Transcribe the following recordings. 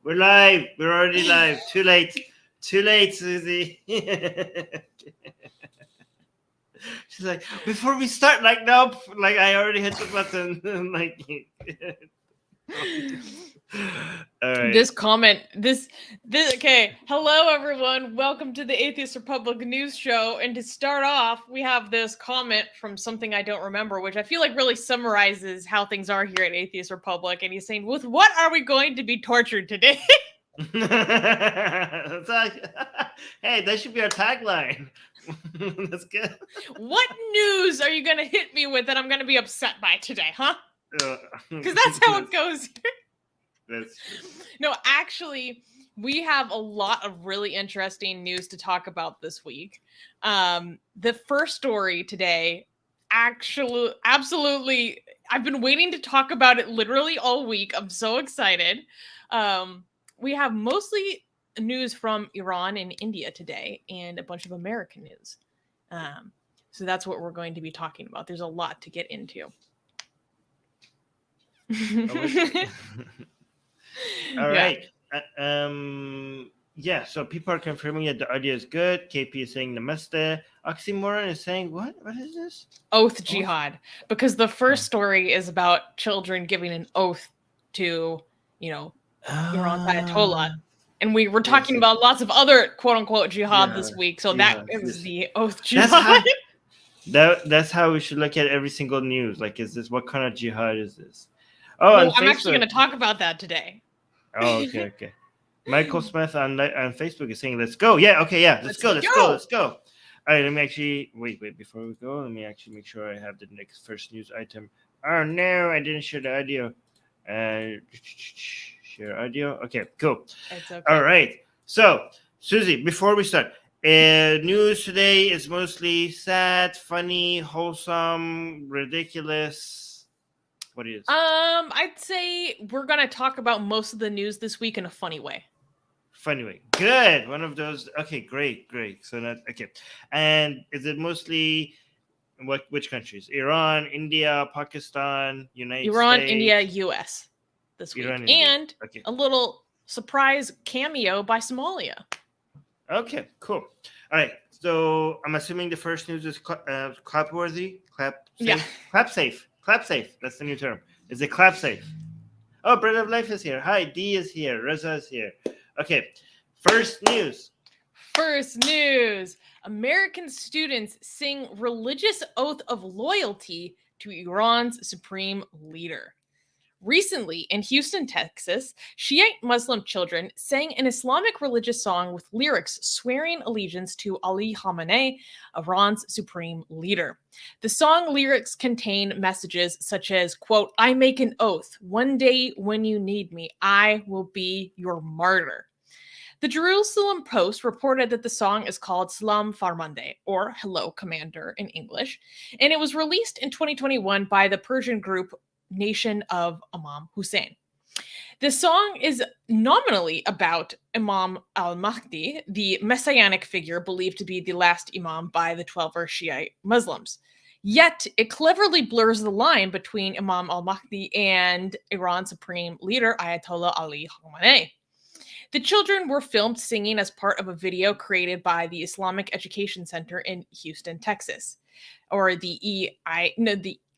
We're live. We're already live. Too late. Too late, Susie. She's like, before we start, like, nope. Like, I already hit the button. Like, all right. This comment, okay. Hello, everyone. Welcome to the Atheist Republic news show. And to start off, we have this comment from something I don't remember, which I feel like really summarizes how things are here at Atheist Republic. And he's saying, with what are we going to be tortured today? It's like, hey, that should be our tagline. That's good. What news are you going to hit me with that I'm going to be upset by today, huh? Because that's how it goes. That's true. No, actually, we have a lot of really interesting news to talk about this week. The first story today, absolutely, I've been waiting to talk about it literally all week. I'm so excited. We have mostly news from Iran and India today and a bunch of American news. So that's what we're going to be talking about. There's a lot to get into. All right. Yeah, so people are confirming that the audio is good. KP is saying namaste. Oxymoron is saying, what is this? Oath jihad. Because the first story is about children giving an oath to, Iran's Ayatollah. And we were talking about lots of other quote-unquote jihad this week. So that is the oath jihad. That's how we should look at every single news. Like, what kind of jihad is this? Oh, well, I'm actually going to talk about that today. Oh, okay. Michael Smith on Facebook is saying, let's go. Yeah, okay, yeah. Let's go. All right, let me actually, wait, before we go, let me actually make sure I have the next first news item. Oh, no, I didn't share the audio. Share audio. Okay, cool. It's okay. All right. So, Susie, before we start, news today is mostly sad, funny, wholesome, ridiculous. What is? I'd say we're gonna talk about most of the news this week in a funny way. Funny way. Good. One of those. Okay, great. So that okay. And is it mostly which countries? Iran, India, Pakistan, United States? India, US this week. And a little surprise cameo by Somalia. Okay, cool. All right. So I'm assuming the first news is clap worthy? Clap safe? Yeah. Clap safe. Clap safe. That's the new term. Is it clap safe? Oh, Bread of Life is here. Hi, D is here. Reza is here. Okay. First news. American students sing religious oath of loyalty to Iran's supreme leader. Recently, in Houston, Texas, Shiite Muslim children sang an Islamic religious song with lyrics swearing allegiance to Ali Khamenei, Iran's supreme leader. The song lyrics contain messages such as, quote, I make an oath, one day when you need me, I will be your martyr. The Jerusalem Post reported that the song is called Salam Farmande, or Hello Commander in English, and it was released in 2021 by the Persian group Nation of Imam Hussein. The song is nominally about Imam al-Mahdi, the messianic figure believed to be the last imam by the 12 Shiite Muslims. Yet, it cleverly blurs the line between Imam al-Mahdi and Iran's supreme leader, Ayatollah Ali Khamenei. The children were filmed singing as part of a video created by the Islamic Education Center in Houston, Texas, or the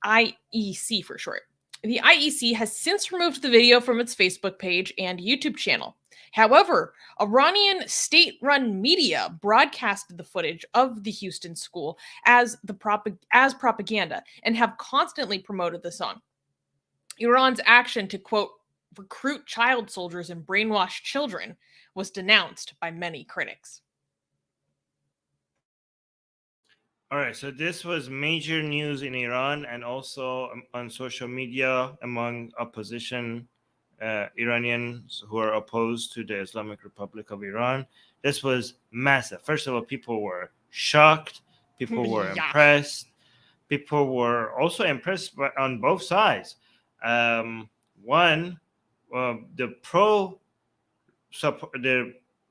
IEC for short. The IEC has since removed the video from its Facebook page and YouTube channel. However, Iranian state-run media broadcasted the footage of the Houston school as propaganda and have constantly promoted the song. Iran's action to, quote, recruit child soldiers and brainwash children was denounced by many critics. All right, so this was major news in Iran and also on social media among opposition Iranians who are opposed to the Islamic Republic of Iran. This was massive. First of all, people were shocked. People were impressed. People were also impressed on both sides. The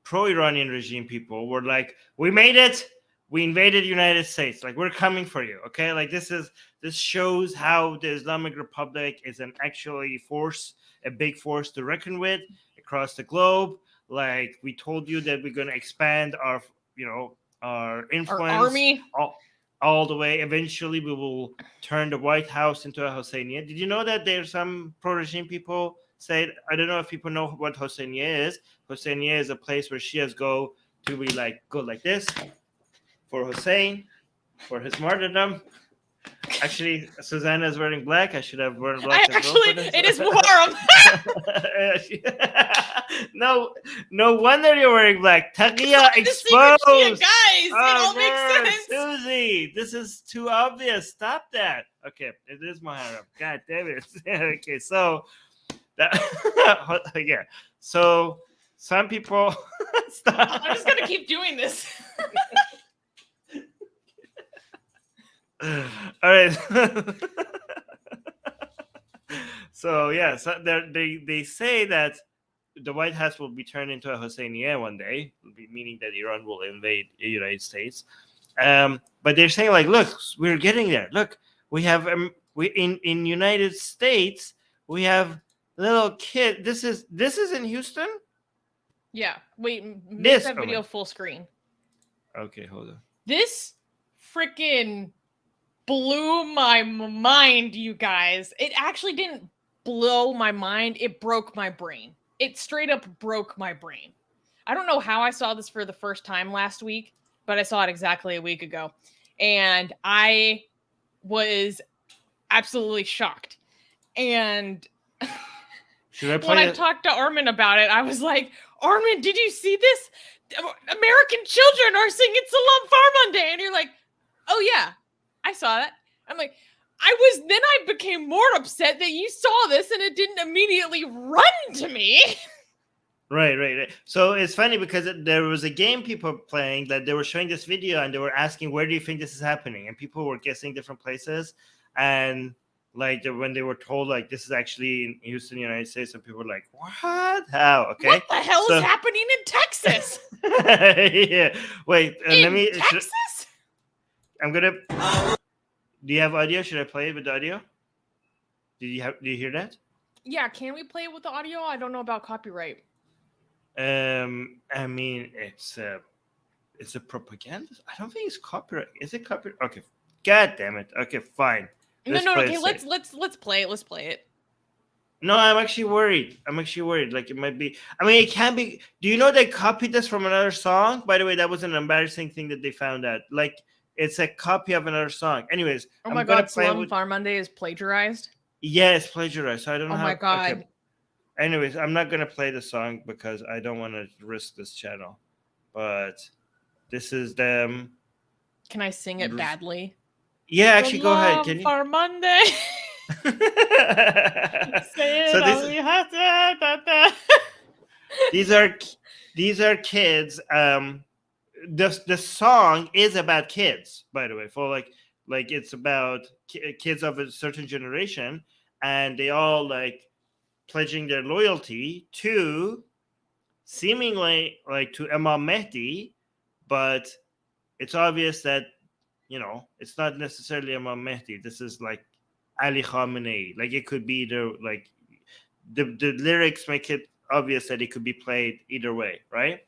pro-Iranian regime people were like, we made it. we invaded United States. Like, we're coming for you. Okay, like this shows how the Islamic Republic is an actually force, a big force to reckon with across the globe. Like, we told you that we're going to expand our, our influence, Our army. all the way. Eventually, we will turn the White House into a Hosseiniya. Did you know that there's some pro-regime people say, I don't know if people know what Hosseiniya is. Hosseiniya is a place where Shias go to be like, go like this for Hussein, for his martyrdom. Actually, Susanna is wearing black. I should have worn black as well. It is Muharram. No wonder you're wearing black. Taqiyya exposed. Guys, it all makes sense. Susie, this is too obvious. Stop that. Okay, it is Muharram. God damn it. Okay, so yeah. So some people stop. I'm just gonna keep doing this. All right. So yeah, so they say that the White House will be turned into a Hosseiniya one day, meaning that Iran will invade the United States. But they're saying, like, look, we're getting there. Look, we have in United States we have little kid. This is in Houston. Yeah. Wait. Make that video full screen. Okay, hold on. This freaking blew my mind, you guys. It actually didn't blow my mind. It broke my brain. It straight up broke my brain. I don't know how I saw this for the first time last week, but I saw it exactly a week ago. And I was absolutely shocked. And when I talked to Armin about it, I was like, Armin, did you see this? American children are singing Salam Farman Day. And you're like, oh yeah, I saw that. I'm like, I became more upset that you saw this and it didn't immediately run to me. Right. So it's funny because there was a game people playing that they were showing this video and they were asking, where do you think this is happening? And people were guessing different places. And like when they were told, like, this is actually in Houston, United States, and people were like, what? How? Okay. What the hell is happening in Texas? Yeah. Wait, let me. Texas? I'm going to. Do you have audio? Should I play it with the audio? Do you hear that? Yeah, can we play it with the audio? I don't know about copyright. I mean, it's a propaganda. I don't think it's copyright. Is it copyright? Okay. God damn it. Okay, fine. No. Okay, let's play it. Let's play it. No, I'm actually worried. Like, it might be. I mean, it can be. Do you know they copied this from another song? By the way, that was an embarrassing thing that they found out. Like, it's a copy of another song. Anyways, oh my God, Salam Farman Day is plagiarized. Yeah, it's plagiarized. So I don't know. Oh my God. Okay. Anyways, I'm not gonna play the song because I don't want to risk this channel. But this is them. Can I sing it badly? Yeah, actually, go ahead. Can you? Farman Day. These are kids. The song is about kids, by the way. For like it's about kids of a certain generation, and they all like pledging their loyalty to seemingly like to Imam Mehdi, but it's obvious that it's not necessarily Imam Mehdi. This is like Ali Khamenei. Like, it could be either, like, the lyrics make it obvious that it could be played either way, right?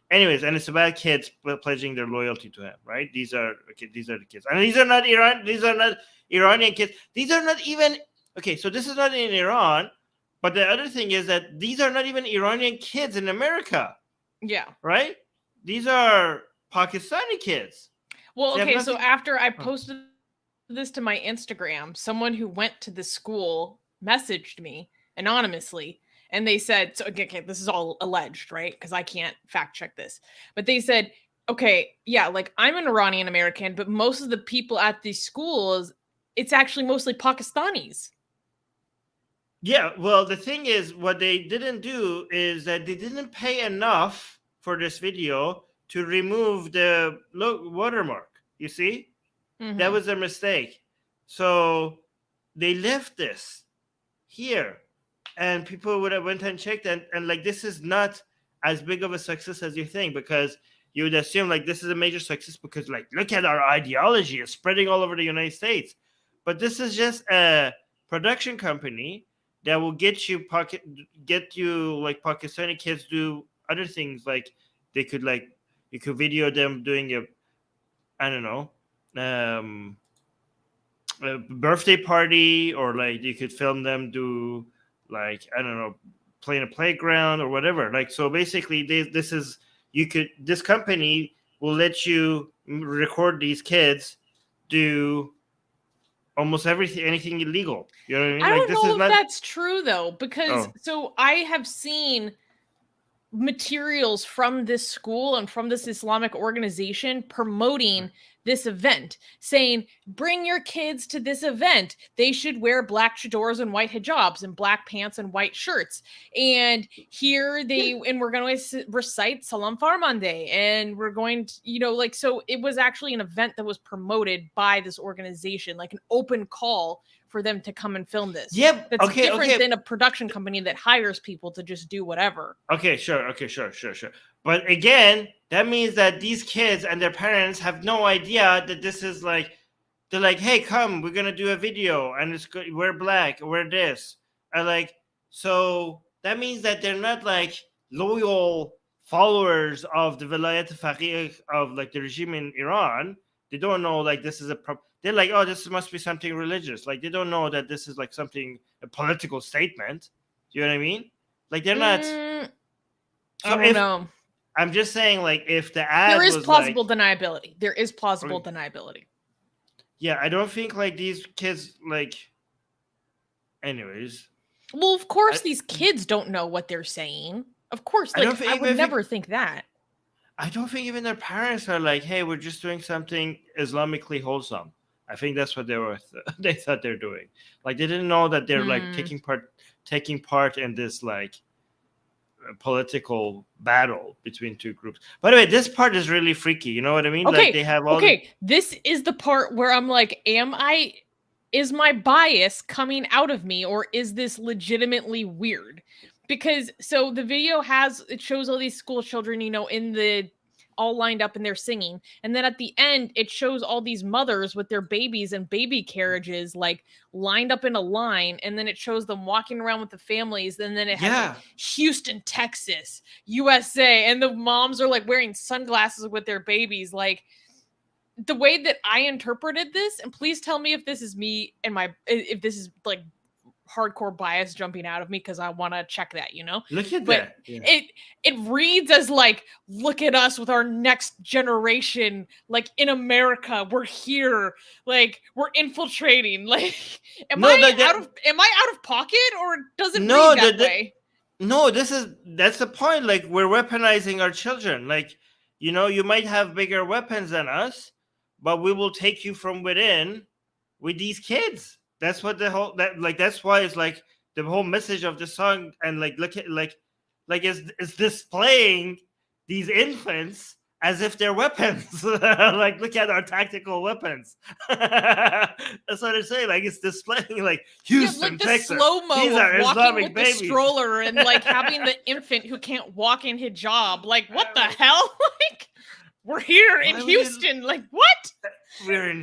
Anyways, and it's about kids pledging their loyalty to him, right? These are the kids, and these are not Iranian kids. These are not even so this is not in Iran, but the other thing is that these are not even Iranian kids in America. Yeah. Right? These are Pakistani kids. Well, okay, so after I posted this to my Instagram, someone who went to the school messaged me anonymously, and they said, so okay, this is all alleged, right? Because I can't fact check this. But they said, okay, yeah, like, I'm an Iranian American, but most of the people at these schools, it's actually mostly Pakistanis. Yeah, well, the thing is, what they didn't do is that they didn't pay enough for this video to remove the watermark. You see? Mm-hmm. That was a mistake. So they left this here, and people would have went and checked, and like, this is not as big of a success as you think, because you would assume like this is a major success because like look at our ideology, it's spreading all over the United States. But this is just a production company that will get you like Pakistani kids do other things, like they could like you could video them doing I don't know, a birthday party, or like you could film them do like I don't know, play in a playground or whatever. Like so basically this company will let you record these kids do almost anything illegal. You know what I mean? I Like don't know if that's true though, because so I have seen materials from this school and from this Islamic organization promoting this event, saying, bring your kids to this event. They should wear black chadors and white hijabs and black pants and white shirts. And and we're going to recite Salam Farmande. And we're going to, so it was actually an event that was promoted by this organization, like an open call for them to come and film this. Yep. That's different than a production company that hires people to just do whatever. Okay, sure. But again, that means that these kids and their parents have no idea that this is like, they're like, hey, come, we're gonna do a video, and it's good. We're black, we're this, and like, so that means that they're not like loyal followers of the Vilayat al-Faqih of like the regime in Iran. They don't know like this is they're like, oh, this must be something religious. Like they don't know that this is like a political statement. Do you know what I mean? Like they're not. I don't know. I'm just saying, like, if the ad there is was plausible like, deniability. There is plausible deniability. Yeah, I don't think like these kids like. Anyways. Well, of course, these kids don't know what they're saying. Of course, like I would never think that. I don't think even their parents are like, "Hey, we're just doing something Islamically wholesome." I think that's what they thought they're doing. Like they didn't know that they're like taking part in this like political battle between two groups. By the way, this part is really freaky. You know what I mean? Okay. Like they have all. This is the part where I'm like, is my bias coming out of me, or is this legitimately weird? Because so the video it shows all these school children, all lined up and they're singing. And then at the end, it shows all these mothers with their babies and baby carriages, like lined up in a line. And then it shows them walking around with the families. And then it has like, Houston, Texas, USA. And the moms are like wearing sunglasses with their babies. Like the way that I interpreted this, and please tell me if this is me and if this is like hardcore bias jumping out of me, because I want to check that, Look at that. Yeah. It reads as like, look at us with our next generation, like in America, we're here, like we're infiltrating. Like, am I out of pocket, or does it read that way? No, that's the point. Like we're weaponizing our children. Like, you might have bigger weapons than us, but we will take you from within with these kids. That's what that's why it's like the whole message of the song, and like look at like it's displaying these infants as if they're weapons. Like look at our tactical weapons. That's what they're saying. Like it's displaying like Houston, like the Texas. slow-mo These are of walking Islamic with babies. the stroller and like having the infant who can't walk in hijab. Like what the hell? Like we're here in Houston. Like what? We're in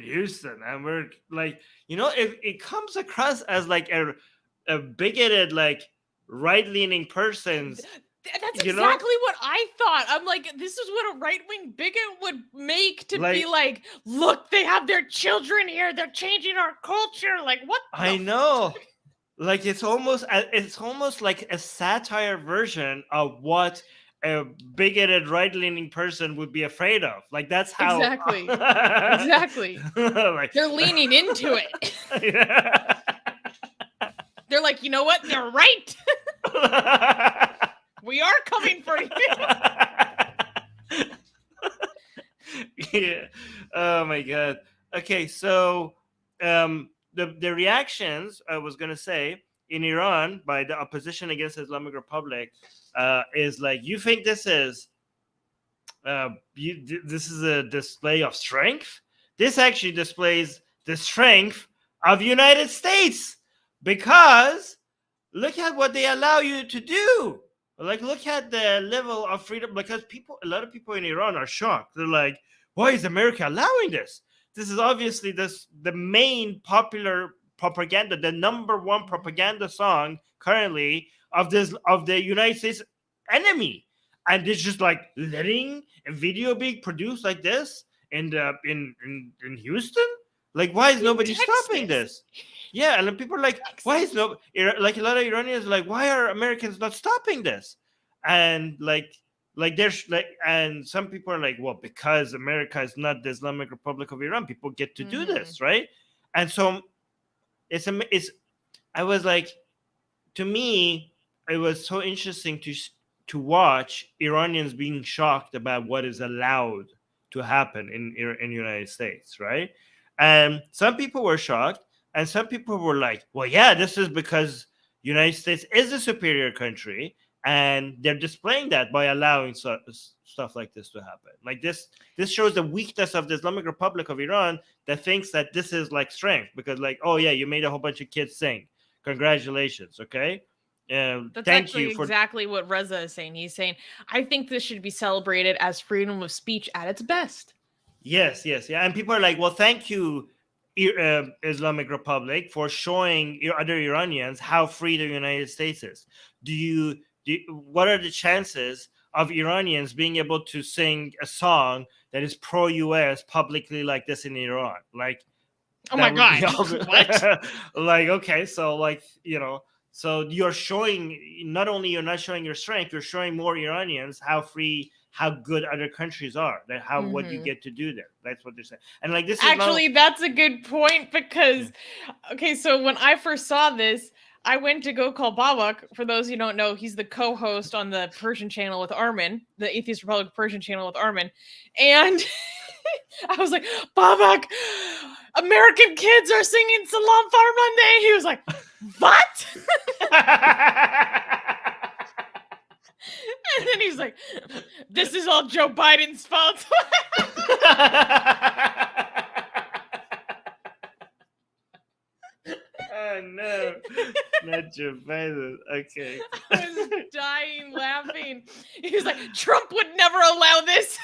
Houston, and we're like, it comes across as like a bigoted, like right-leaning person's. That's exactly what I thought. I'm like, this is what a right-wing bigot would make to be like, look, they have their children here. They're changing our culture. Like what? I know. Like it's almost like a satire version of what a bigoted right-leaning person would be afraid of. Like that's how exactly like, they're leaning into it. Yeah. They're like, you know what, they're right. We are coming for you. Yeah. Oh my god. Okay, so the reactions I was gonna say in Iran by the opposition against the Islamic Republic is like, you think this is this is a display of strength? This actually displays the strength of United States, because look at what they allow you to do. Like, look at the level of freedom, because a lot of people in Iran are shocked. They're like, why is America allowing this? This is obviously the main popular propaganda, the number one propaganda song currently of the United States enemy. And it's just like letting a video being produced like this in Houston. Like, why is nobody stopping this? Yeah, and people are like, why is no, like, a lot of Iranians are like, why are Americans not stopping this? And like there's like, and some people are like, well, because America is not the Islamic Republic of Iran, people get to do this, right? And so it's I was like, to me, it was so interesting to watch Iranians being shocked about what is allowed to happen in the United States, right? And some people were shocked, and some people were like, well, yeah, this is because United States is a superior country, and they're displaying that by allowing stuff like this to happen. Like, this shows the weakness of the Islamic Republic of Iran, that thinks that this is like strength, because like, oh yeah, you made a whole bunch of kids sing, congratulations, okay. That's Thank actually you for exactly what Reza is saying. He's saying, I think this should be celebrated as freedom of speech at its best. Yes, yeah. And people are like, well, thank you, Islamic Republic, for showing other Iranians how free the United States is. What are the chances of Iranians being able to sing a song that is pro-US publicly like this in Iran? Like, oh my God. What? Like, okay, so like, so you're showing, not only you're not showing your strength, you're showing more Iranians how free, how good other countries are, that what you get to do there. That's what they're saying. And like, this actually, that's a good point, because okay, so when I first saw this, I went to go call Babak. For those who don't know, he's the co-host on the Persian channel with Armin, the Atheist Republic Persian channel with Armin. And I was like, Babak, American kids are singing Salam Farmande. He was like, what? And then he's like, this is all Joe Biden's fault. Oh no, not Joe Biden. Okay. I was dying laughing. He was like, Trump would never allow this.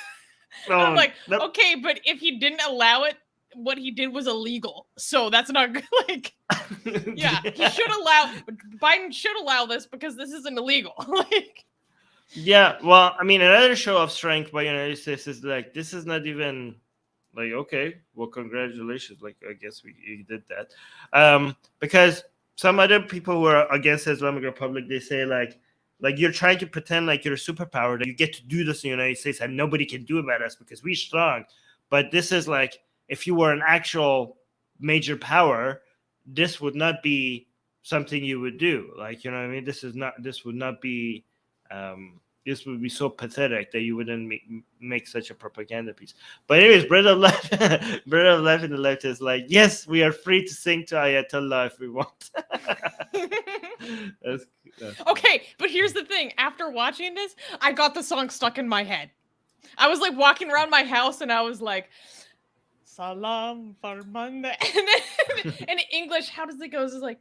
I'm like, okay, but if he didn't allow it, what he did was illegal. So that's not good. Like, yeah, he should allow, Biden should allow this because this isn't illegal. Like, yeah, well, I mean, another show of strength by United States is like, this is not even like, okay, well, congratulations. Like, I guess you did that. Because some other people who are against the Islamic Republic, they say like you're trying to pretend like you're a superpower, that you get to do this in the United States and nobody can do about us because we're strong. But this is like, if you were an actual major power, this would not be something you would do. Like, you know what I mean? This would not be, this would be so pathetic that you wouldn't make such a propaganda piece. But anyways, brother left in the left is like, yes, we are free to sing to Ayatollah if we want. That's okay, but here's the thing. After watching this, I got the song stuck in my head. I was like walking around my house and I was like, Salam Farmande. And then in English, how does it go? It's like,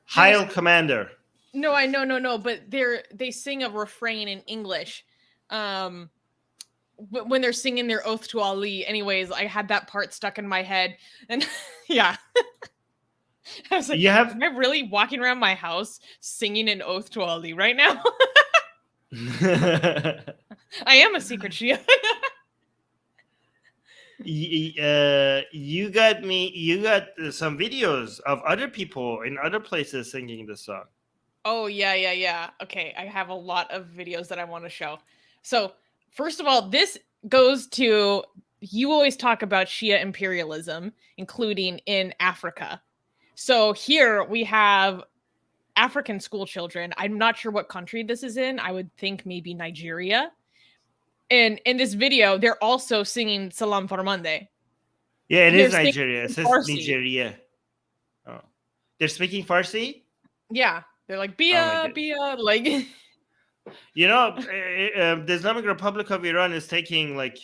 Heil Commander. No, no, but they sing a refrain in English. When they're singing their oath to Ali. Anyways, I had that part stuck in my head. And yeah. I was like, am I really walking around my house singing an oath to Ali right now? I am a secret Shia. You got some videos of other people in other places singing this song. Oh, yeah. Okay, I have a lot of videos that I want to show. So, first of all, this goes to, you always talk about Shia imperialism, including in Africa. So here we have African school children. I'm not sure what country this is in. I would think maybe Nigeria. And in this video, they're also singing Salam Farmande. Yeah, it is Nigeria. It says Farsi. Nigeria. Oh, they're speaking Farsi? Yeah. They're like, Bia, like... You know, the Islamic Republic of Iran is taking like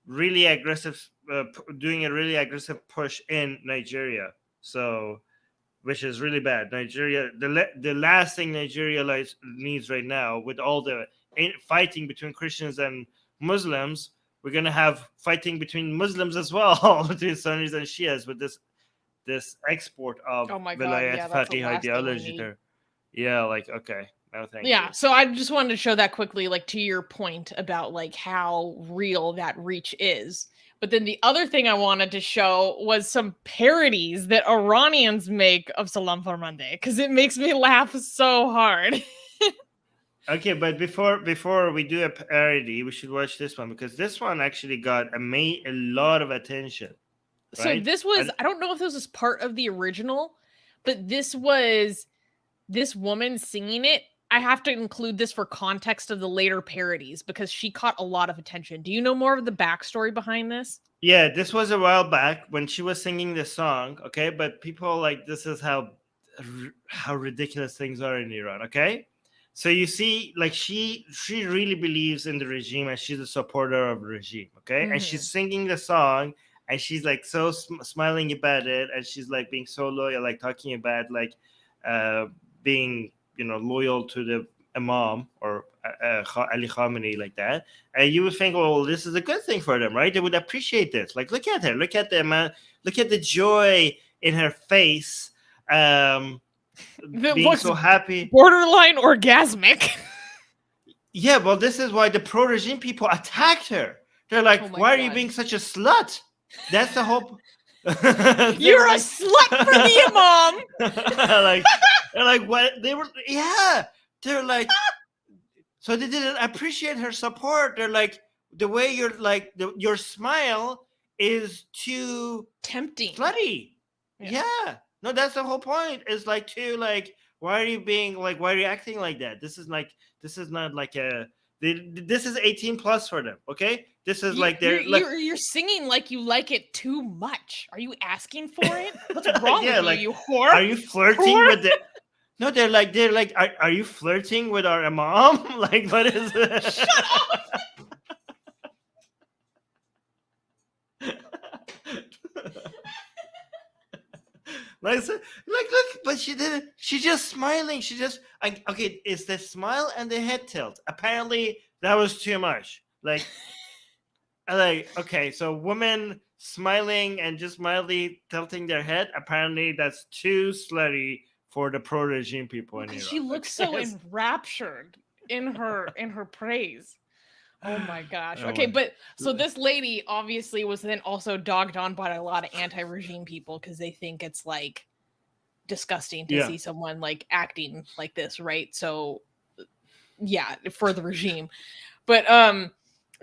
really aggressive, doing a really aggressive push in Nigeria. So which is really bad. Nigeria, the last thing Nigeria needs right now, with all the fighting between Christians and Muslims, we're gonna have fighting between Muslims as well, between Sunnis and Shias, with this export of Oh my God, Vilayat yeah, that's the Faqih last thing we ideology need. there. Yeah, like, okay, no, thank Yeah, you. so I just wanted to show that quickly, like to your point about like how real that reach is. But then the other thing I wanted to show was some parodies that Iranians make of Salam Farmande, because it makes me laugh so hard. Okay, but before we do a parody, we should watch this one, because this one actually got a lot of attention, So right? this was, And I don't know if this was part of the original, but this was this woman singing it. I have to include this for context of the later parodies because she caught a lot of attention. Do you know more of the backstory behind this? yeah, this was a while back when she was singing this song, okay? But people, like, this is how ridiculous things are in Iran, okay? So you see, like, she really believes in the regime, and she's a supporter of the regime, okay? And she's singing the song, and she's like so smiling about it, and she's like being so loyal, like talking about like being, loyal to the Imam, or Ali Khamenei, like that. And you would think, well, this is a good thing for them, right? They would appreciate this. Like, look at her, look at the amount, look at the joy in her face, That being looks so happy. borderline orgasmic. Yeah, well, this is why the pro-regime people attacked her. They're like, Oh my why are you God. being such a slut? That's the whole. You're a slut for the Imam. like, they're like, what? They were, yeah. They're like, so they didn't appreciate her support. They're like, the way you're like, your smile is too Tempting. slutty. Yeah. No, that's the whole point. Is like, to like, why are you acting like that? This is not like this is 18 plus for them. Okay, this is like you're singing like you like it too much. Are you asking for it? What's wrong with like, you whore? Are you flirting with the? No, they're like, are you flirting with our Imam? Like, what is it? Shut up. Like, look, but she didn't. She's just smiling. Okay. It's the smile and the head tilt. Apparently, that was too much. Like, okay, so women smiling and just mildly tilting their head. Apparently, that's too slutty for the pro-regime people in Iran. She looks so enraptured in her praise. Oh my gosh. Okay, but so this lady obviously was then also dogged on by a lot of anti-regime people because they think it's like disgusting to see someone like acting like this, right? So yeah, for the regime. But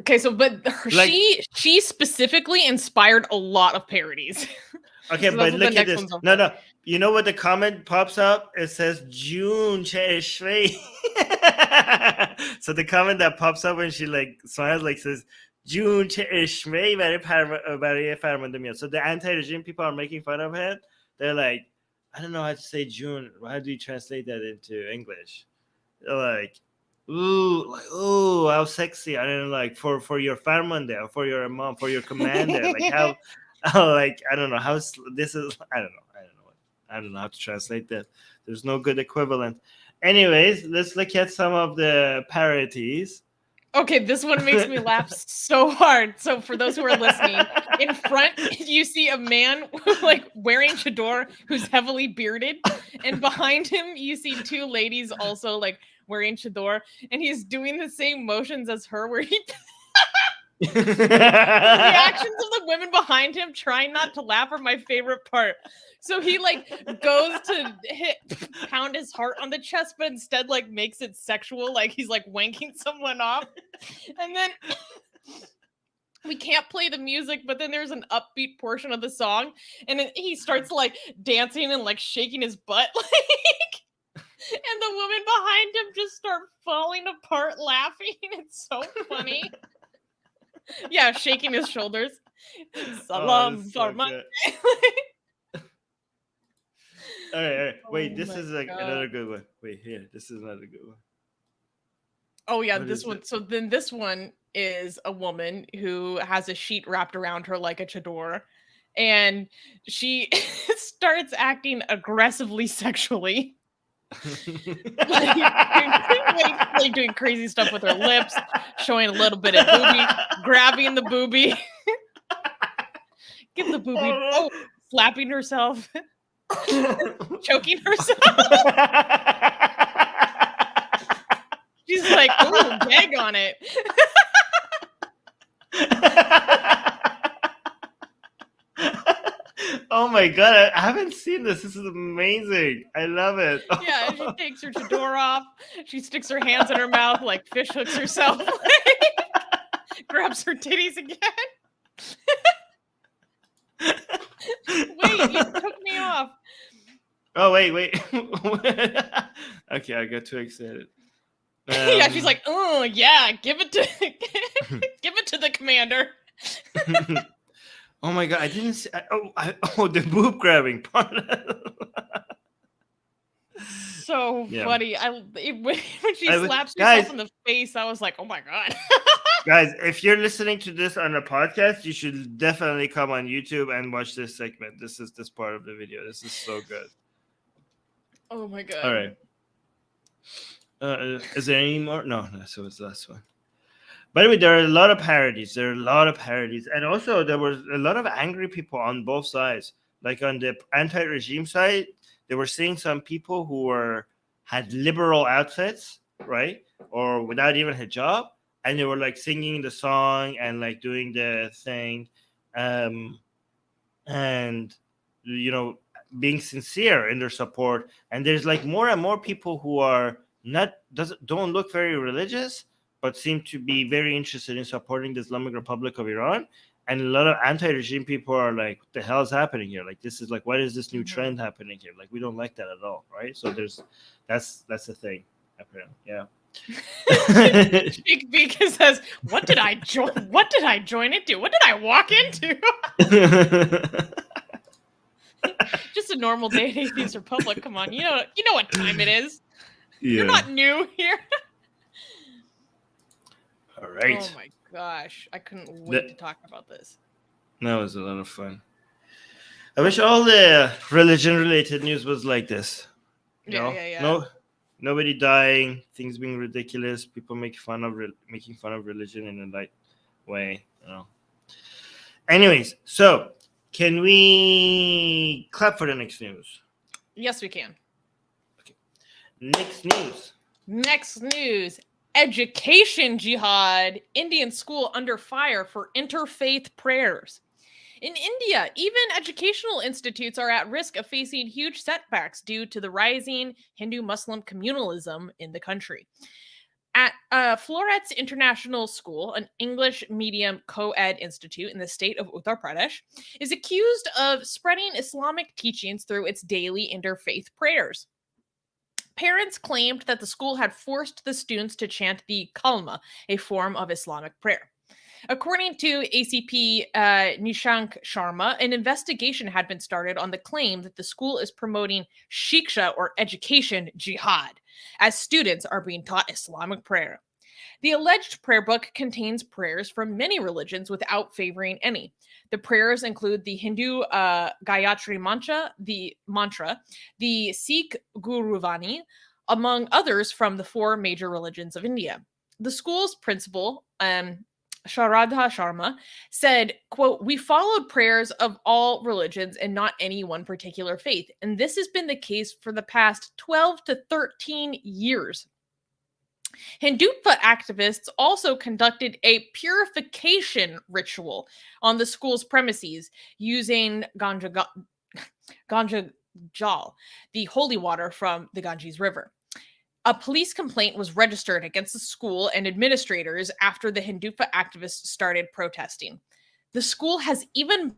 okay, so but like, she specifically inspired a lot of parodies. Okay, so but look at this. No. You know what the comment pops up? It says June Shri. So the comment that pops up when she like smiles, like, says June Shri, very farmande miad. So the anti-regime people are making fun of her. They're like, I don't know how to say June. How do you translate that into English? They're like, ooh, how sexy. I don't know, like, for your farmande, or for your Imam, for your commander. Like, how like, I don't know how this is. I don't know how to translate that. There's no good equivalent. Anyways, let's look at some of the parodies. Okay, this one makes me laugh so hard. So for those who are listening, in front you see a man like wearing chador who's heavily bearded, and behind him you see two ladies also like wearing chador, and he's doing the same motions as her, where he the reactions of the women behind him trying not to laugh are my favorite part. So he like goes to pound his heart on the chest, but instead like makes it sexual, like he's like wanking someone off. And then we can't play the music, but then there's an upbeat portion of the song, and then he starts like dancing and like shaking his butt, like, and the women behind him just start falling apart laughing. It's so funny. Yeah, shaking his shoulders. Salam Farman. All right. Wait, this is like another good one. Wait, here. This is another good one. Oh yeah, this one. So then this one is a woman who has a sheet wrapped around her like a chador, and she starts acting aggressively sexually. like doing crazy stuff with her lips, showing a little bit of boobie, grabbing the boobie, give the boobie, slapping herself, choking herself. She's like, "Ooh, gag on it." Oh my god, I haven't seen this. This is amazing. I love it. Yeah, she takes her chador off. She sticks her hands in her mouth like fish hooks herself. Grabs her titties again. Wait, you took me off. Oh, wait. Okay, I got too excited. Yeah, she's like, "Oh, yeah, give it to the commander." Oh my god, I didn't see. The boob grabbing part. So funny. When she slaps guys, herself in the face, I was like, "Oh my god." Guys, if you're listening to this on a podcast, you should definitely come on YouTube and watch this segment. This part of the video. This is so good. Oh my god. All right. Is there any more? No, so it's the last one. By the way, there are a lot of parodies. And also there were a lot of angry people on both sides. Like on the anti-regime side, they were seeing some people who had liberal outfits, right? Or without even hijab. And they were like singing the song and like doing the thing. And, being sincere in their support. And there's like more and more people who are don't look very religious, but seem to be very interested in supporting the Islamic Republic of Iran. And a lot of anti-regime people are like, what the hell is happening here? Like, this is like, what is this new trend happening here? Like, we don't like that at all, right? So that's the thing happening. Yeah. Because says, what did I join into? What did I walk into? Just a normal day at Atheist Republic. Come on, you know what time it is. Yeah. You're not new here. All right. Oh my gosh, I couldn't wait to talk about this. That was a lot of fun. I wish all the religion-related news was like this. Yeah. No, nobody dying, things being ridiculous, people making fun of religion in a light way. Anyways, so can we clap for the next news? Yes, we can. Okay. Next news. Education jihad. Indian school under fire for interfaith prayers. In India, even educational institutes are at risk of facing huge setbacks due to the rising Hindu-Muslim communalism in the country. At Florets International School, an English medium co-ed institute in the state of Uttar Pradesh, is accused of spreading Islamic teachings through its daily interfaith prayers. Parents claimed that the school had forced the students to chant the kalma, a form of Islamic prayer. According to ACP Nishank Sharma, an investigation had been started on the claim that the school is promoting shiksha, or education jihad, as students are being taught Islamic prayer. The alleged prayer book contains prayers from many religions without favoring any. The prayers include the Hindu Gayatri mantra, the Sikh Guruvani, among others from the four major religions of India. The school's principal, Sharadha Sharma, said, quote, "We followed prayers of all religions and not any one particular faith. And this has been the case for the past 12 to 13 years. Hindutva activists also conducted a purification ritual on the school's premises using Ganga Jal, the holy water from the Ganges River. A police complaint was registered against the school and administrators after the Hindutva activists started protesting. The school has even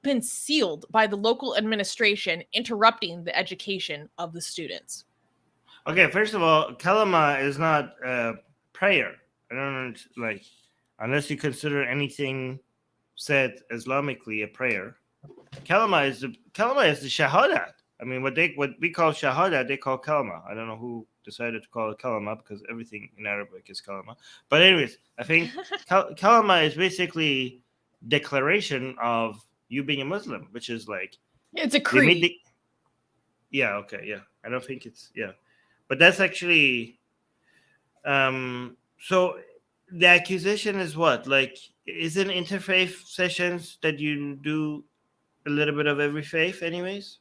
been sealed by the local administration, interrupting the education of the students." Okay, first of all, kalama is not prayer. I don't know, unless you consider anything said Islamically a prayer. Kalama is the shahadat. I mean, what we call shahadat, they call kalama. I don't know who decided to call it kalama, because everything in Arabic is kalama. But anyways, I think kalama is basically declaration of you being a Muslim, which is like It's a they made creed. yeah, okay, yeah. I don't think it's but that's actually so the accusation is what? Like, isn't interfaith sessions that you do a little bit of every faith, anyways?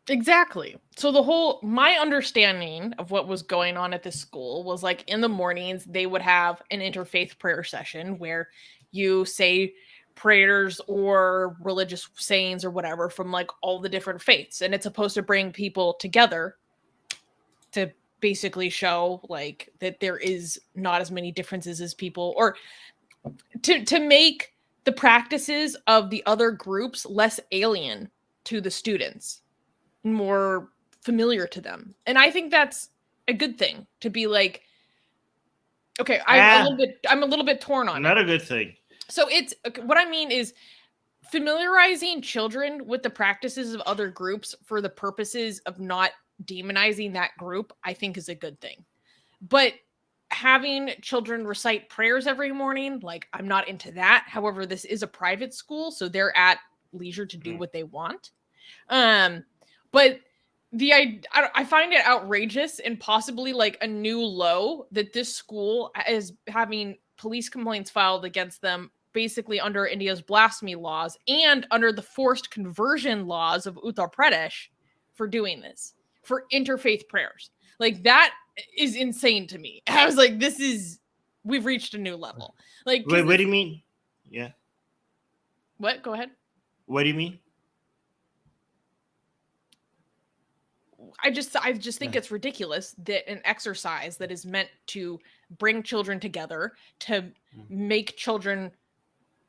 Exactly. So my understanding of what was going on at this school was like in the mornings they would have an interfaith prayer session where you say prayers or religious sayings or whatever from like all the different faiths, and it's supposed to bring people together to basically show like that there is not as many differences as people, or to make the practices of the other groups less alien to the students, more familiar to them. And I think that's a good thing, to be like, okay, I'm a little bit torn on Not it. a good thing. So it's what I mean is familiarizing children with the practices of other groups for the purposes of not demonizing that group, I think is a good thing. But having children recite prayers every morning, like, I'm not into that. However, this is a private school, so they're at leisure to do what they want. But I find it outrageous and possibly like a new low that this school is having police complaints filed against them, basically under India's blasphemy laws and under the forced conversion laws of Uttar Pradesh, for doing this, for interfaith prayers. Like, that is insane to me. I was like, we've reached a new level. Like, Wait, what do you mean? Yeah. What? Go ahead. What do you mean? I just think it's ridiculous that an exercise that is meant to bring children together, to make children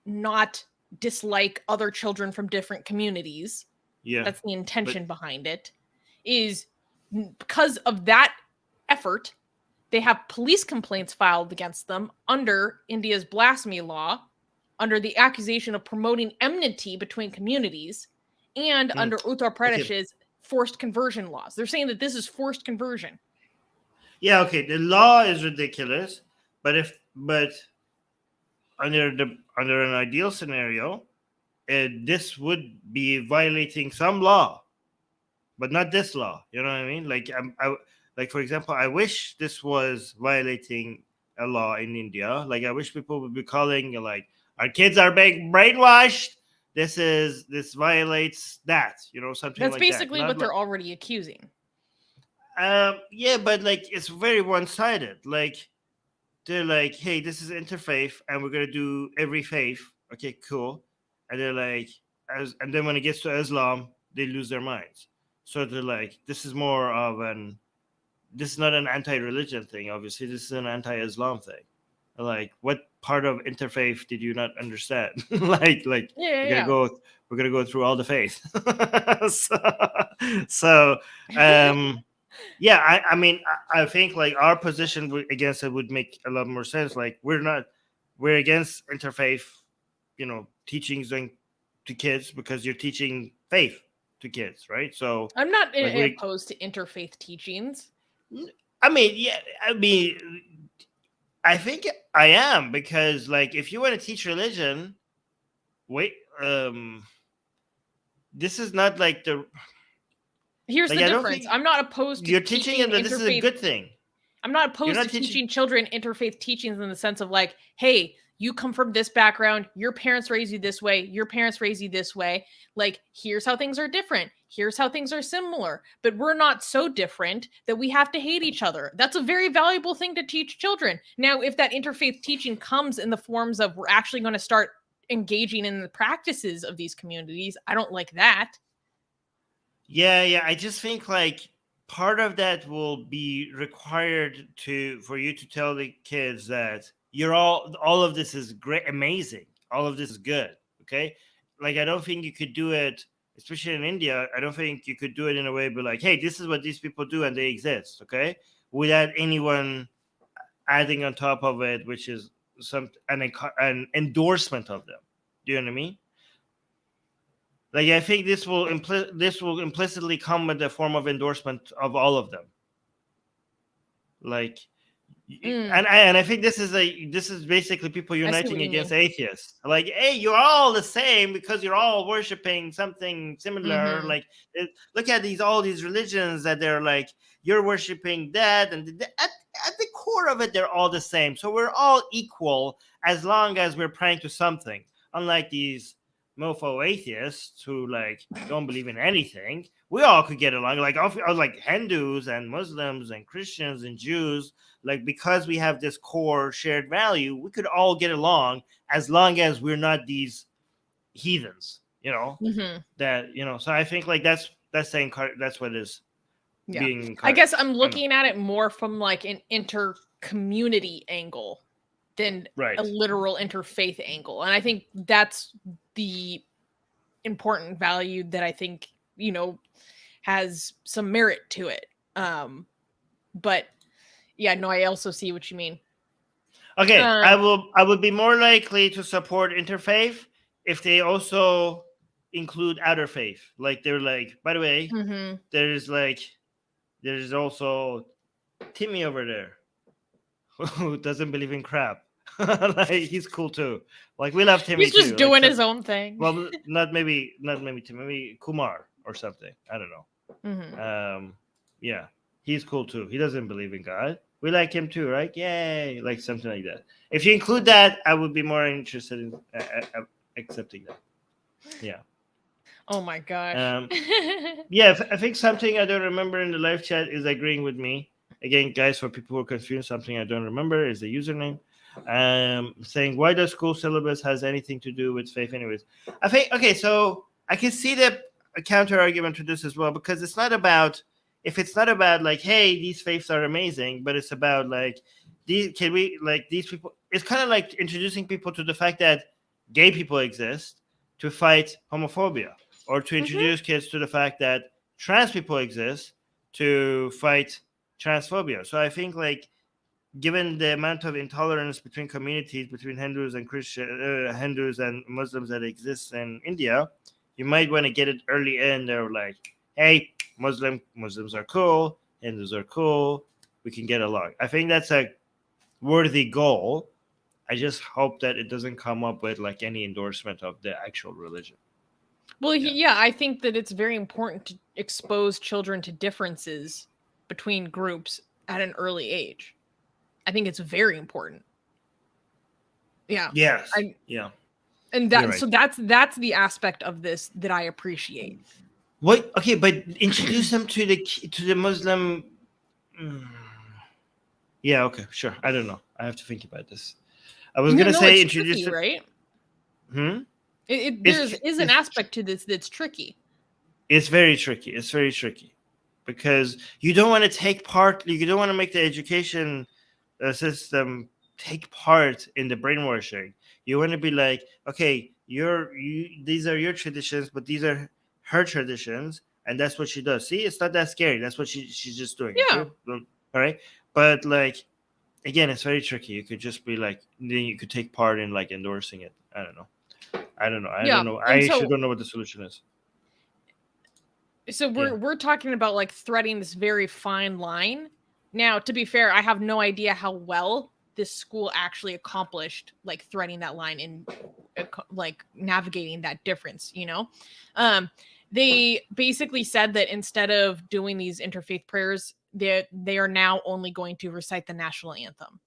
not dislike other children from different communities. Yeah. That's the intention behind it. Is because of that effort, they have police complaints filed against them under India's blasphemy law, under the accusation of promoting enmity between communities, and under Uttar Pradesh's forced conversion laws. They're saying that this is forced conversion. Yeah, okay. The law is ridiculous, but under an ideal scenario, this would be violating some law, but not this law. You know what I mean? Like, like, for example, I wish this was violating a law in India. Like, I wish people would be calling like, our kids are being brainwashed. This violates that. You know, something That's like basically that. what they're already accusing. Yeah, but like, it's very one-sided. Like, they're like, hey, this is interfaith and we're gonna do every faith. Okay, cool. And they're like, and then when it gets to Islam, they lose their minds. So they're like, this is not an anti-religion thing. Obviously, this is an anti-Islam thing. Like, what part of interfaith did you not understand? we're gonna go through all the faith. so yeah, I mean, I think like our position against it would make a lot more sense. Like, we're against interfaith, teachings to kids, because you're teaching faith to kids, right? So I'm not opposed to interfaith teachings. I mean, I think I am, because like, if you want to teach religion, this is not like the. Here's the difference. I'm not opposed to you're teaching them that this is a good thing. I'm not opposed to teaching children interfaith teachings in the sense of like, hey, you come from this background, your parents raised you this way, your parents raised you this way. Like, here's how things are different. Here's how things are similar. But we're not so different that we have to hate each other. That's a very valuable thing to teach children. Now, if that interfaith teaching comes in the forms of we're actually going to start engaging in the practices of these communities, I don't like that. Yeah. I just think like part of that will be required for you to tell the kids that you're all of this is great, amazing. All of this is good. Okay. Like, I don't think you could do it, especially in India. I don't think you could do it in a way, but like, hey, this is what these people do and they exist. Okay. Without anyone adding on top of it, which is an endorsement of them. Do you know what I mean? Like, I think this will implicitly come with a form of endorsement of all of them. Like, And I think this is basically people uniting against atheists. Like, hey, you're all the same because you're all worshiping something similar. Like, look at all these religions that they're like, you're worshiping that, and at the core of it, they're all the same. So we're all equal as long as we're praying to something. Unlike these mofo atheists who like don't believe in anything, we all could get along. Like Hindus and Muslims and Christians and Jews. Like, because we have this core shared value, we could all get along as long as we're not these heathens, that, so I think like that's what is being. I guess I'm looking at it more from like an inter-community angle than a literal interfaith angle. And I think that's the important value that I think, has some merit to it. But yeah, no, I also see what you mean. Okay, I would be more likely to support interfaith if they also include outer faith. Like, they're like, by the way, there's also Timmy over there who doesn't believe in crap. Like, he's cool too. Like, we love Timmy. He's just doing his own thing. Well, not maybe Timmy, maybe Kumar or something. I don't know. Yeah, he's cool too. He doesn't believe in God. We like him too, right? Yay! Like something like that. If you include that, I would be more interested in accepting that. Yeah. Oh my gosh. Yeah, I think something I don't remember in the live chat is agreeing with me. Again, guys, for people who are confused, something I don't remember is the username. Saying, why does school syllabus has anything to do with faith anyways? I think, okay, so I can see the counter argument to this as well, because it's not about like, hey, these faiths are amazing, but it's about like, these people, it's kind of like introducing people to the fact that gay people exist to fight homophobia, or to introduce kids to the fact that trans people exist to fight transphobia. So I think, like, given the amount of intolerance between communities, between Hindus and Hindus and Muslims that exists in India, you might want to get it early in. They're like, hey, Muslims are cool, Hindus are cool, we can get along. I think that's a worthy goal. I just hope that it doesn't come up with like any endorsement of the actual religion. Well, yeah, I think that it's very important to expose children to differences between groups at an early age. I think it's very important. Yeah. Yes. Yeah. And that, so that's the aspect of this that I appreciate. What? Okay, but introduce them to the Muslim. Yeah. Okay. Sure. I don't know. I have to think about this. I was gonna say introduce them, right? There is an aspect to this that's tricky. It's very tricky. It's very tricky because you don't want to take part. You don't want to make the education system take part in the brainwashing. You want to be like, okay, these are your traditions, but these are her traditions, and that's what she does. See, it's not that scary. That's what she's just doing. Yeah. All right. But like, again, it's very tricky. You could just be like, then you could take part in like endorsing it. I don't know. I don't know. I actually don't know what the solution is. So we're talking about like threading this very fine line. Now, to be fair, I have no idea how well this school actually accomplished like threading that line and like navigating that difference, They basically said that instead of doing these interfaith prayers, they are now only going to recite the national anthem.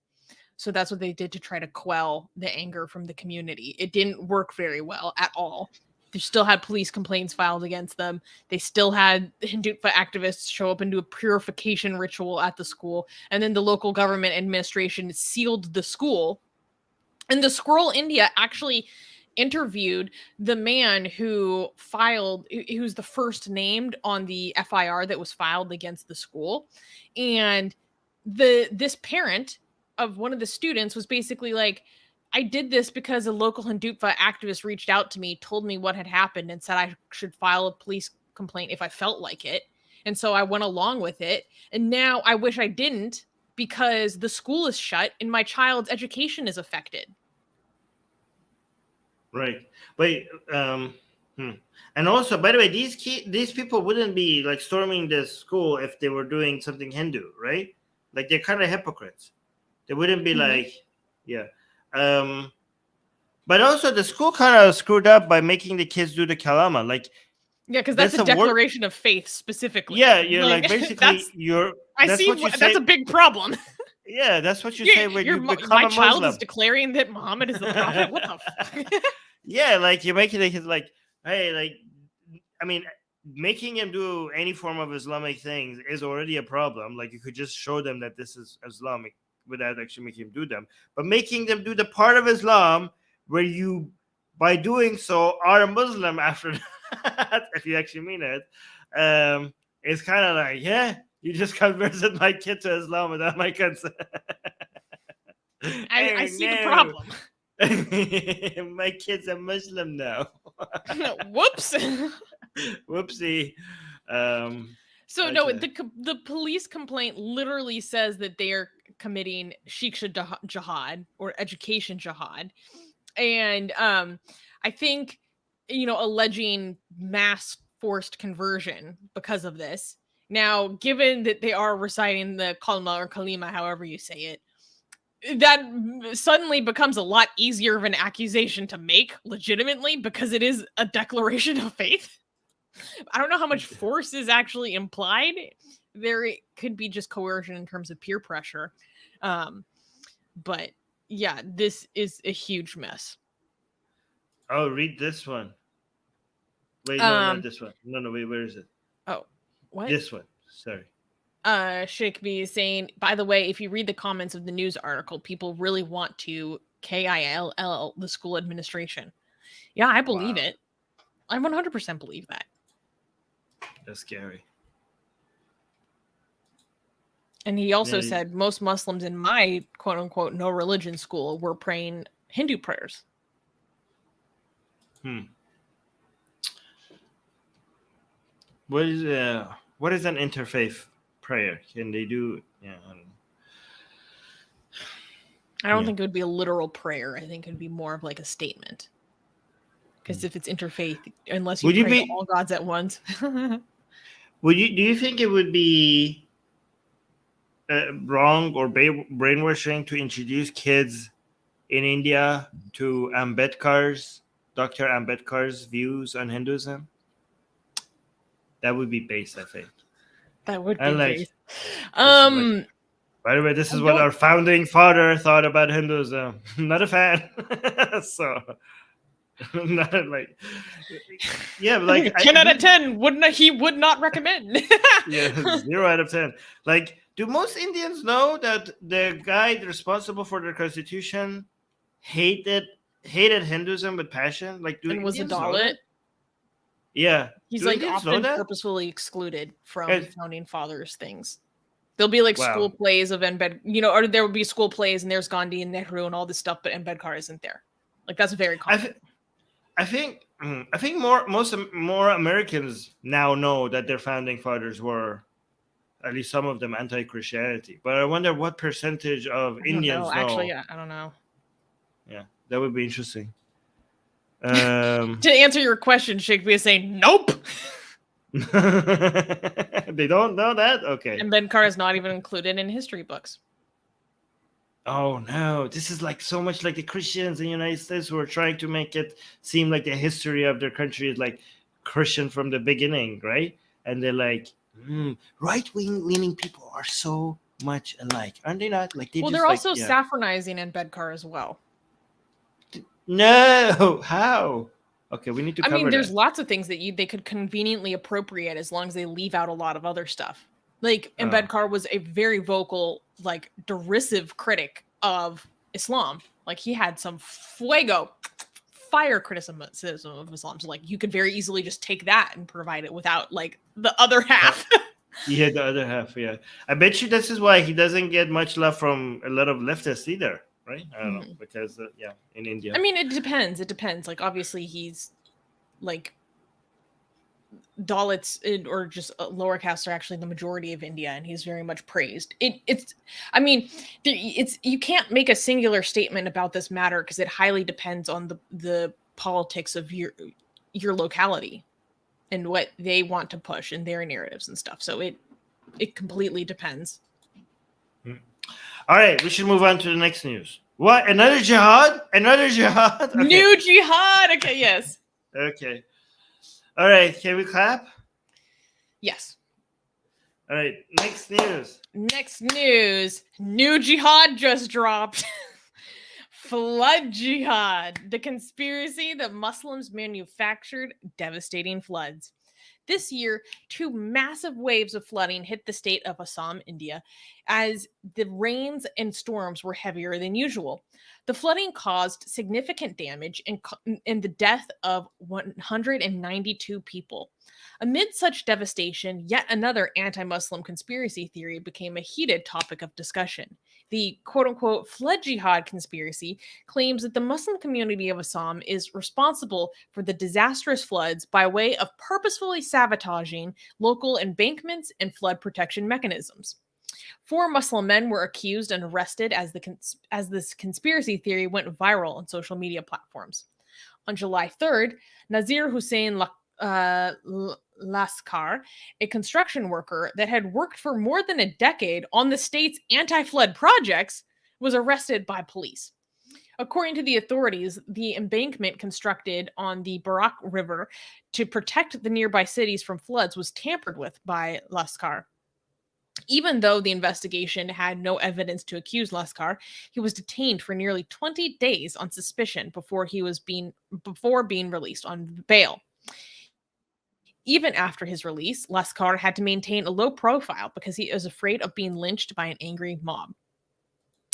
So that's what they did to try to quell the anger from the community. It didn't work very well at all. They still had police complaints filed against them. They still had Hindutva activists show up and do a purification ritual at the school. And then the local government administration sealed the school. And the Scroll India actually interviewed the man who's the first named on the FIR that was filed against the school. And this parent of one of the students was basically like, I did this because a local Hindutva activist reached out to me, told me what had happened, and said I should file a police complaint if I felt like it. And so I went along with it. And now I wish I didn't, because the school is shut and my child's education is affected. Right. Wait. And also, by the way, these people wouldn't be like storming the school if they were doing something Hindu, right? Like, they're kind of hypocrites. They wouldn't be Mhm. like, yeah. But also the school kind of screwed up by making the kids do the kalama. Like, Yeah, because that's a that's a word. declaration of faith specifically. Yeah, you're like basically that's I that's see what you that's say. a big problem. Yeah, that's what you say when you become My a child is Muslim. declaring that Muhammad is the prophet. What the fuck? Yeah, like you're making the kids like, hey, like, I mean, making them do any form of Islamic things is already a problem. Like, you could just show them that this is Islamic without actually making them do them. But making them do the part of Islam where you, by doing so, are a Muslim after that, if you actually mean it, it's kind of like, yeah, you just converted my kid to Islam without my consent. I see the problem. My kid's a Muslim now. Whoops. Whoopsie. So no, Okay. the police complaint literally says that they are committing Shiksha Jihad or education jihad, and I think alleging mass forced conversion because of this. Now, given that they are reciting the kalma or kalima, however you say it, that suddenly becomes a lot easier of an accusation to make legitimately because it is a declaration of faith. I don't know how much force is actually implied. There could be just coercion in terms of peer pressure. But yeah, this is a huge mess. Oh, read this one. Wait, no, not this one. No, wait, where is it? Oh, what? This one. Sorry. Sheikh B is saying, by the way, if you read the comments of the news article, people really want to KILL the school administration. Yeah, I believe it. I 100% believe that. That's scary. And he also said most Muslims in my quote unquote no religion school were praying Hindu prayers. What is an interfaith prayer? Can they do? Yeah, I don't know. I don't think it would be a literal prayer. I think it would be more of like a statement. Because if it's interfaith, unless you pray to all gods at once. Do you think it would be wrong or brainwashing to introduce kids in India to Dr. Ambedkar's views on Hinduism? That would be based, I think. That would be based. By the way, this is what our founding father thought about Hinduism. Not a fan. So, not like, yeah, like 10 out of 10 would not recommend. Yeah, 0 out of 10. Like, do most Indians know that the guy responsible for their constitution hated Hinduism with passion? Like, and was a Dalit? Yeah, he's like often purposefully excluded from founding fathers things. There'll be like school plays of Ambedkar, or there will be school plays and there's Gandhi and Nehru and all this stuff, but Ambedkar isn't there. Like, that's very common. I think more Americans now know that their founding fathers were, at least some of them, anti-Christianity. But I wonder what percentage of Indians know. Actually, I don't know. Yeah, that would be interesting. To answer your question, Shakespeare is saying nope. They don't know that? Okay. And Ambedkar is not even included in history books. Oh no, this is like so much like the Christians in the United States who are trying to make it seem like the history of their country is like Christian from the beginning, right? And they're like, right-wing people are so much alike, aren't they not? Like they're also saffronizing Ambedkar as well. No, how? Okay, we need to cover there's lots of things that they could conveniently appropriate as long as they leave out a lot of other stuff. Like, Ambedkar was a very vocal, like, derisive critic of Islam. Like, he had some fire criticism of Islam. So, like, you could very easily just take that and provide it without, like, the other half. Yeah, the other half, yeah. I bet you this is why he doesn't get much love from a lot of leftists either. Right? I don't know, because in India. It depends. It depends. Like, obviously, he's like Dalits or just lower castes are actually the majority of India, and he's very much praised. It's you can't make a singular statement about this matter because it highly depends on the politics of your locality and what they want to push and their narratives and stuff. So it completely depends. All right, we should move on to the next news. What? Another jihad? Another jihad? Okay. New jihad. Okay, yes. Okay. All right, can we clap? Yes. All right, next news. Next news. New jihad just dropped. Flood jihad. The conspiracy that Muslims manufactured devastating floods. This year, 2 massive waves of flooding hit the state of Assam, India, as the rains and storms were heavier than usual. The flooding caused significant damage and the death of 192 people. Amid such devastation, yet another anti-Muslim conspiracy theory became a heated topic of discussion. The quote-unquote flood jihad conspiracy claims that the Muslim community of Assam is responsible for the disastrous floods by way of purposefully sabotaging local embankments and flood protection mechanisms. 4 Muslim men were accused and arrested as this conspiracy theory went viral on social media platforms. On July 3rd, Nazir Hussain Laskar, a construction worker that had worked for more than a decade on the state's anti-flood projects, was arrested by police. According to the authorities, the embankment constructed on the Barak River to protect the nearby cities from floods was tampered with by Laskar. Even though the investigation had no evidence to accuse Laskar, he was detained for nearly 20 days on suspicion before being released on bail. Even after his release, Laskar had to maintain a low profile because he was afraid of being lynched by an angry mob.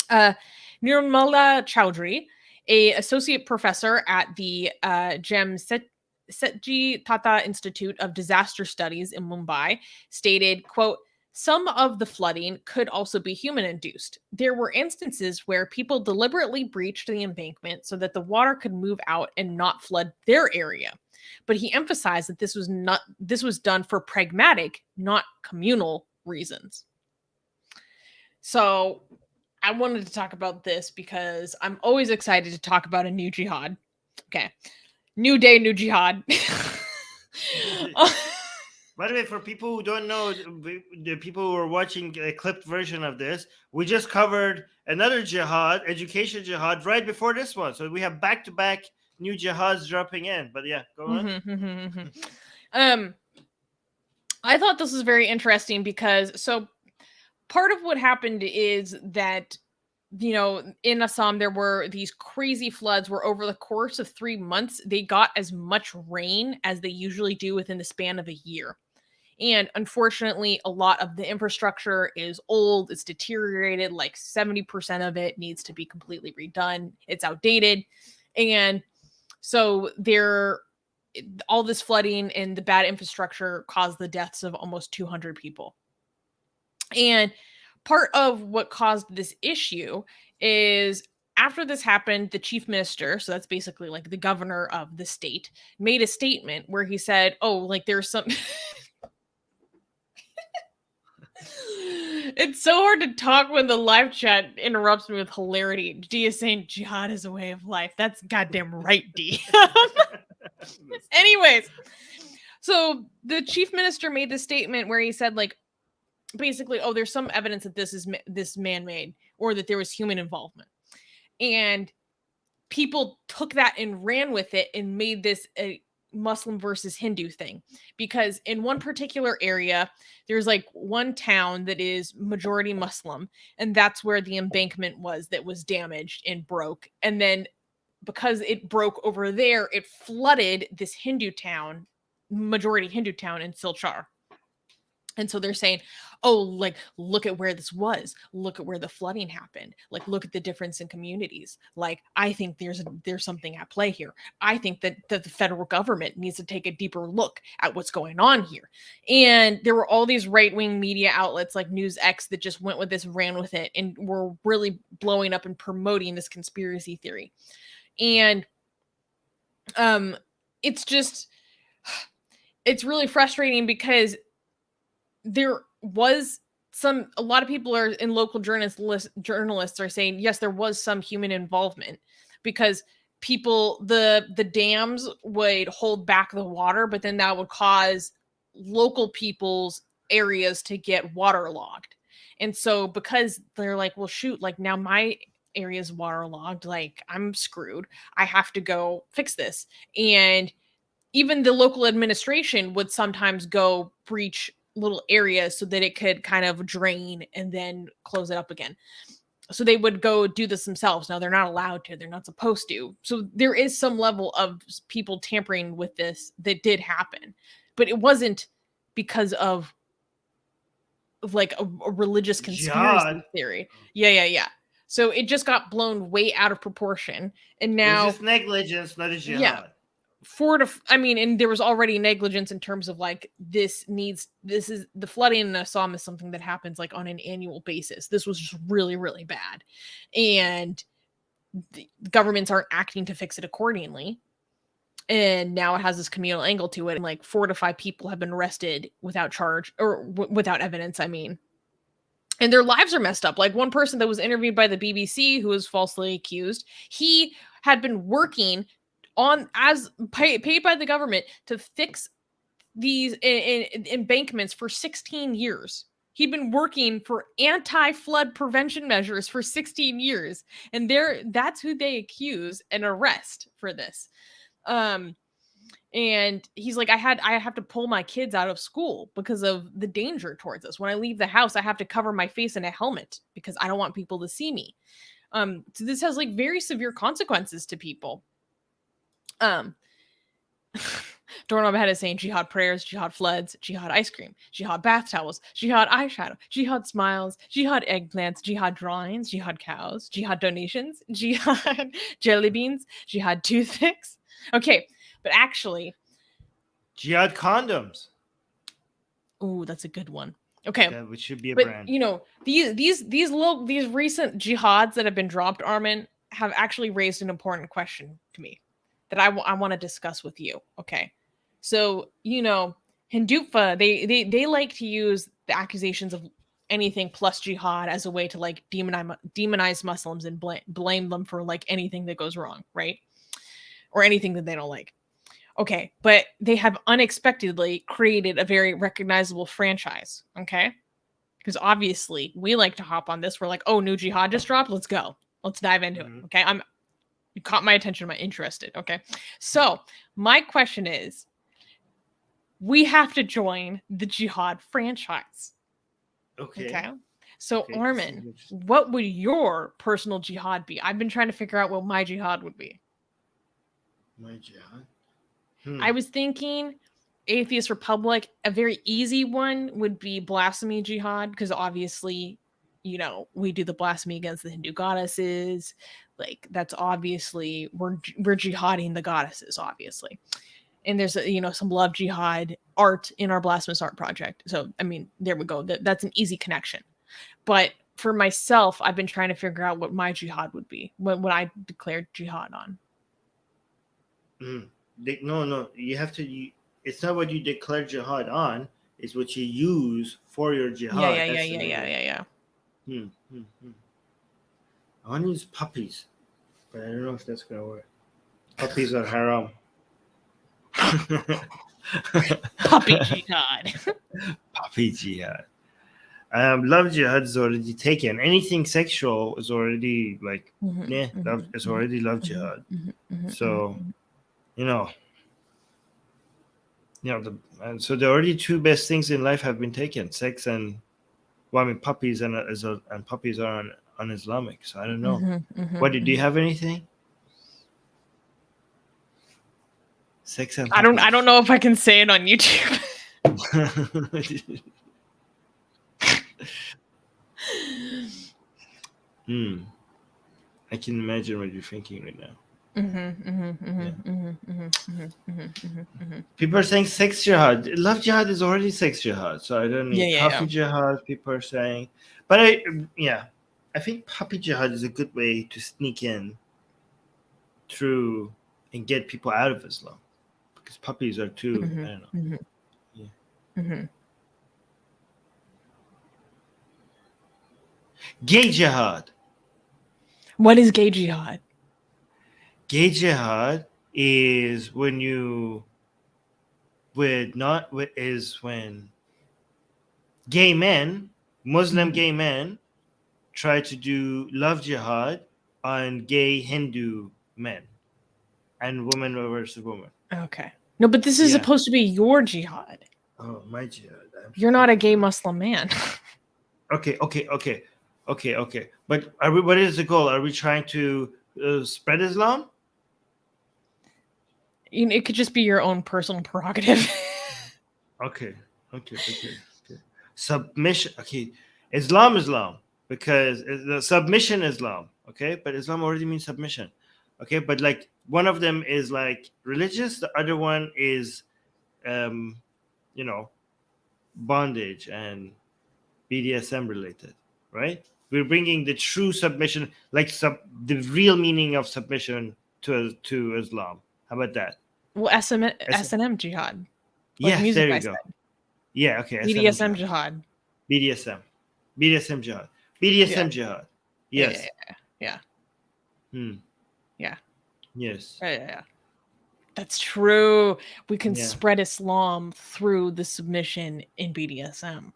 Nirmala Chowdhury, an associate professor at the Setji Tata Institute of Disaster Studies in Mumbai, stated, quote, "Some of the flooding could also be human-induced. There were instances where people deliberately breached the embankment so that the water could move out and not flood their area." But he emphasized that this was done for pragmatic, not communal reasons. So I wanted to talk about this because I'm always excited to talk about a new jihad. Okay. New day, new jihad. By the way, for people who don't know, the people who are watching a clipped version of this, we just covered another jihad, education jihad, right before this one. So we have back-to-back new jihads dropping in. But yeah, go on. I thought this was very interesting because part of what happened is that, in Assam, there were these crazy floods where over the course of 3 months, they got as much rain as they usually do within the span of a year. And unfortunately, a lot of the infrastructure is old. It's deteriorated. Like 70% of it needs to be completely redone. It's outdated. And so all this flooding and the bad infrastructure caused the deaths of almost 200 people. And part of what caused this issue is after this happened, the chief minister, so that's basically like the governor of the state, made a statement where he said, there's some... It's so hard to talk when the live chat interrupts me with hilarity. D is saying jihad is a way of life. That's goddamn right, D. Anyways, so the chief minister made this statement where he said, basically, there's some evidence that this is man-made or that there was human involvement. And people took that and ran with it and made this a Muslim versus Hindu thing, because in one particular area, there's one town that is majority Muslim, and that's where the embankment was that was damaged and broke. And then because it broke over there, it flooded this majority Hindu town in Silchar. And so they're saying, look at where this was. Look at where the flooding happened. Look at the difference in communities. I think there's something at play here. I think that the federal government needs to take a deeper look at what's going on here. And there were all these right-wing media outlets like NewsX that just went with this, ran with it, and were really blowing up and promoting this conspiracy theory. And it's really frustrating because there was a lot of people are in local journalists are saying, yes, there was some human involvement, because the dams would hold back the water, but then that would cause local people's areas to get waterlogged. And so because they're like, well, shoot, like now my area is waterlogged, like I'm screwed. I have to go fix this. And even the local administration would sometimes go breach little areas so that it could kind of drain and then close it up again. So they would go do this themselves. Now they're not allowed to, they're not supposed to. So there is some level of people tampering with this that did happen, but it wasn't because of like a religious conspiracy Jihad. theory. Yeah. So it just got blown way out of proportion. And now It's just negligence, not a jihad. Yeah. And there was already negligence in terms of like this is the flooding in Assam is something that happens like on an annual basis. This was just really, really bad. And the governments aren't acting to fix it accordingly. And now it has this communal angle to it. And like 4 to 5 people have been arrested without charge or without evidence. And their lives are messed up. Like one person that was interviewed by the BBC who was falsely accused, he had been working on as paid by the government to fix these embankments for 16 years. He'd been working for anti-flood prevention measures for 16 years. And that's who they accuse and arrest for this. And he's like, I have to pull my kids out of school because of the danger towards us. When I leave the house, I have to cover my face in a helmet because I don't want people to see me. So this has like very severe consequences to people. Doorknob Head is saying jihad prayers, jihad floods, jihad ice cream, jihad bath towels, jihad eyeshadow, jihad smiles, jihad eggplants, jihad drawings, jihad cows, jihad donations, jihad jelly beans, jihad toothpicks. Okay, but actually, jihad condoms. Ooh, that's a good one. Okay, that which should be a but brand. You know, these recent jihads that have been dropped, Armin, have actually raised an important question to me that I want to discuss with you. Okay, so you know, Hindutva, they like to use the accusations of anything plus jihad as a way to like demonize Muslims and blame them for like anything that goes wrong, right? Or anything that they don't like. Okay, but they have unexpectedly created a very recognizable franchise, okay? Because obviously we like to hop on this. We're like, oh, new jihad just dropped. Let's go. Let's dive into it. Okay, you caught my attention. I'm interested. Okay, so my question is, we have to join the jihad franchise. Okay. So Armin, what would your personal jihad be? I've been trying to figure out what my jihad would be. My jihad? I was thinking Atheist Republic. A very easy one would be blasphemy jihad, because obviously, you know, we do the blasphemy against the Hindu goddesses. Like that's obviously we're jihading the goddesses, obviously. And there's some love jihad art in our blasphemous art project. So I mean, there we go. That's an easy connection. But for myself, I've been trying to figure out what my jihad would be when I declared jihad on. No, you have to. It's not what you declare jihad on; it's what you use for your jihad. Yeah. I want to use puppies, but I don't know if that's gonna work. Puppies are haram. Puppy jihad. Puppy jihad. Love jihad is already taken. Anything sexual is already like, love. It's already love jihad. So. So the already 2 best things in life have been taken: sex and, puppies and puppies are un-Islamic. So I don't know. What do you have anything? Sex and puppies. I don't know if I can say it on YouTube. I can imagine what you're thinking right now. People are saying sex jihad. Love jihad is already sex jihad, so I don't need puppy jihad. People are saying, but I think puppy jihad is a good way to sneak in through and get people out of Islam, because puppies are too. I don't know. Gay jihad. What is gay jihad? Gay jihad is when gay men Muslim Mhm. gay men try to do love jihad on gay Hindu men and women versus women. Okay. No, but this is Yeah. supposed to be your jihad. Oh, my jihad. I'm You're so not a gay confused. Muslim man. Okay. But are we? What is the goal? Are we trying to spread Islam? It could just be your own personal prerogative. Okay. Submission. Okay. Islam. Because the submission Islam. Okay. But Islam already means submission. Okay. But like one of them is like religious. The other one is, um, you know, bondage and BDSM related. Right. We're bringing the true submission, like the real meaning of submission to Islam. How about that? Well, SM, S- S&M jihad, like yes. music There I you said. go. Yeah. Okay. S&M BDSM jihad. jihad. BDSM. Jihad. Yeah. Jihad. Yeah. Yes. Yeah. Hmm. Yeah. Yes. Yeah. That's true. We can Yeah. spread Islam through the submission in BDSM.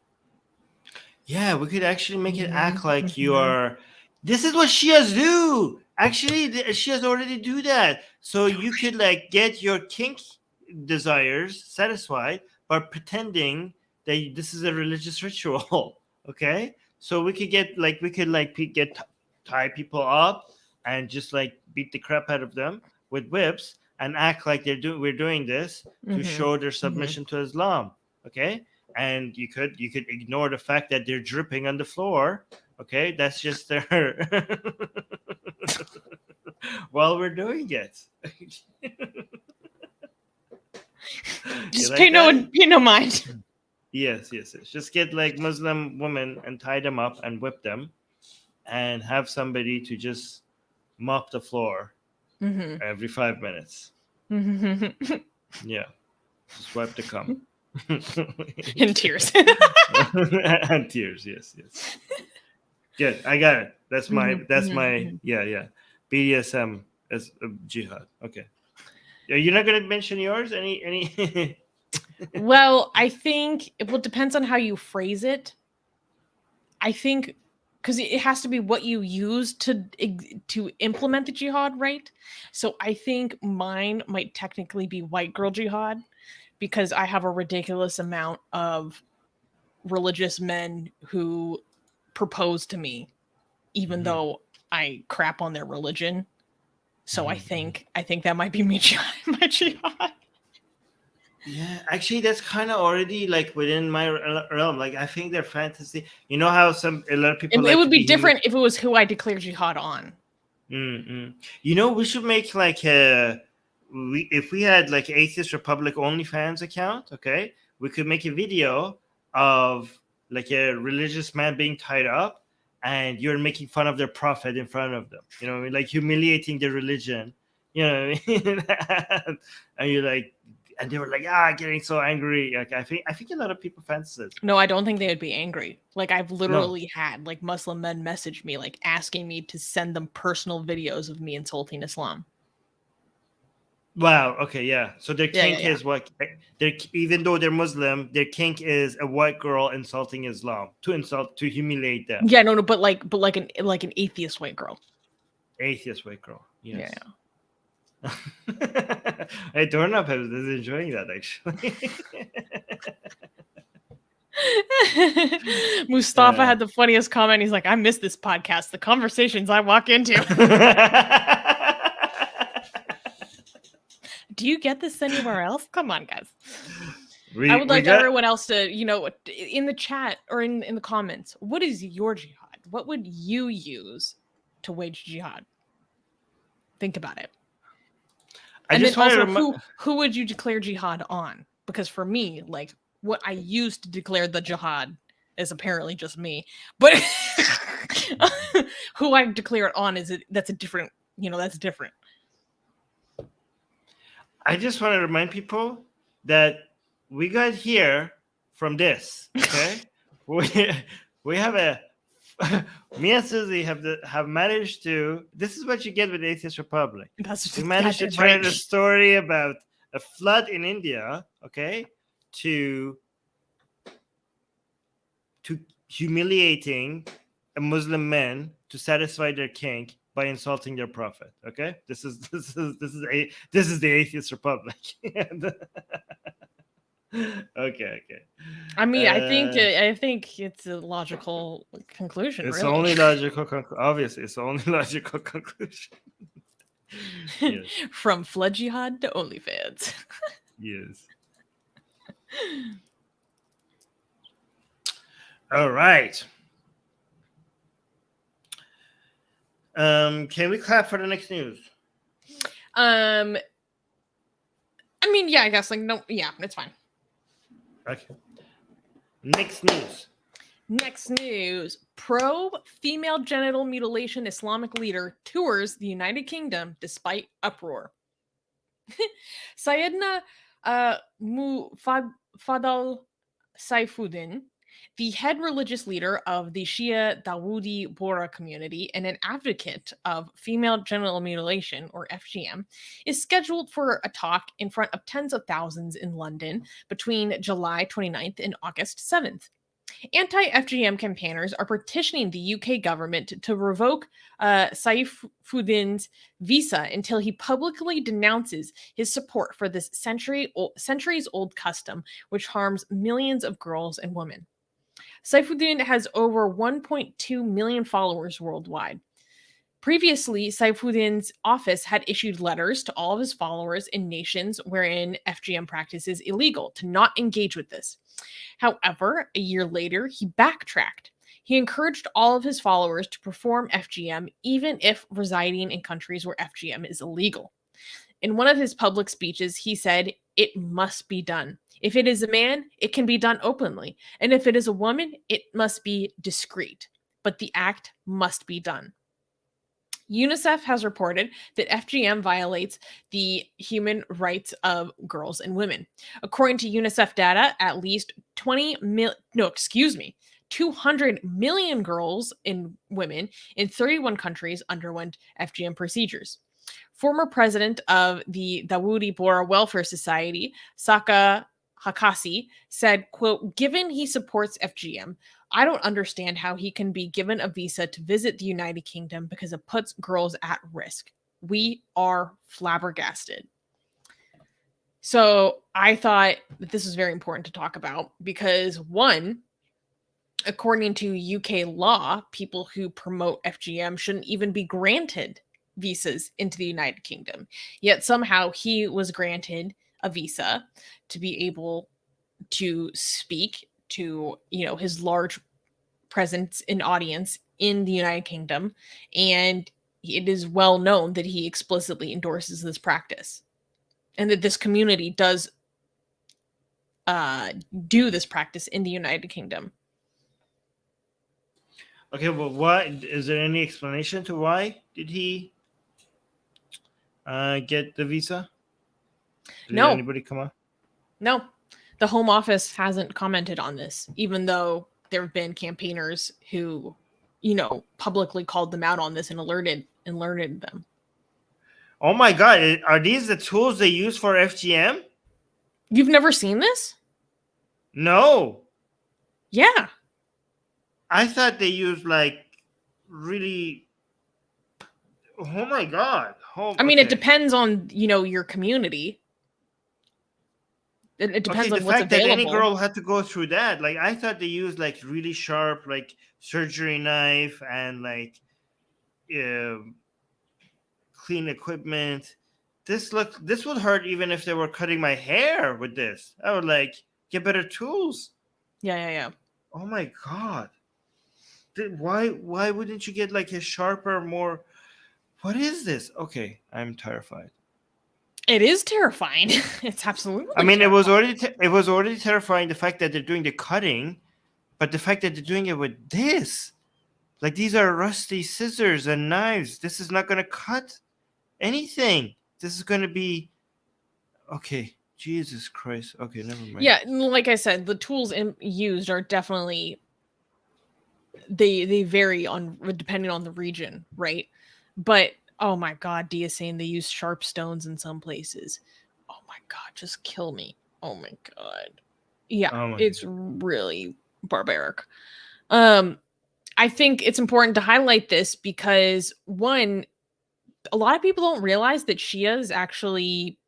Yeah, we could actually make it act Mhm, like you mhm. are. This is what Shias do. Actually, the Shias already do that. So you could like get your kink desires satisfied by pretending that this is a religious ritual. Okay, so we could get tie people up and just like beat the crap out of them with whips and act like we're doing this to Mhm, show their mhm. submission to Islam. Okay, and you could ignore the fact that they're dripping on the floor. Okay, that's just their while we're doing it. Just like that? pay no mind. Yes. Just get like Muslim women and tie them up and whip them and have somebody to just mop the floor Mhm. every 5 minutes. Mhm. Yeah. Just wipe the cum. In tears. And tears, yes. Good. I got it. That's my Mhm. yeah. BDSM as jihad. Okay. You're not gonna mention yours? Any Well, I think it depends on how you phrase it. I think because it has to be what you use to implement the jihad, right? So I think mine might technically be white girl jihad because I have a ridiculous amount of religious men who propose to me, even Mhm. though I crap on their religion. So I Mhm. think that might be me my jihad. Yeah, actually, that's kind of already like within my realm. Like, I think they're fantasy. You know how a lot of people It like would to be be different if it was who I declare jihad on. You know, we should make like if we had like Atheist Republic OnlyFans account, okay, we could make a video of like a religious man being tied up, and you're making fun of their prophet in front of them. You know, what I mean? Like humiliating their religion. You know, what I mean? And you're like, and they were like, getting so angry. Like I think a lot of people fantasize. No, I don't think they would be angry. Like I've No. literally had like Muslim men message me like asking me to send them personal videos of me insulting Islam. Wow. Okay. Yeah. So their kink Yeah. is what? Even though they're Muslim, their kink is a white girl insulting Islam to humiliate them. Yeah, no, but like an atheist white girl. Atheist white girl. Yes. Yeah. Hey, Doorknob is enjoying that actually. Mustafa had the funniest comment. He's like, I miss this podcast. The conversations I walk into. Do you get this anywhere else? Come on, guys. I would like everyone else to, in the chat or in the comments, what is your jihad? What would you use to wage jihad? Think about it. And then also, who would you declare jihad on? Because for me, like what I used to declare the jihad is apparently just me, but who I declare it on that's different. I just want to remind people that we got here from this. Okay, we have me and Susie have managed to. This is what you get with Atheist Republic. We managed to turn a story about a flood in India, okay, to humiliating a Muslim man to satisfy their kink by insulting their prophet. Okay, this is the Atheist Republic. Okay. I mean, I think it's a logical conclusion. It's Really, only logical. Obviously, it's the only logical conclusion. Yes. From Flood Jihad to OnlyFans. Yes. All right. Can we clap for the next news? I mean, yeah, I guess no, yeah, it's fine. Okay. Next news. Next news. Pro-female genital mutilation Islamic leader tours the United Kingdom despite uproar. Sayyidina Fadl Saifuddin, the head religious leader of the Shia Dawoodi Bohra community and an advocate of female genital mutilation, or FGM, is scheduled for a talk in front of tens of thousands in London between July 29th and August 7th. Anti-FGM campaigners are petitioning the UK government to revoke Saifuddin's visa until he publicly denounces his support for this centuries-old custom, which harms millions of girls and women. Saifuddin has over 1.2 million followers worldwide. Previously, Saifuddin's office had issued letters to all of his followers in nations wherein FGM practice is illegal to not engage with this. However, a year later, he backtracked. He encouraged all of his followers to perform FGM even if residing in countries where FGM is illegal. In one of his public speeches, he said, "It must be done. If it is a man, it can be done openly. And if it is a woman, it must be discreet. But the act must be done." UNICEF has reported that FGM violates the human rights of girls and women. According to UNICEF data, at least 200 million girls and women in 31 countries underwent FGM procedures. Former president of the Dawoodi Bohra Welfare Society, Saka Hakasi, said, quote, "Given he supports FGM, I don't understand how he can be given a visa to visit the United Kingdom because it puts girls at risk. We are flabbergasted." So I thought that this was very important to talk about because, one, according to UK law, people who promote FGM shouldn't even be granted visas into the United Kingdom. Yet somehow he was granted a visa to be able to speak to, his large presence in audience in the United Kingdom. And it is well known that he explicitly endorses this practice and that this community does do this practice in the United Kingdom. Okay, well, why is there any explanation to why did he get the visa? Did anybody come up? No, the Home Office hasn't commented on this, even though there have been campaigners who, publicly called them out on this and alerted them. Oh my God, are these the tools they use for FGM? You've never seen this? No. Yeah. I thought they used really. Oh my God. I mean, it depends on, your community. It depends on what's available. The fact that any girl had to go through that, I thought they used really sharp, surgery knife and clean equipment. This would hurt even if they were cutting my hair with this. I would get better tools. Yeah. Oh my God. Why wouldn't you get a sharper, more? What is this? Okay, I'm terrified. It is terrifying. It's absolutely. I mean, terrifying. it was already terrifying the fact that they're doing the cutting, but the fact that they're doing it with this, these are rusty scissors and knives. This is not going to cut anything. This is going to be okay. Jesus Christ. Okay, never mind. Yeah, like I said, the tools used are definitely they vary depending on the region, right? But oh my God, Dia saying they use sharp stones in some places. Oh my God, just kill me. Oh my God. Yeah, it's really barbaric. I think it's important to highlight this because one, a lot of people don't realize that Shias actually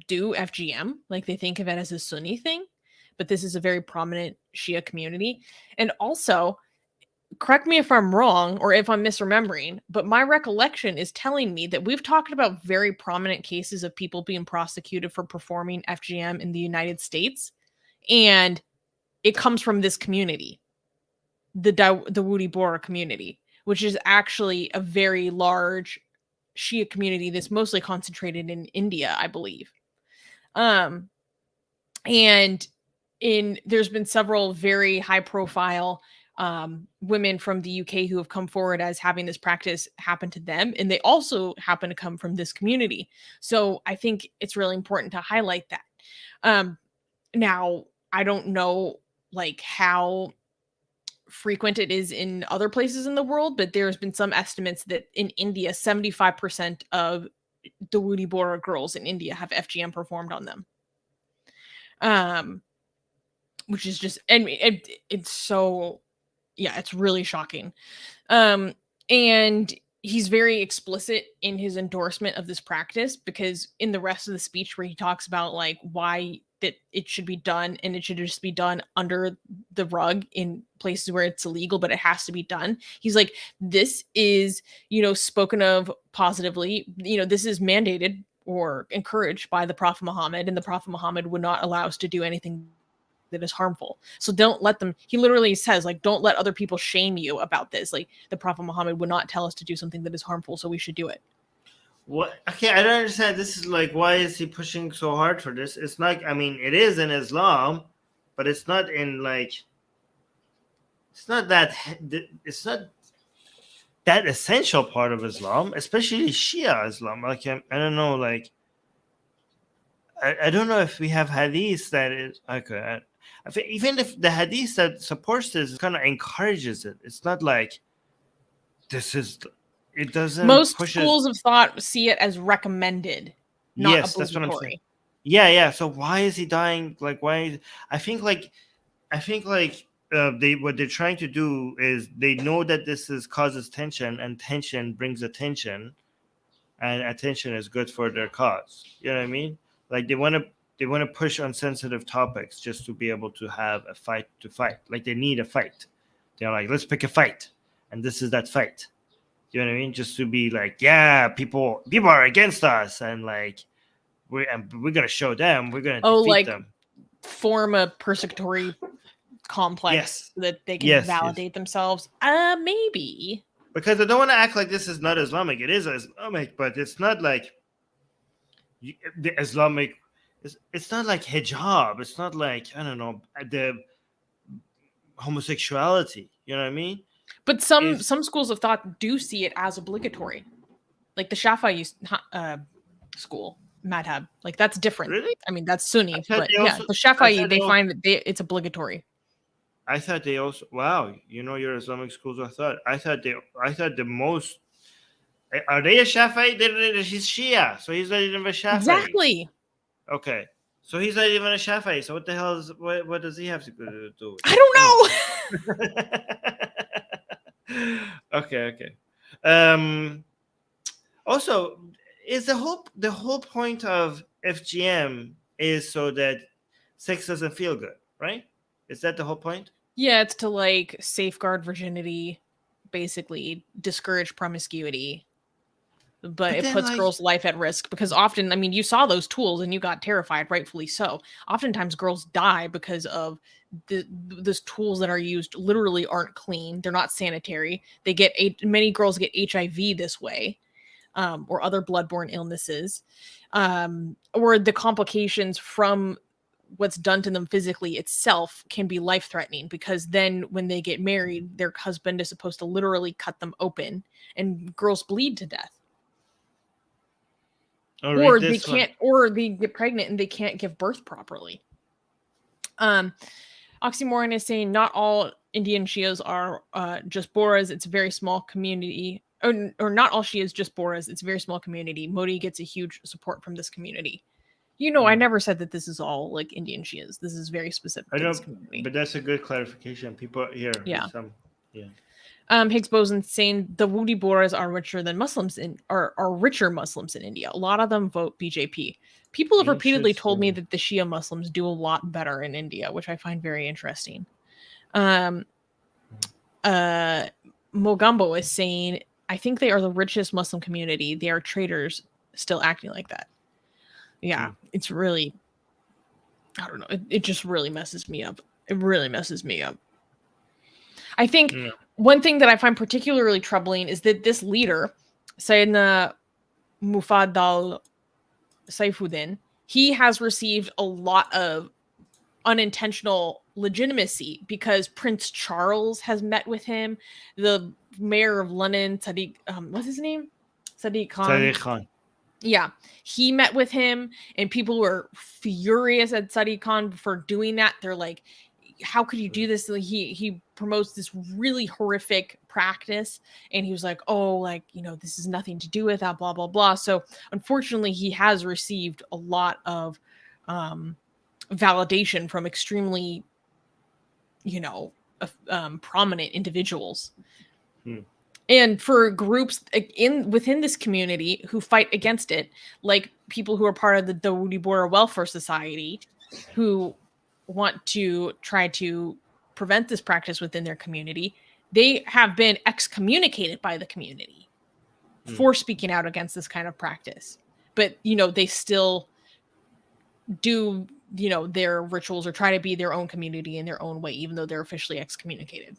do FGM. Like they think of it as a Sunni thing, but this is a very prominent Shia community. And also, correct me if I'm wrong or if I'm misremembering, but my recollection is telling me that we've talked about very prominent cases of people being prosecuted for performing FGM in the United States. And it comes from this community, the Wudi Bora community, which is actually a very large Shia community that's mostly concentrated in India, I believe. And there's been several very high profile women from the UK who have come forward as having this practice happen to them, and they also happen to come from this community. So I think it's really important to highlight that. Now, I don't know like how frequent it is in other places in the world, but there's been some estimates that in India, 75% of the Wudi Bora girls in India have FGM performed on them. Which is just, and it's so, yeah, it's really shocking. And he's very explicit in his endorsement of this practice, because in the rest of the speech where he talks about like why that it should be done, and it should just be done under the rug in places where it's illegal, but it has to be done. He's like, this is, spoken of positively, this is mandated or encouraged by the Prophet Muhammad, and the Prophet Muhammad would not allow us to do anything that is harmful. So don't let them, he literally says, like, don't let other people shame you about this. Like, the Prophet Muhammad would not tell us to do something that is harmful, so we should do it. What? Okay, I don't understand. This is like, why is he pushing so hard for this? It's not, I mean, it is in Islam, but it's not in like, it's not that essential part of Islam, especially Shia Islam. Like, I don't know, like, I don't know if we have hadith that is okay. I think even if the hadith that supports this kind of encourages it, it's not like this is. It doesn't. Most schools of thought see it as recommended, not yes, obligatory. That's what I'm saying. Yeah. So why is he dying? Like, why? I think what they're trying to do is they know that this causes tension, and tension brings attention, and attention is good for their cause. You know what I mean? Like they want to push on sensitive topics just to be able to have a fight to fight. Like they need a fight. They're like, let's pick a fight, and this is that fight. You know what I mean? Just to be like, yeah, people are against us, and like we're gonna show them, we're gonna defeat them. Form a persecutory complex so that they can validate themselves. Maybe. Because I don't want to act like this is not Islamic. It is Islamic, but it's not like the Islamic. It's not like hijab. It's not like, I don't know, the homosexuality. You know what I mean? But some schools of thought do see it as obligatory, like the Shafi'i school, madhab. Like that's different. Really? I mean, that's Sunni, but yeah, the Shafi'i they find that it's obligatory. I thought they also. Wow, your Islamic schools. I thought the most. Are they a Shafi'i? He's Shia, so he's not even a Shafi'i. Exactly. Okay, so he's not even a Shafi'i. So what the hell what does he have to do? I don't know. Okay. Also, is the whole point of FGM is so that sex doesn't feel good, right? Is that the whole point? Yeah, it's to like safeguard virginity, basically discourage promiscuity. But it puts girls' life at risk because often, I mean, you saw those tools and you got terrified, rightfully so. Oftentimes girls die because of those tools that are used literally aren't clean. They're not sanitary. Many girls get HIV this way, or other bloodborne illnesses, or the complications from what's done to them physically itself can be life-threatening, because then when they get married, their husband is supposed to literally cut them open, and girls bleed to death. Or they can't, or they get pregnant and they can't give birth properly. Oxymoron is saying not all Indian Shias are just Boras. It's a very small community, or not all Shias just Boras. It's a very small community. Modi gets a huge support from this community. I never said that this is all like Indian Shias. This is very specific I to know, this community. but that's a good clarification. People here, Yeah. Yeah. Higgs boson saying the Woody Boras are richer than Muslims are richer Muslims in India. A lot of them vote BJP. People have repeatedly told me that the Shia Muslims do a lot better in India, which I find very interesting. Mogambo is saying, I think they are the richest Muslim community. They are traitors still acting like that. Yeah, it's really, I don't know. It just really messes me up. It really messes me up. I think one thing that I find particularly troubling is that this leader, Sayyidina Mufaddal Saifuddin, he has received a lot of unintentional legitimacy because Prince Charles has met with him. The mayor of London, Sadiq, what's his name? Sadiq Khan. Sadiq Khan. Yeah, he met with him, and people were furious at Sadiq Khan for doing that. They're like, how could you do this? Like, he promotes this really horrific practice, and he was like, oh, like, this has nothing to do with that, blah blah blah. So unfortunately, he has received a lot of validation from extremely prominent individuals. And for groups within this community who fight against it, like people who are part of the Dawoodi Bohra Welfare Society, who want to try to prevent this practice within their community, they have been excommunicated by the community for speaking out against this kind of practice. But, they still do, their rituals or try to be their own community in their own way, even though they're officially excommunicated.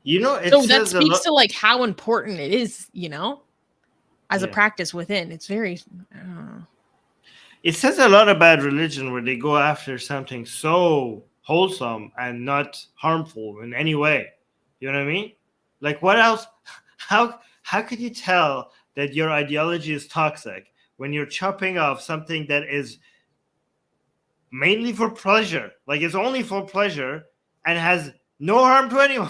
So that speaks to like how important it is, as a practice within. It's very, I don't know. It says a lot about religion where they go after something so wholesome and not harmful in any way. You know what I mean? Like, what else? How could you tell that your ideology is toxic when you're chopping off something that is mainly for pleasure? Like, it's only for pleasure and has no harm to anyone.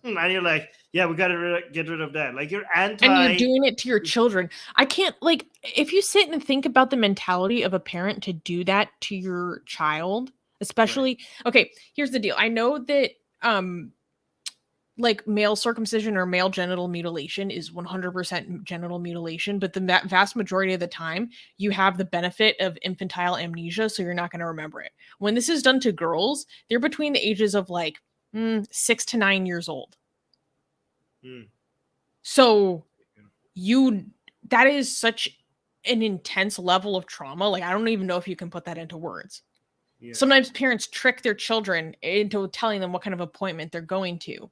And you're like, yeah, we got to get rid of that. Like, you're anti. And you're doing it to your children. I can't, like, if you sit and think about the mentality of a parent to do that to your child, especially, okay, here's the deal. I know that, like, male circumcision or male genital mutilation is 100% genital mutilation, but the vast majority of the time, you have the benefit of infantile amnesia, so you're not going to remember it. When this is done to girls, they're between the ages of, like, 6 to 9 years old. So that is such an intense level of trauma. Like, I don't even know if you can put that into words. Sometimes parents trick their children into telling them what kind of appointment they're going to.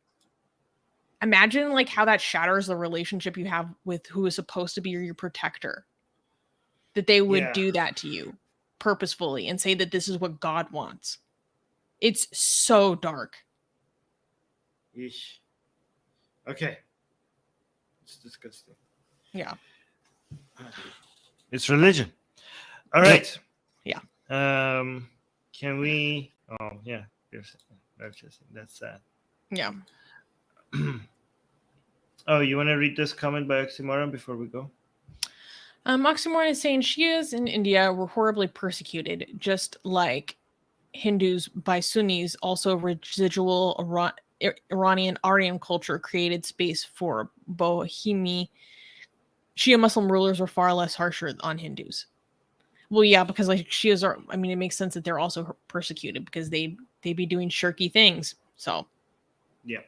Imagine like how that shatters the relationship you have with who is supposed to be your protector. That they would do that to you purposefully and say that this is what God wants. It's so dark. Yeesh. Okay. It's disgusting. Yeah. It's religion. All right. Yeah. Can we? Oh, yeah. That's sad. Yeah. Oh, you want to read this comment by Oxymoron before we go? Oxymoron is saying Shias in India were horribly persecuted, just like Hindus by Sunnis. Also, residual Iranian Aryan culture created space for Bohemi. Shia Muslim rulers were far less harsher on Hindus. Well, yeah, because like Shias are, I mean, it makes sense that they're also persecuted because they be doing shirky things. So, yeah.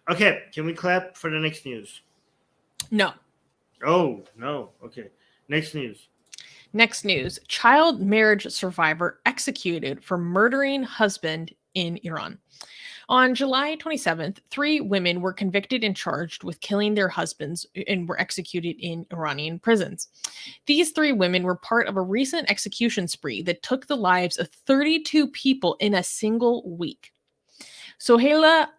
Okay, can we clap for the next news? No. Oh, no. Okay. Next news. Next news. Child marriage survivor executed for murdering husband in Iran. On July 27th, 3 women were convicted and charged with killing their husbands and were executed in Iranian prisons. These 3 women were part of a recent execution spree that took the lives of 32 people in a single week. Sohaila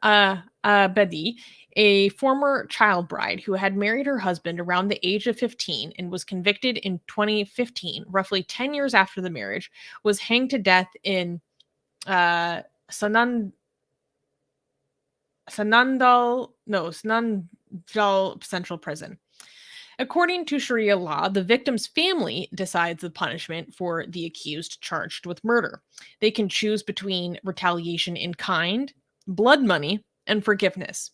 Abedi, a former child bride who had married her husband around the age of 15 and was convicted in 2015, roughly 10 years after the marriage, was hanged to death in Sanandal Central Prison. According to Sharia law, the victim's family decides the punishment for the accused charged with murder. They can choose between retaliation in kind, blood money, and forgiveness.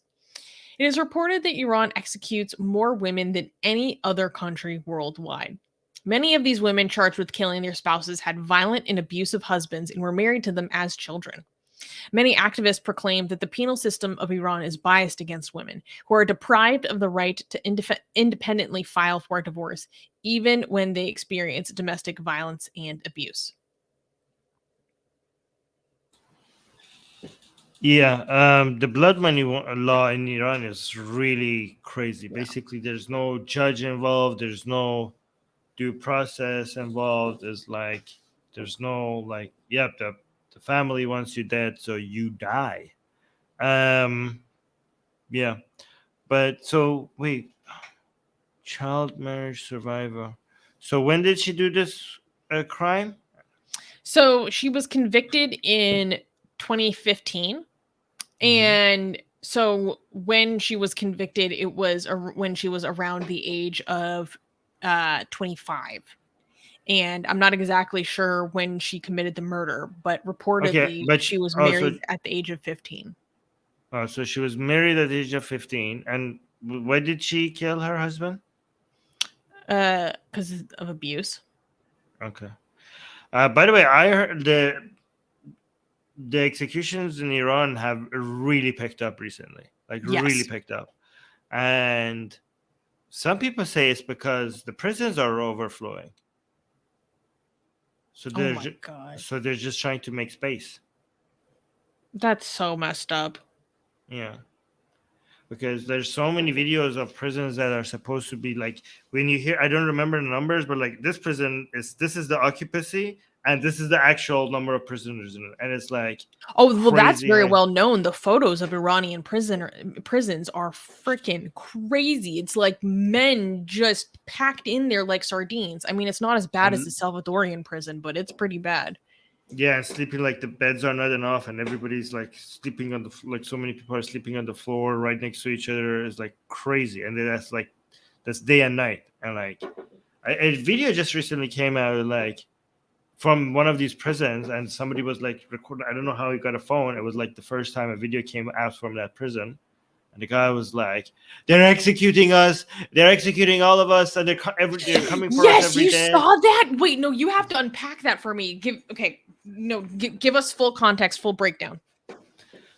It is reported that Iran executes more women than any other country worldwide. Many of these women charged with killing their spouses had violent and abusive husbands and were married to them as children. Many activists proclaim that the penal system of Iran is biased against women, who are deprived of the right to independently file for divorce, even when they experience domestic violence and abuse. Yeah, the blood money law in Iran is really crazy. Yeah. Basically, there's no judge involved. There's no due process involved. There's no the family wants you dead, so you die. Yeah, but so wait, child marriage survivor. So when did she do this crime? So she was convicted in 2015. And so when she was convicted, it was when she was around the age of 25. And I'm not exactly sure when she committed the murder, but reportedly Okay, but she was also married at the age of 15. so she was married at the age of 15, and why did she kill her husband? Because of abuse. Okay. By the way, I heard the executions in Iran have really picked up recently, like really Yes. picked up, and some people say it's because the prisons are overflowing. So Oh my God. so they're just trying to make space. That's so messed up. Yeah. Because there's so many videos of prisons that are supposed to be like, when you hear, I don't remember the numbers, but like this is the occupancy and this is the actual number of prisoners in it, and it's like, Oh, well, that's crazy very high. well known. The photos of Iranian prisons are freaking crazy. It's like men just packed in there like sardines. I mean, it's not as bad as And the Salvadorian prison, but it's pretty bad. yeah, and sleeping, like the beds are not enough, and everybody's like sleeping on the like so many people are sleeping on the floor right next to each other. Is like crazy, and then that's day and night. And like a video just recently came out like from one of these prisons, and somebody was like recording. I don't know how he got a phone. It was like the first time a video came out from that prison, and the guy was like, "They're executing us. They're executing all of us, and they're coming for us Yes, every you day." saw that? Wait, no, you have to unpack that for me. Give us full context, full breakdown.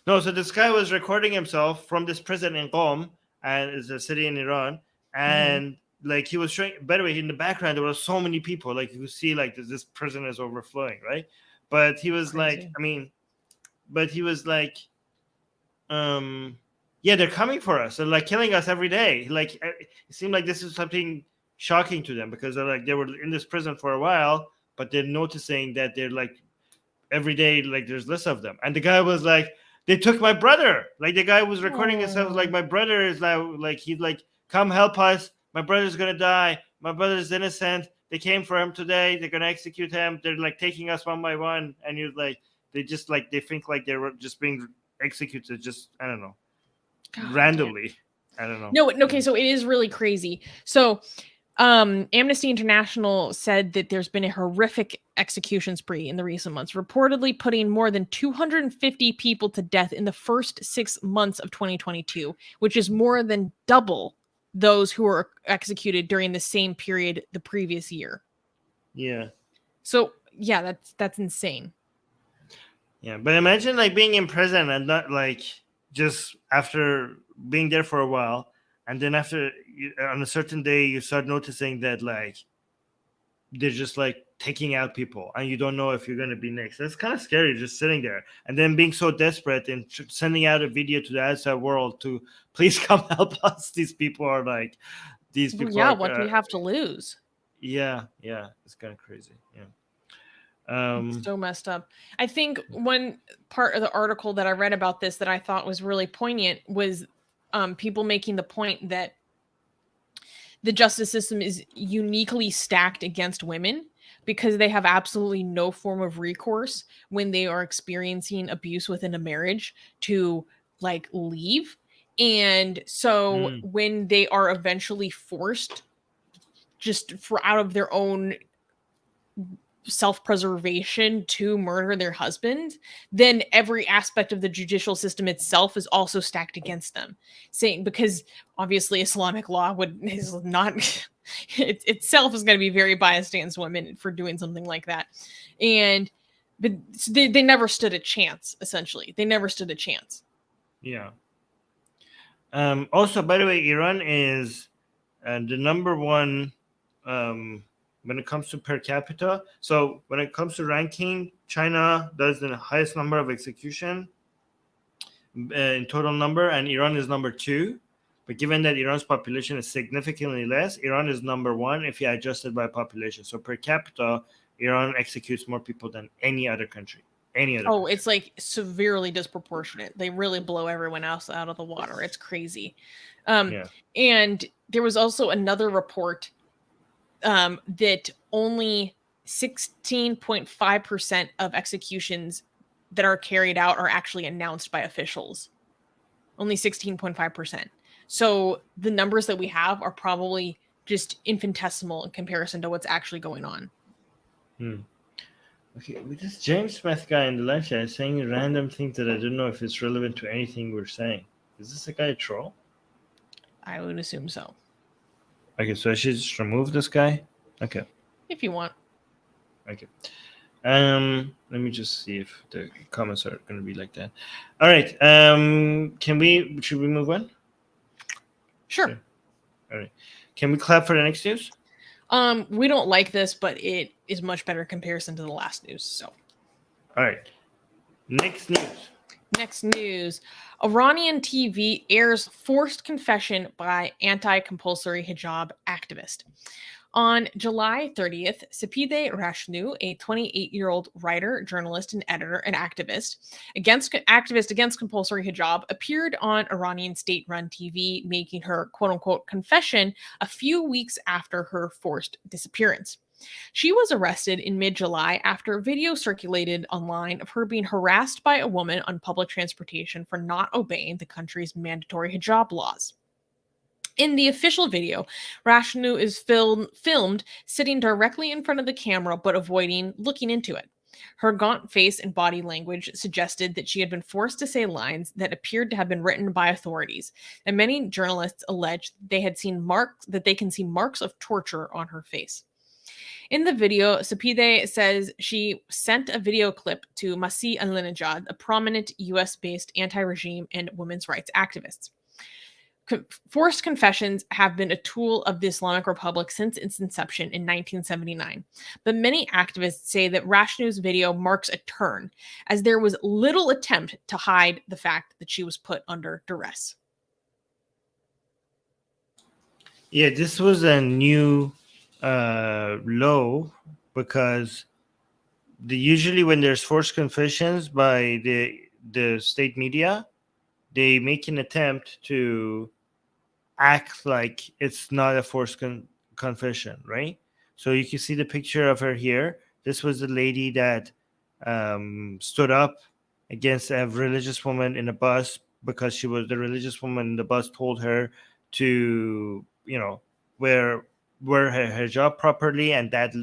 No, so this guy was recording himself from this prison in Qom, and it's a city in Iran, and like he was showing. By the way, in the background there were so many people. Like you could see, like this prison is overflowing, right? But he was like, Crazy. he was like, yeah, they're coming for us. They're like killing us every day. Like it seemed like this is something shocking to them because they were in this prison for a while, but they're noticing that they're like every day, like there's less of them. And the guy was like, they took my brother. Like the guy was recording himself, like my brother is now like he's like, come help us. My brother's gonna die. My brother's innocent. They came for him today. They're gonna execute him. They're like taking us one by one. And you're like, they just like they think like they were just being executed. Just I don't know, God, randomly. I don't know. No, okay, so it is really crazy. So Amnesty International said that there's been a horrific execution spree in the recent months, reportedly putting more than 250 people to death in the first 6 months of 2022, which is more than double those who were executed during the same period the previous year. Yeah. So yeah, that's insane. Yeah, but imagine like being in prison and not like just after being there for a while, and then on a certain day you start noticing that like they're just like taking out people, and you don't know if you're gonna be next. That's kind of scary, just sitting there, and then being so desperate and sending out a video to the outside world to please come help us. These people are like, these people. Yeah, are, what do we have to lose? Yeah, it's kind of crazy. Yeah. It's so messed up. I think one part of the article that I read about this that I thought was really poignant was people making the point that the justice system is uniquely stacked against women because they have absolutely no form of recourse when they are experiencing abuse within a marriage to like leave. And so when they are eventually forced just for out of their own self-preservation to murder their husband, then every aspect of the judicial system itself is also stacked against them. Saying because obviously Islamic law is not it itself is going to be very biased against women for doing something like that. But they never stood a chance, essentially. They never stood a chance. Yeah. Also, by the way, Iran is the number one when it comes to per capita. So when it comes to ranking, China does the highest number of execution in total number, and Iran is number 2. But given that Iran's population is significantly less, Iran is number 1 if you adjust it by population. So per capita, Iran executes more people than any other country. Country. It's like severely disproportionate. They really blow everyone else out of the water. It's crazy. And there was also another report that only 16.5% of executions that are carried out are actually announced by officials. Only 16.5%. So the numbers that we have are probably just infinitesimal in comparison to what's actually going on. Okay, with this James Smith guy in the live chat is saying random things that I don't know if it's relevant to anything we're saying. Is this a guy a troll? I would assume so. Okay, so I should just remove this guy? Okay. If you want. Okay. Let me just see if the comments are going to be like that. All right. Should we move on? Sure. Okay. All right. Can we clap for the next news? We don't like this, but it is much better in comparison to the last news. So. All right. Next news. Iranian TV airs forced confession by anti-compulsory hijab activist. On July 30th, Sapideh Rashnu, a 28-year-old writer, journalist, and editor, and activist against compulsory hijab, appeared on Iranian state-run TV, making her quote-unquote confession a few weeks after her forced disappearance. She was arrested in mid-July after a video circulated online of her being harassed by a woman on public transportation for not obeying the country's mandatory hijab laws. In the official video, Rashnu is filmed sitting directly in front of the camera but avoiding looking into it. Her gaunt face and body language suggested that she had been forced to say lines that appeared to have been written by authorities, and many journalists alleged they can see marks of torture on her face. In the video, Sapideh says she sent a video clip to Masih Alinejad, a prominent US-based anti-regime and women's rights activist. Forced confessions have been a tool of the Islamic Republic since its inception in 1979. But many activists say that Rashnu's video marks a turn, as there was little attempt to hide the fact that she was put under duress. Yeah, this was a new law because usually when there's forced confessions by the state media, they make an attempt to act like it's not a forced confession, right? So you can see the picture of her here. This was the lady that stood up against a religious woman in a bus because the religious woman in the bus told her to, wear her hijab properly, and that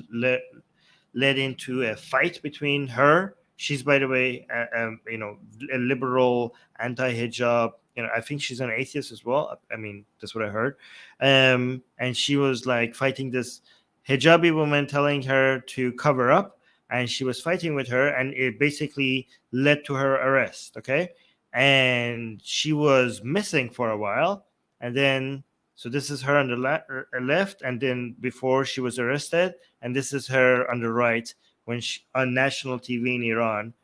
led into a fight between her. She's, by the way, a liberal, anti-hijab. I think she's an atheist as well. I mean, that's what I heard. And she was like fighting this hijabi woman, telling her to cover up, and she was fighting with her, and it basically led to her arrest. Okay, and she was missing for a while, and then so this is her on the left, and then before she was arrested, and this is her on the right when she on national TV in Iran,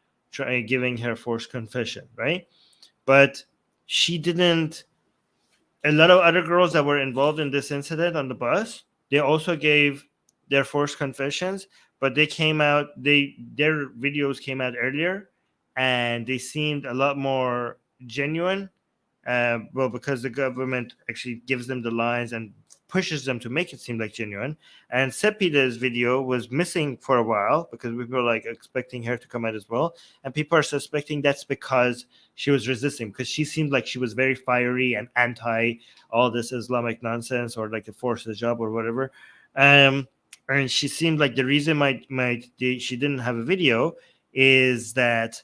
giving her forced confession, right? But she didn't. A lot of other girls that were involved in this incident on the bus, they also gave their forced confessions, but they came out. Their videos came out earlier, and they seemed a lot more genuine. Because the government actually gives them the lines and pushes them to make it seem like genuine. And Sepida's video was missing for a while because we were like expecting her to come out as well, and people are suspecting that's because she was resisting, because she seemed like she was very fiery and anti all this Islamic nonsense or like the forced hijab or whatever. And she seemed like the reason she didn't have a video is that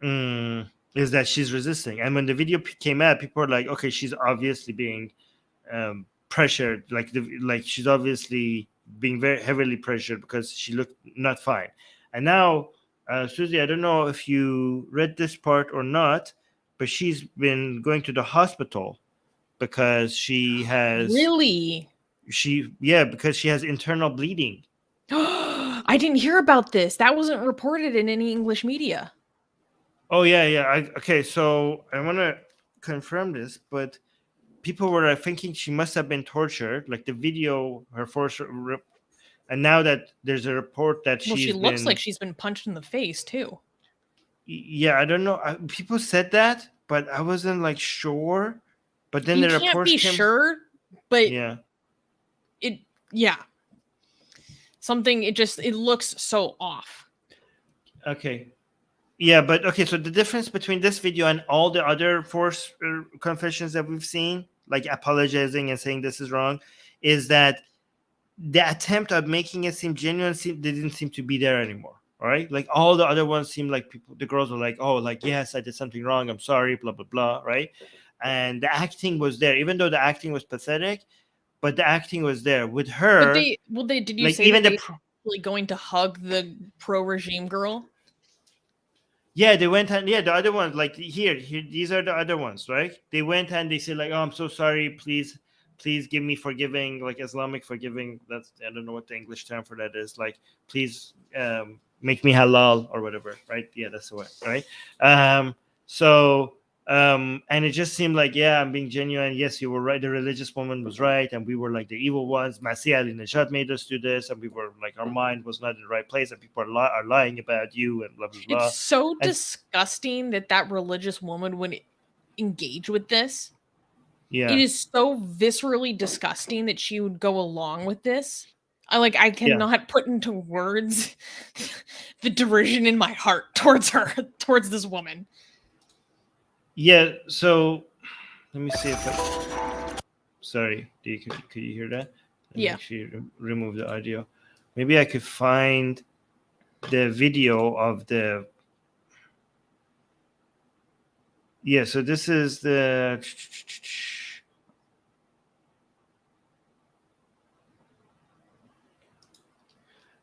she's resisting. And when the video came out, people were like, okay, she's obviously being pressured, like she's obviously being very heavily pressured because she looked not fine. And now, Susie, I don't know if you read this part or not, but she's been going to the hospital because she has because she has internal bleeding. I didn't hear about this. That wasn't reported in any English media. Oh yeah. Okay, so I want to confirm this, but people were thinking she must have been tortured, like the video, her force, and now that there's a report that she looks like she's been punched in the face too. Yeah, I don't know. People said that, but I wasn't like sure. But then the reports came. Sure, but something. It looks so off. Okay. Yeah, but okay, so the difference between this video and all the other forced confessions that we've seen, like apologizing and saying this is wrong, is that the attempt of making it seem genuine didn't seem to be there anymore. All right, like all the other ones seemed like the girls were like, oh, like, yes, I did something wrong, I'm sorry, blah blah blah, right? And the acting was there, even though the acting was pathetic, but the acting was there with her. Did you say even they were going to hug the pro-regime girl? Yeah, they went and the other ones, like here, these are the other ones, right? They went and they said like, oh, I'm so sorry, please give me forgiving, like Islamic forgiving. That's, I don't know what the English term for that is. Like, please make me halal or whatever, right? Yeah, that's the way, right? And it just seemed like, yeah, I'm being genuine. Yes, you were right. The religious woman was right, and we were like the evil ones. Masih Ali-Najad made us do this, and we were like, our mind was not in the right place, and people are lying about you, and blah blah blah. It's so disgusting that religious woman would engage with this. Yeah, it is so viscerally disgusting that she would go along with this. I cannot put into words the derision in my heart towards this woman. Yeah, so let me see if sorry, could you hear that? Let me actually remove the audio. Maybe I could find the video of the. Yeah, so this is the.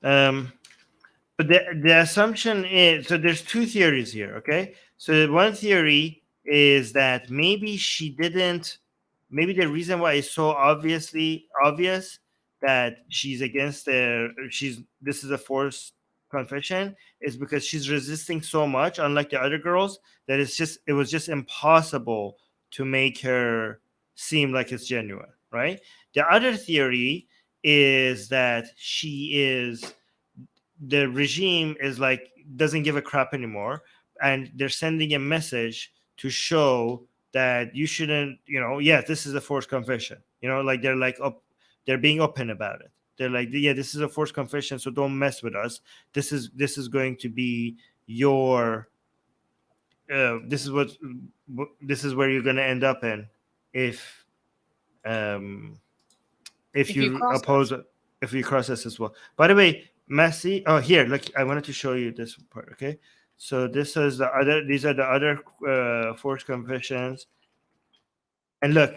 But the assumption is, so there's two theories here, okay? So one theory is that maybe the reason why it's so obvious that she's against this is a forced confession is because she's resisting so much, unlike the other girls, that it was just impossible to make her seem like it's genuine, right? The other theory is that the regime is like doesn't give a crap anymore, and they're sending a message to show that you shouldn't, this is a forced confession, like they're being open about it. They're like, yeah, this is a forced confession, so don't mess with us. This is going to be your this is where you're going to end up in if you oppose us. If you cross us as well. By the way, Messi. Oh, here, look, I wanted to show you this part. Okay, so these are the other forced confessions, and look,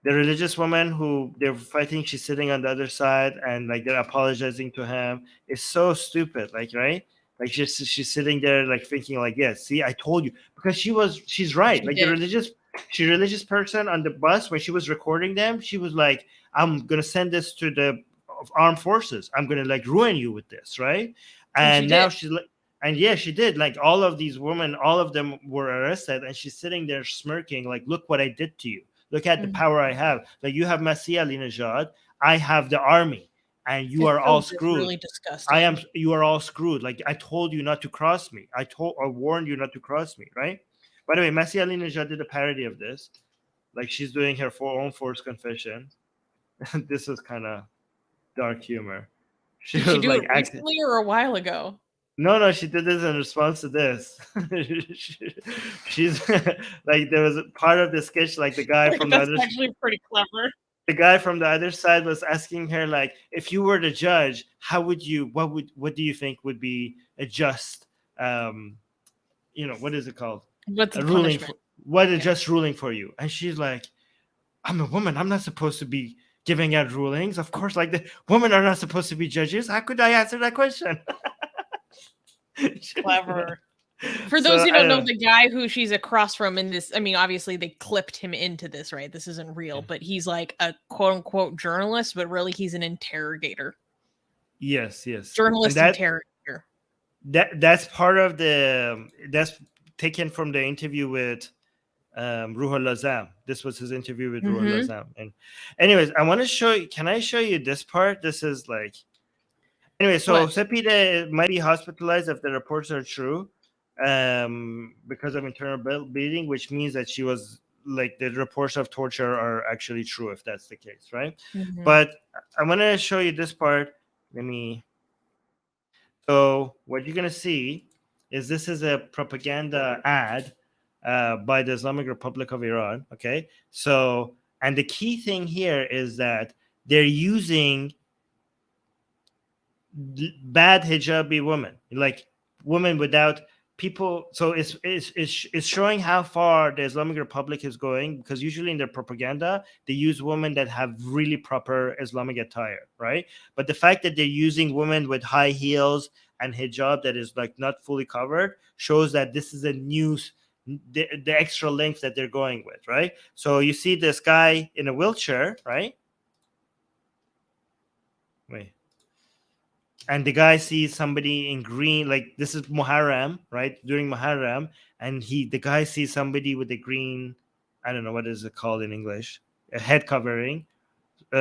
the religious woman who they're fighting, she's sitting on the other side, and like they're apologizing to him. It's so stupid, like, right? Like she's sitting there, like thinking, like, yeah, see, I told you, because she's right. Like the religious person on the bus, when she was recording them, she was like, I'm gonna send this to the armed forces. I'm gonna like ruin you with this, right? And now she's like, and yeah, she did. Like all of these women, all of them were arrested, and she's sitting there smirking, like, look what I did to you. Look at the power I have. Like, you have Masih Ali-Najad, I have the army, and you are all screwed. Really disgusting. You are all screwed. Like, I told you not to cross me. I warned you not to cross me, right? By the way, Masih Ali-Najad did a parody of this. Like, she's doing her own forced confession. This was kind of dark humor. She Did she was do like it recently or a while ago? no, she did this in response to this. She's like, there was a part of the sketch, like the guy from the That's other actually pretty clever. the guy from the other side was asking her, like, if you were the judge, how would you what do you think would be a just what is it called, What's a the ruling punishment? what a just ruling for you? And she's like, I'm a woman, I'm not supposed to be giving out rulings, of course, like the women are not supposed to be judges, how could I answer that question? Clever. For So those who I don't know, don't the guy who she's across from in this, I mean, obviously they clipped him into this, right? This isn't real, but he's like a quote unquote journalist, but really he's an interrogator. yes, Journalist and interrogator. that's part of that's taken from the interview with Ruhollah Zam. This was his interview with Ruhollah Zam. And anyways, I want to show you, can I show you this part? This is like, anyway, so What? Sepide might be hospitalized if the reports are true, because of internal bleeding, which means that she was like, the reports of torture are actually true if that's the case, right? Mhm. But I'm going to show you this part. So what you're going to see is this is a propaganda ad by the Islamic Republic of Iran. Okay. So, and the key thing here is that they're using bad hijabi women, like women without people. So it's showing how far the Islamic Republic is going, because usually in their propaganda they use women that have really proper Islamic attire, right? But the fact that they're using women with high heels and hijab that is like not fully covered shows that this is a new the extra length that they're going with, right? So you see this guy in a wheelchair, right? Wait. And the guy sees somebody in green, like this is Muharram, right? During Muharram, and the guy sees somebody with a green, I don't know what is it called in English, a head covering.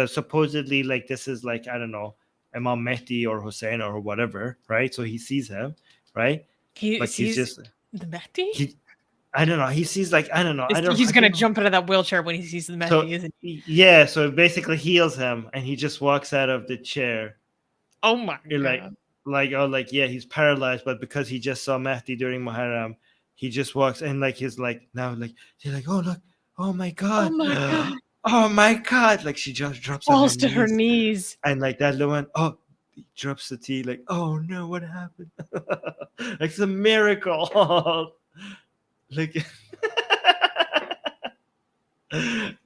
Supposedly, like this is like, I don't know, Imam Mehdi or Hussein or whatever, right? So he sees him, right? He But he's sees just the Mehdi? I don't know. He sees like, I don't know. He's gonna jump out of that wheelchair when he sees the Mehdi, So isn't he? yeah, so it basically heals him, and he just walks out of the chair. Oh my You're god. like, yeah, he's paralyzed, but because he just saw Mehdi during Muharram, he just walks and like he's like, now like he's like, oh look, oh my Oh god, my god. oh my god, like she just drops on her Falls to her knees. and like that little one, oh, he drops the tea, like, oh no, what happened? Like it's a miracle. Like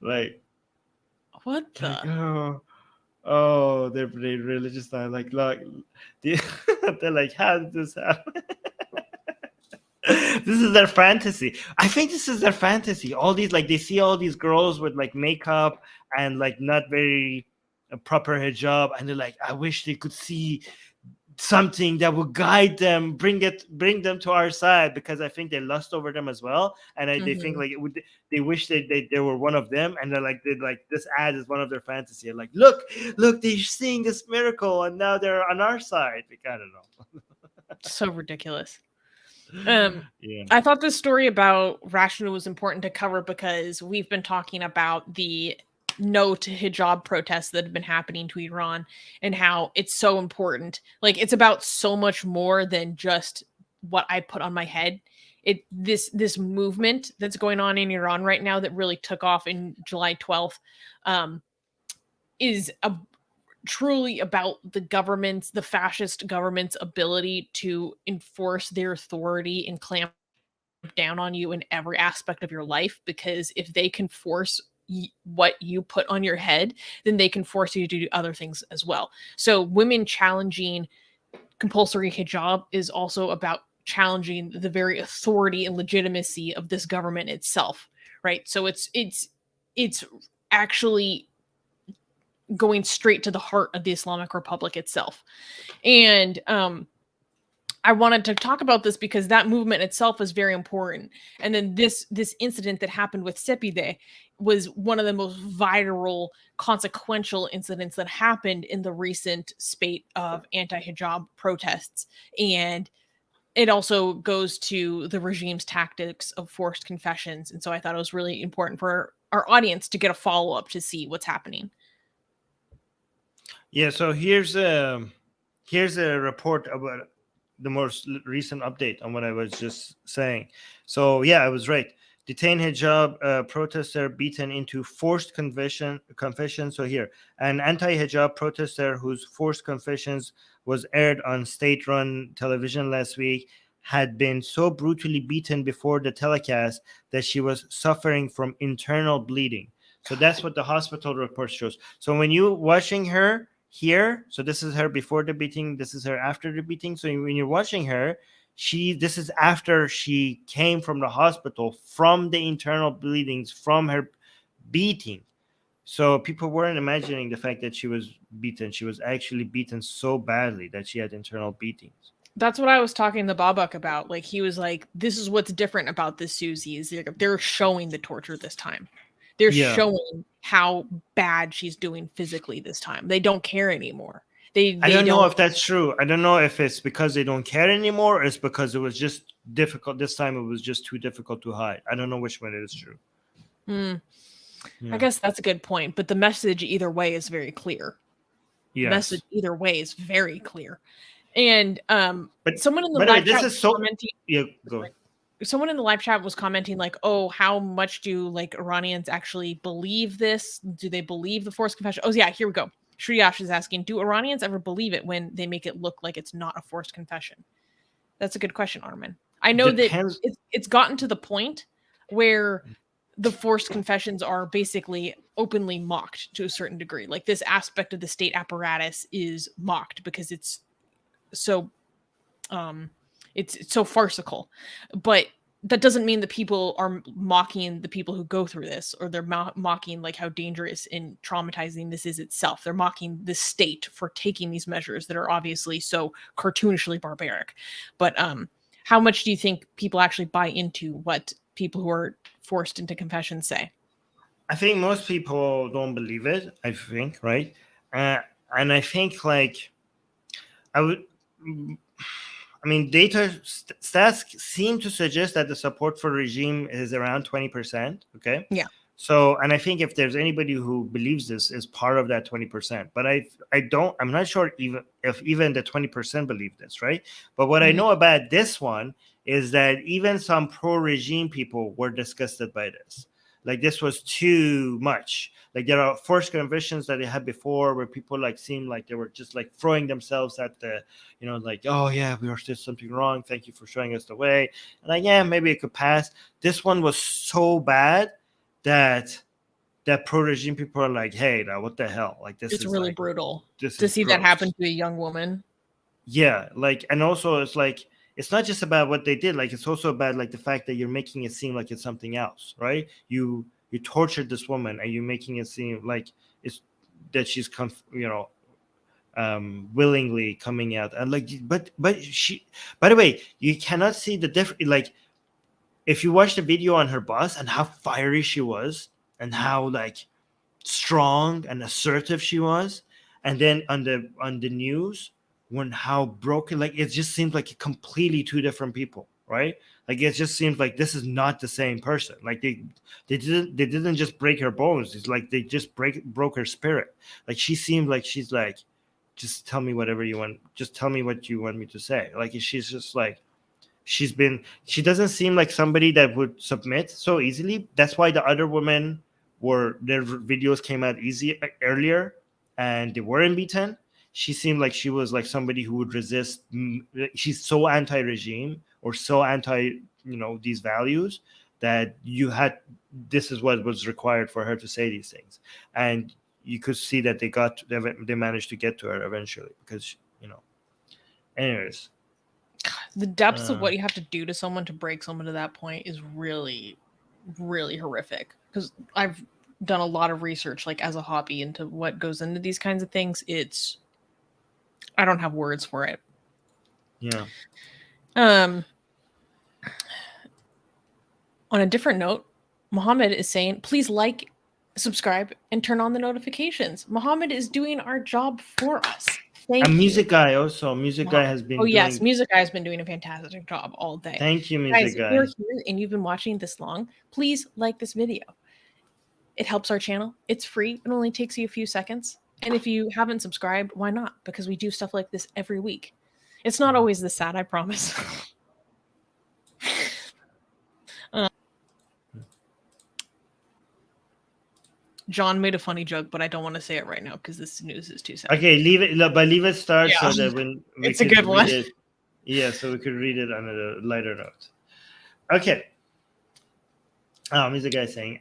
like What the? oh, they're religious now. Like they're like, how did this happen? This is their fantasy. I think this is their fantasy. All these, like, they see all these girls with like makeup and like not very proper hijab, and they're like, I wish they could see something that would guide them, bring them to our side, because I think they lust over them as well, and they think like they wish they were one of them, and they're like this ad is one of their fantasy. Like, look, they're seeing this miracle, and now they're on our side. Like, I don't know. So ridiculous. Yeah. I thought this story about Rashnu was important to cover because we've been talking about the no to hijab protests that have been happening to Iran and how it's so important. Like, it's about so much more than just what I put on my head. This movement that's going on in Iran right now that really took off in July 12th is truly about the fascist government's ability to enforce their authority and clamp down on you in every aspect of your life, because if they can force what you put on your head, then they can force you to do other things as well. So women challenging compulsory hijab is also about challenging the very authority and legitimacy of this government itself, right? So it's actually going straight to the heart of the Islamic Republic itself. And I wanted to talk about this because that movement itself is very important. And then this incident that happened with Sepide was one of the most viral, consequential incidents that happened in the recent spate of anti-hijab protests. And it also goes to the regime's tactics of forced confessions. And so I thought it was really important for our audience to get a follow-up to see what's happening. Yeah, so here's a report about the most recent update on what I was just saying. So yeah, I was right. Detained hijab protester beaten into forced confession. So here, an anti-hijab protester whose forced confessions was aired on state-run television last week had been so brutally beaten before the telecast that she was suffering from internal bleeding. So that's what the hospital report shows. So when you watching her here, so this is her before the beating, this is her after the beating. So when you're watching her, this is after she came from the hospital from the internal bleedings from her beating. So people weren't imagining the fact that she was beaten. She was actually beaten so badly that she had internal beatings. That's what I was talking to Babak about. Like, he was like, this is what's different about this Susie is they're showing the torture this time. They're Yeah. showing how bad she's doing physically this time. They don't care anymore. I don't know if that's true. I don't know if it's because they don't care anymore or it's because it was just difficult. This time it was just too difficult to hide. I don't know which one it is true. Yeah. Yeah. I guess that's a good point. But the message either way is very clear. Yes. The message either way is very clear. And but someone in the but live this chat is so commenting. yeah, go. Someone in the live chat was commenting like, oh, how much do like Iranians actually believe this? Do they believe the forced confession? Oh yeah, here we go. Shriyash is asking, do Iranians ever believe it when they make it look like it's not a forced confession? That's a good question, Armin. I know Depends. that it's gotten to the point where the forced confessions are basically openly mocked to a certain degree. Like, this aspect of the state apparatus is mocked because it's so it's so farcical. But that doesn't mean that people are mocking the people who go through this, or they're mocking like how dangerous and traumatizing this is itself. They're mocking the state for taking these measures that are obviously so cartoonishly barbaric. But how much do you think people actually buy into what people who are forced into confession say? I think most people don't believe it. I think, right? And I think like I would. I mean, stats seem to suggest that the support for regime is around 20%. Okay. Yeah. So, and I think if there's anybody who believes this is part of that 20%, but I'm not sure if even the 20% believe this, right? But what I know about this one is that even some pro-regime people were disgusted by this. Like, this was too much. Like, there are forced convictions that they had before where people like seemed like they were just like throwing themselves at the, like, oh yeah, we did something wrong. Thank you for showing us the way. And like, yeah, maybe it could pass. This one was so bad that pro-regime people are like, hey, now what the hell? Like, this it's is really like, brutal to see that happen to a young woman. Yeah, like, and also it's like, it's not just about what they did. Like, it's also about like the fact that you're making it seem like it's something else, right? You tortured this woman and you're making it seem like it's that she's willingly coming out. And like, but she, by the way, you cannot see the difference. Like, if you watch the video on her bus and how fiery she was and how like strong and assertive she was, and then on the news, when how broken, like, it just seems like completely two different people, right? Like, it just seems like this is not the same person. Like, they didn't just break her bones. It's like they just broke her spirit. Like, she seemed like she's like, just tell me whatever you want, just tell me what you want me to say. Like, she's just like, she doesn't seem like somebody that would submit so easily. That's why the other women their videos came out earlier and they weren't beaten. She seemed like she was like somebody who would resist. She's so anti-regime or so anti these values that this is what was required for her to say these things. And you could see that they managed to get to her eventually because anyways, the depths of what you have to do to someone to break someone to that point is really, really horrific. Because I've done a lot of research, like as a hobby, into what goes into these kinds of things. I don't have words for it. Yeah. On a different note, Mohammed is saying, please like, subscribe, and turn on the notifications. Mohammed is doing our job for us. Thank you. Music Guy also. Music Guy has been yes, Music Guy has been doing a fantastic job all day. Thank you, Music Guy. If you're here and you've been watching this long, please like this video. It helps our channel. It's free. It only takes you a few seconds. And if you haven't subscribed, why not? Because we do stuff like this every week. It's not always this sad, I promise. John made a funny joke, but I don't want to say it right now because this news is too sad. Okay, leave it start so that when we it's a good one. So we could read it on a lighter note. Okay. Oh, Music Guy saying,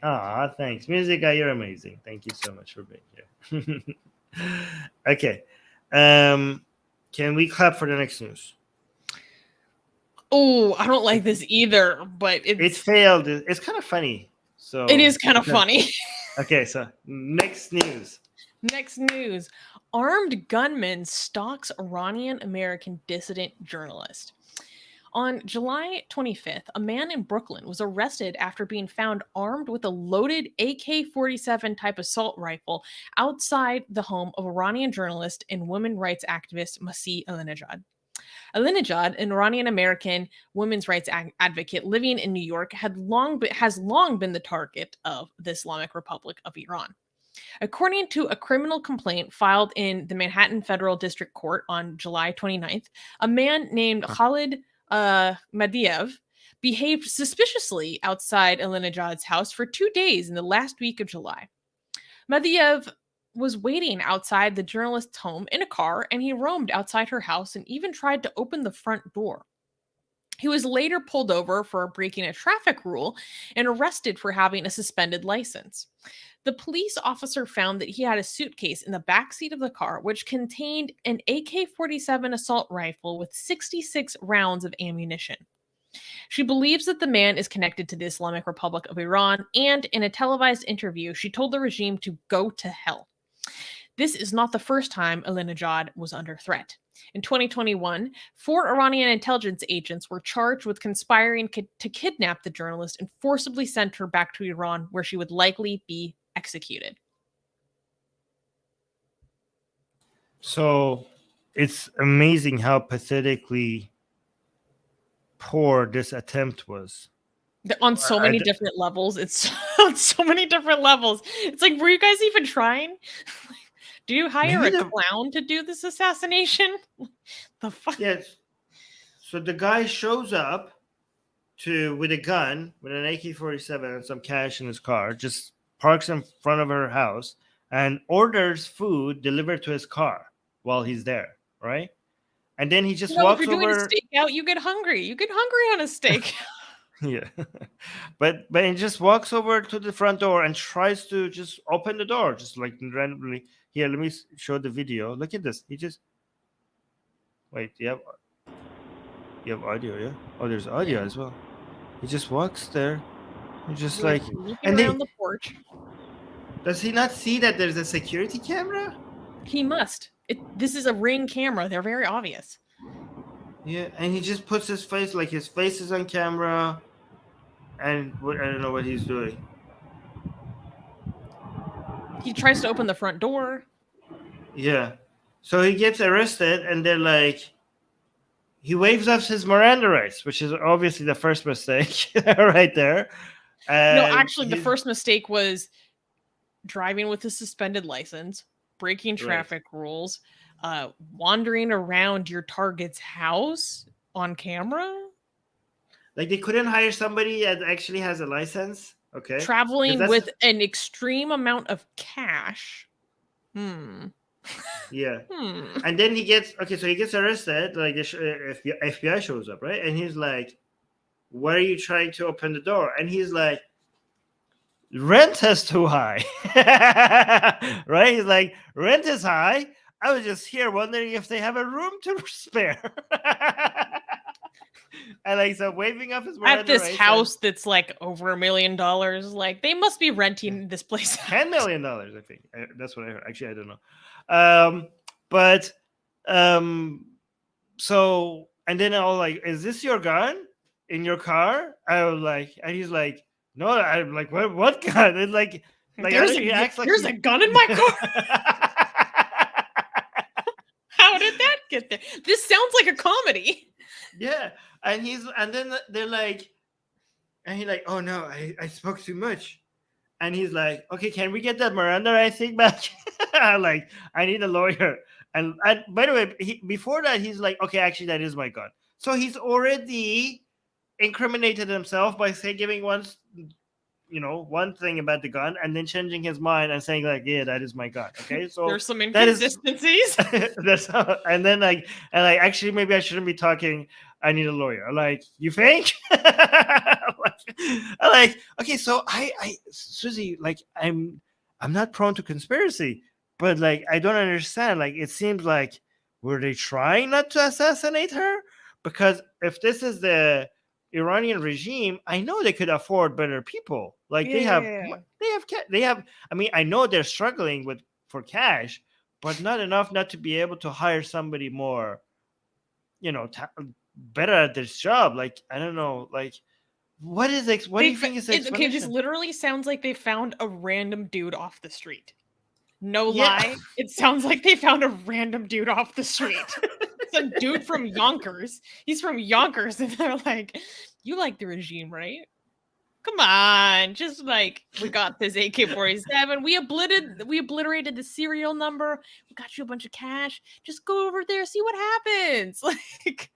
thanks. Music Guy, you're amazing. Thank you so much for being here. Okay. Can we clap for the next news? Oh, I don't like this either, but it failed. It's kind of funny. So it is kind of funny. Okay, so next news. Armed gunman stalks Iranian American dissident journalist. On July 25th, a man in Brooklyn was arrested after being found armed with a loaded AK-47 type assault rifle outside the home of Iranian journalist and women's rights activist Masih Alinejad. Alinejad, an Iranian-American women's rights advocate living in New York, has long been the target of the Islamic Republic of Iran. According to a criminal complaint filed in the Manhattan Federal District Court on July 29th, a man named Khalid Madiev behaved suspiciously outside Alinejad's house for 2 days in the last week of July. Madiev was waiting outside the journalist's home in a car, and he roamed outside her house and even tried to open the front door. He was later pulled over for breaking a traffic rule and arrested for having a suspended license. The police officer found that he had a suitcase in the backseat of the car, which contained an AK-47 assault rifle with 66 rounds of ammunition. She believes that the man is connected to the Islamic Republic of Iran, and in a televised interview, she told the regime to go to hell. This is not the first time Alinejad was under threat. In 2021, 4 Iranian intelligence agents were charged with conspiring to kidnap the journalist and forcibly send her back to Iran, where she would likely be executed. So it's amazing how pathetically poor this attempt was. On so many different levels. It's on so many different levels. It's like, were you guys even trying? Do you hire a clown to do this assassination? The fuck? Yes. So the guy shows up with a gun, with an AK-47 and some cash in his car, just parks in front of her house and orders food delivered to his car while he's there, right? And then he just walks if you're over. Doing a stakeout, you get hungry. You get hungry on a steak. Yeah. but he just walks over to the front door and tries to just open the door, just like randomly. Here, let me show the video. Look at this. He just wait. You have audio, yeah? Oh, there's audio as well. He just walks there. He's just like and around the porch. Does he not see that there's a security camera? He must. This is a Ring camera. They're very obvious. Yeah, and he just puts his face, like his face is on camera, and I don't know what he's doing. He tries to open the front door. Yeah. So he gets arrested, and they're like, he waives off his Miranda rights, which is obviously the first mistake right there. No, actually, the first mistake was driving with a suspended license, breaking traffic rules, wandering around your target's house on camera. Like, they couldn't hire somebody that actually has a license. Okay. Traveling with an extreme amount of cash. Yeah. And then he gets arrested. Like, the FBI shows up, right? And he's like, "Why are you trying to open the door?" And he's like, "Rent is too high." Right? He's like, "Rent is high. I was just here wondering if they have a room to spare." And like, so waving off his at this house that's like over $1 million. Like, they must be renting this place. $10 million, I think. That's what I heard. Actually, I don't know. So, and then I was like, "Is this your gun in your car?" I was like, and he's like, "No." I'm like, "What gun?" It's like there's a gun in my car. How did that get there? This sounds like a comedy. Yeah. And then they're like, and he's like, "Oh no, I spoke too much." And he's like, "Okay, can we get that Miranda rights thing back?" Like, I need a lawyer. And by the way, before that, he's like, okay, actually, that is my gun. So he's already incriminated himself by giving one thing about the gun and then changing his mind and saying like, yeah, that is my gun. Okay, so There's some that is inconsistencies. that's and then actually maybe I shouldn't be talking. I need a lawyer. Like, you think? like, okay, so Susie, like, I'm not prone to conspiracy, but like, I don't understand. Like, it seems like, were they trying not to assassinate her? Because if this is the Iranian regime, I know they could afford better people. Like, they have. I mean, I know they're struggling for cash, but not enough not to be able to hire somebody more, better at this job. Like, I don't know. Like, what do you think is the explanation? Okay, this literally sounds like they found a random dude off the street. No Yeah. lie, it sounds like they found a random dude off the street. It's a dude from Yonkers. He's from Yonkers, and they're like, "You like the regime, right? Come on, just like, we got this AK-47. We obliterated the serial number. We got you a bunch of cash. Just go over there, see what happens." Like,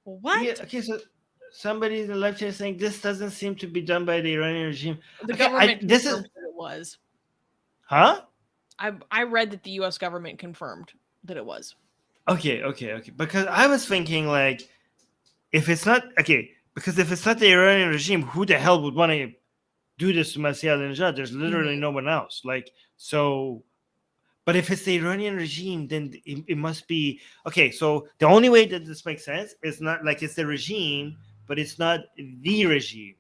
what? Yeah, okay, so somebody in the left here saying this doesn't seem to be done by the Iranian regime. The Okay, government confirmed that it was. Huh? I read that the U.S. government confirmed that it was. Okay. Because I was thinking, like, if it's not the Iranian regime, who the hell would want to do this to Masih al-Najjar? There's literally no one else. Like, so, but if it's the Iranian regime, then it must be okay. So the only way that this makes sense is not like it's the regime, but it's not the regime.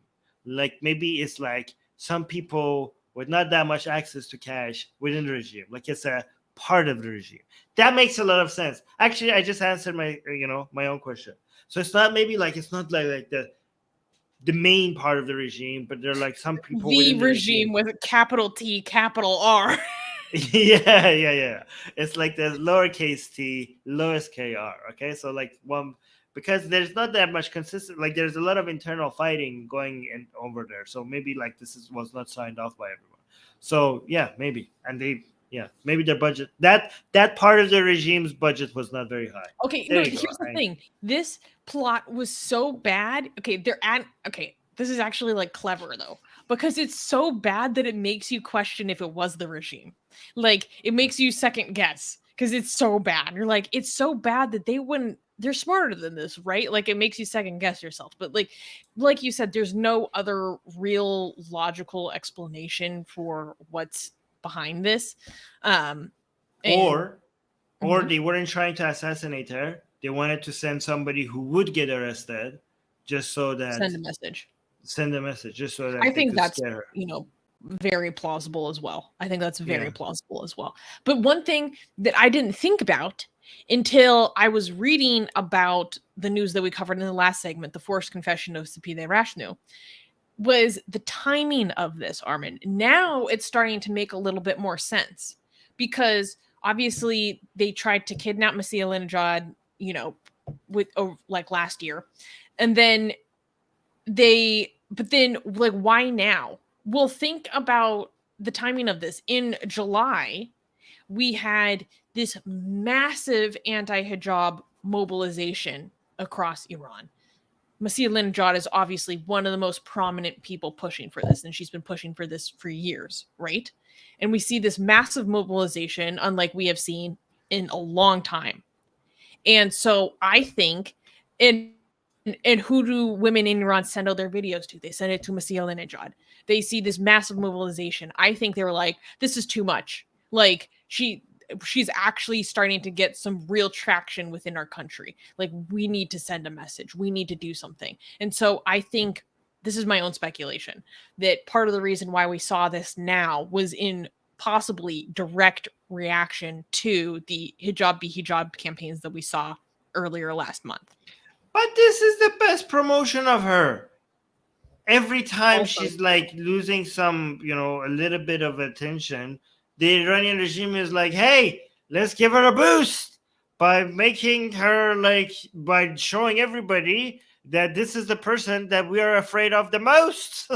Like, maybe it's like some people with not that much access to cash within the regime. Like, it's a part of the regime. That makes a lot of sense. Actually, I just answered my own question. So it's not like the main part of the regime, but they're like some people. The regime with a capital T, capital R. Yeah. It's like the lowercase t, lowest kr. Okay, so like because there's not that much consistent. Like, there's a lot of internal fighting going in over there. So maybe like this was not signed off by everyone. So yeah, maybe, and maybe their budget, that part of the regime's budget was not very high. Okay, no, here's the thing. This plot was so bad. Okay, this is actually like clever though, because it's so bad that it makes you question if it was the regime. Like, it makes you second guess because it's so bad. You're like, it's so bad that they're smarter than this, right? Like, it makes you second guess yourself. But like you said, there's no other real logical explanation for what's behind this. Or they weren't trying to assassinate her. They wanted to send somebody who would get arrested, just so that send a message, just so that I think that's scare her. Very plausible as well. I think that's very plausible as well. But one thing that I didn't think about until I was reading about the news that we covered in the last segment, the forced confession of Sapide Rashnu, was the timing of this, Armin. Now it's starting to make a little bit more sense, because obviously they tried to kidnap Masih al-Najjar, like last year. And then why now? Well, think about the timing of this. In July, we had this massive anti-hijab mobilization across Iran. Masih al-Najjar is obviously one of the most prominent people pushing for this, and she's been pushing for this for years, right? And we see this massive mobilization, unlike we have seen in a long time. And so I think, and who do women in Iran send all their videos to? They send it to Masih al-Najjar. They see this massive mobilization. I think they were like, this is too much. Like, she's actually starting to get some real traction within our country. Like, we need to send a message. We need to do something. And so I think, this is my own speculation, that part of the reason why we saw this now was in possibly direct reaction to the hijab be hijab campaigns that we saw earlier last month. But this is the best promotion of her. Every time Also, she's like losing some, a little bit of attention, the Iranian regime is like, hey, let's give her a boost by making her by showing everybody that this is the person that we are afraid of the most.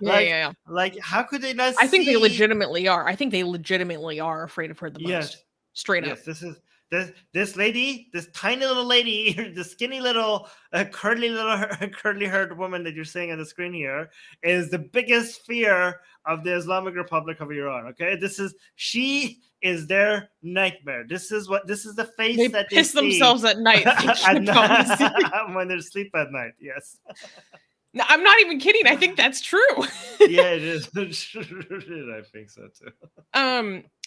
Yeah. Like how could they not I think they see? legitimately are. I think they legitimately are afraid of her the most. Yes. Straight up. Yes, this lady, this tiny little lady, the skinny little curly haired woman that you're seeing on the screen here is the biggest fear of the Islamic Republic of Iran. Okay, she is their nightmare. This is the face They that they piss see themselves at night thinking about this. when they sleep at night. Yes. No, I'm not even kidding. I think that's true. Yeah, it is. I think so too.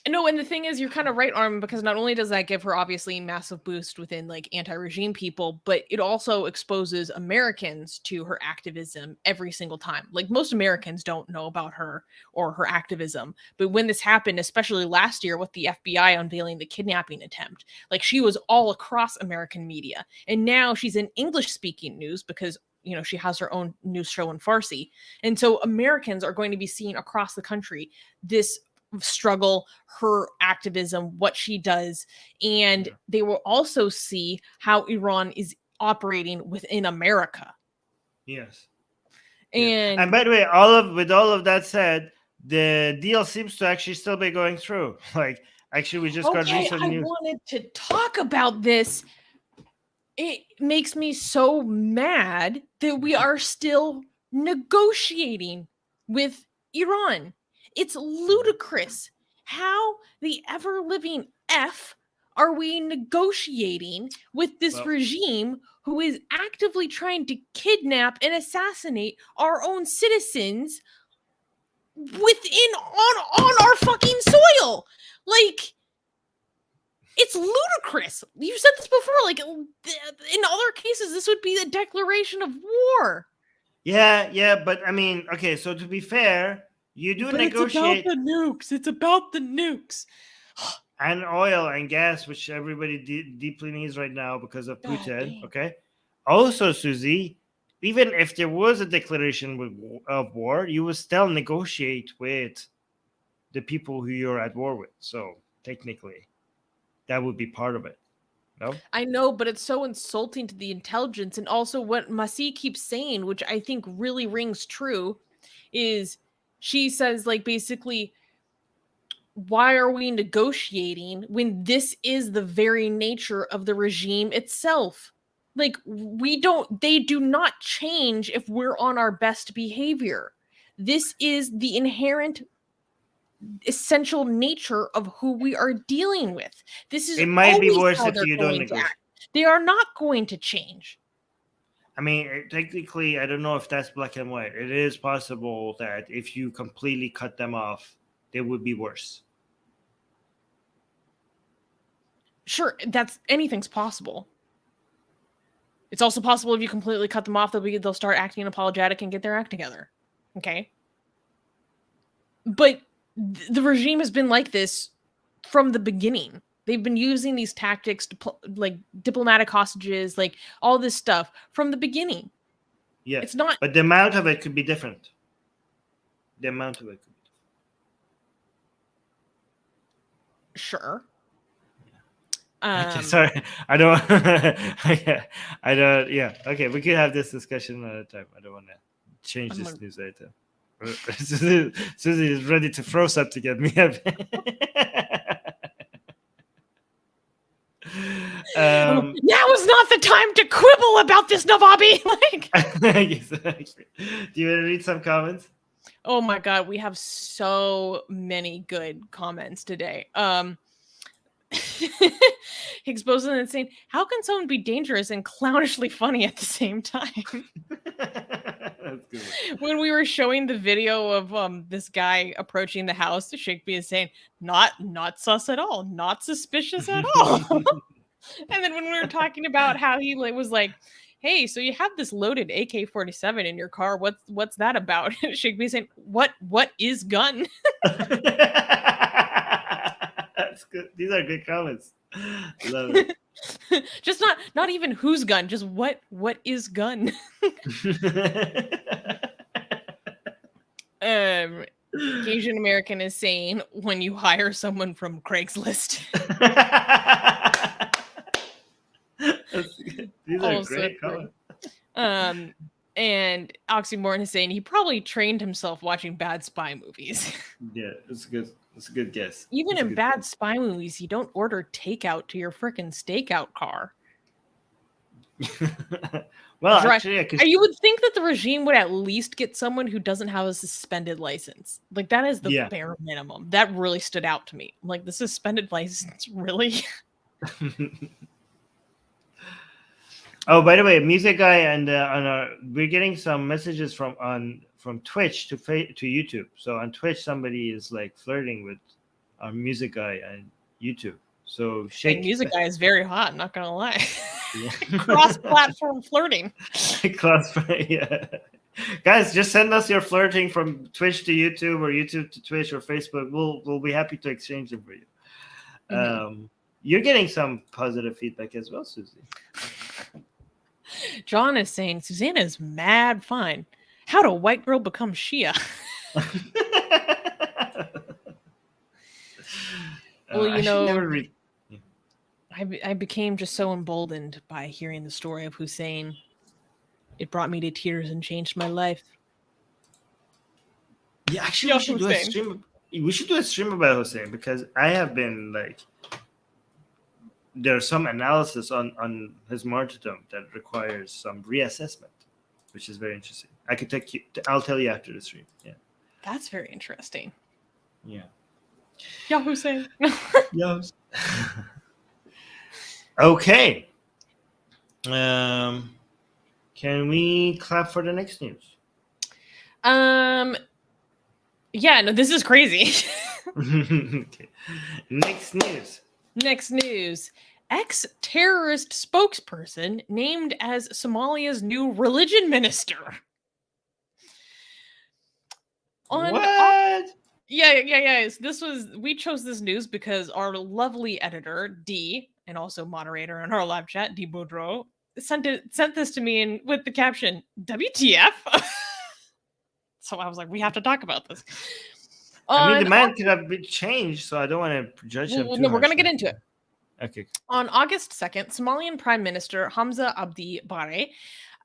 No, and the thing is, you're kind of right, Armin, because not only does that give her obviously massive boost within like anti-regime people, but it also exposes Americans to her activism every single time. Like most Americans don't know about her or her activism, but when this happened, especially last year with the FBI unveiling the kidnapping attempt, like she was all across American media, and now she's in English-speaking news because she has her own news show in Farsi, and so Americans are going to be seeing across the country this struggle, her activism, what she does, and they will also see how Iran is operating within America. Yes. And by the way, with all of that said, the deal seems to actually still be going through. Like, actually, we just got recent news. I wanted to talk about this. It makes me so mad that we are still negotiating with Iran. It's ludicrous. How the ever-living F are we negotiating with this regime who is actively trying to kidnap and assassinate our own citizens on our fucking soil? Like, it's ludicrous. You said this before. Like, in other cases, this would be a declaration of war. Yeah, but I mean, okay, so to be fair, you do negotiate. It's about the nukes. It's about the nukes. And oil and gas, which everybody deeply needs right now because of Putin. Okay. Also, Susie, even if there was a declaration of war, you would still negotiate with the people who you're at war with. So technically, that would be part of it. No? I know, but it's so insulting to the intelligence. And also what Masih keeps saying, which I think really rings true, is she says, like, basically, why are we negotiating when this is the very nature of the regime itself? Like, they do not change if we're on our best behavior. This is the inherent essential nature of who we are dealing with. This is it might be worse if you don't negotiate. They are not going to change. I mean, technically, I don't know if that's black and white. It is possible that if you completely cut them off, they would be worse. Sure, anything's possible. It's also possible if you completely cut them off, they'll start acting apologetic and get their act together. Okay? But the regime has been like this from the beginning. They've been using these tactics, like diplomatic hostages, like all this stuff from the beginning. Yeah, it's not. But the amount of it could be different. The amount of it could be different. Sure. Okay, sorry, I don't. I don't. Yeah, okay, we could have this discussion another time. I don't want to change this news item. Susie is ready to throw something at me. Now is not the time to quibble about this, Navabi. Do you want to read some comments? Oh my god, we have so many good comments today. Higgs Boson and saying, how can someone be dangerous and clownishly funny at the same time? That's good. When we were showing the video of this guy approaching the house, Shakespeare is saying, not sus at all, not suspicious at all. And then when we were talking about how he was like, hey, so you have this loaded AK-47 in your car, what's that about? Shakespeare saying, what is gun? That's good. These are good comments. Love it. Just not even whose gun, just what is gun? Asian American is saying, when you hire someone from Craigslist. These are great comments. And Oxymoron is saying he probably trained himself watching bad spy movies. Yeah, it's good. It's a good guess. Even It's a in good bad guess. spy movies, you don't order takeout to your frickin' stakeout car. Well, Dri- actually, I could. You would think that the regime would at least get someone who doesn't have a suspended license. Like, that is the Yeah. bare minimum. That really stood out to me. I'm like, the suspended license, really? Oh, by the way, music guy, and we're getting some messages from Twitch to YouTube. So on Twitch, somebody is like flirting with our music guy on YouTube. So Hey, shake. music guy is very hot, not gonna lie. Yeah. Cross-platform flirting. Yeah. Guys, just send us your flirting from Twitch to YouTube or YouTube to Twitch or Facebook. We'll be happy to exchange them for you. You're getting some positive feedback as well, Susie. John is saying Susanna is mad fine. How do a white girl become Shia? Well, you know, I became just so emboldened by hearing the story of Hussein. It brought me to tears and changed my life. Yeah, actually, we should do a stream. We should do a stream about Hussein because I have been like, there's some analysis on his martyrdom that requires some reassessment, which is very interesting. I could take you. I'll tell you after the stream. Yeah, that's very interesting. Yeah. Yeah, Hussein. Yes. Okay. Can we clap for the next news? Yeah, no, this is crazy. Okay. Next news. Ex-terrorist spokesperson named as Somalia's new religion minister. What? Yeah. We chose this news because our lovely editor, D, and also moderator in our live chat, D Boudreau, sent this to me with the caption, WTF? So I was like, we have to talk about this. I mean, the man could have been changed, so I don't want to judge him too No, we're going to get into it. Okay. On August 2nd, Somalian Prime Minister Hamza Abdi Bare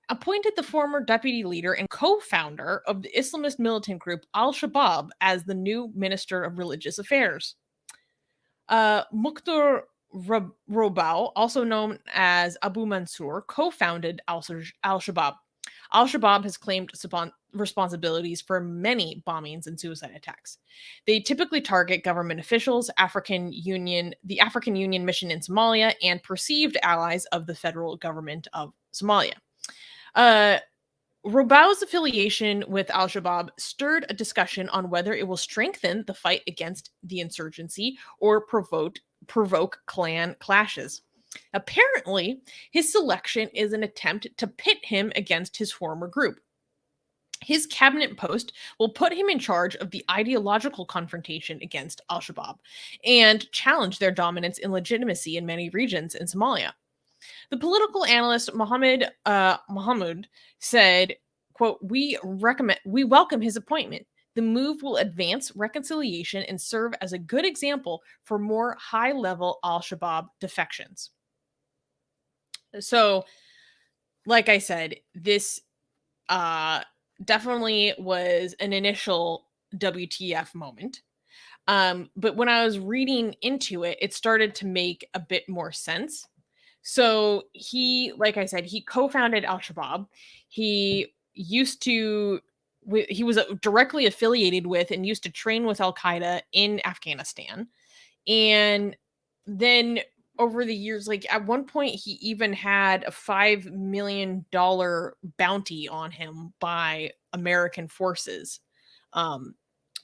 appointed the former deputy leader and co-founder of the Islamist militant group Al-Shabaab as the new Minister of Religious Affairs. Mukhtar Robau, also known as Abu Mansour, co-founded Al-Shabaab. Al-Shabaab has claimed responsibilities for many bombings and suicide attacks. They typically target government officials, the African Union mission in Somalia, and perceived allies of the federal government of Somalia. Robau's affiliation with Al-Shabaab stirred a discussion on whether it will strengthen the fight against the insurgency or provoke clan clashes. Apparently, his selection is an attempt to pit him against his former group. His cabinet post will put him in charge of the ideological confrontation against Al-Shabaab and challenge their dominance and legitimacy in many regions in Somalia. The political analyst Mohammed said, quote, we welcome his appointment. The move will advance reconciliation and serve as a good example for more high-level Al-Shabaab defections. So, like I said, this definitely was an initial WTF moment. But when I was reading into it, it started to make a bit more sense. So he, like I said, he co-founded Al-Shabaab. He was directly affiliated with and used to train with Al-Qaeda in Afghanistan. And then over the years, like at one point, he even had a $5 million bounty on him by American forces,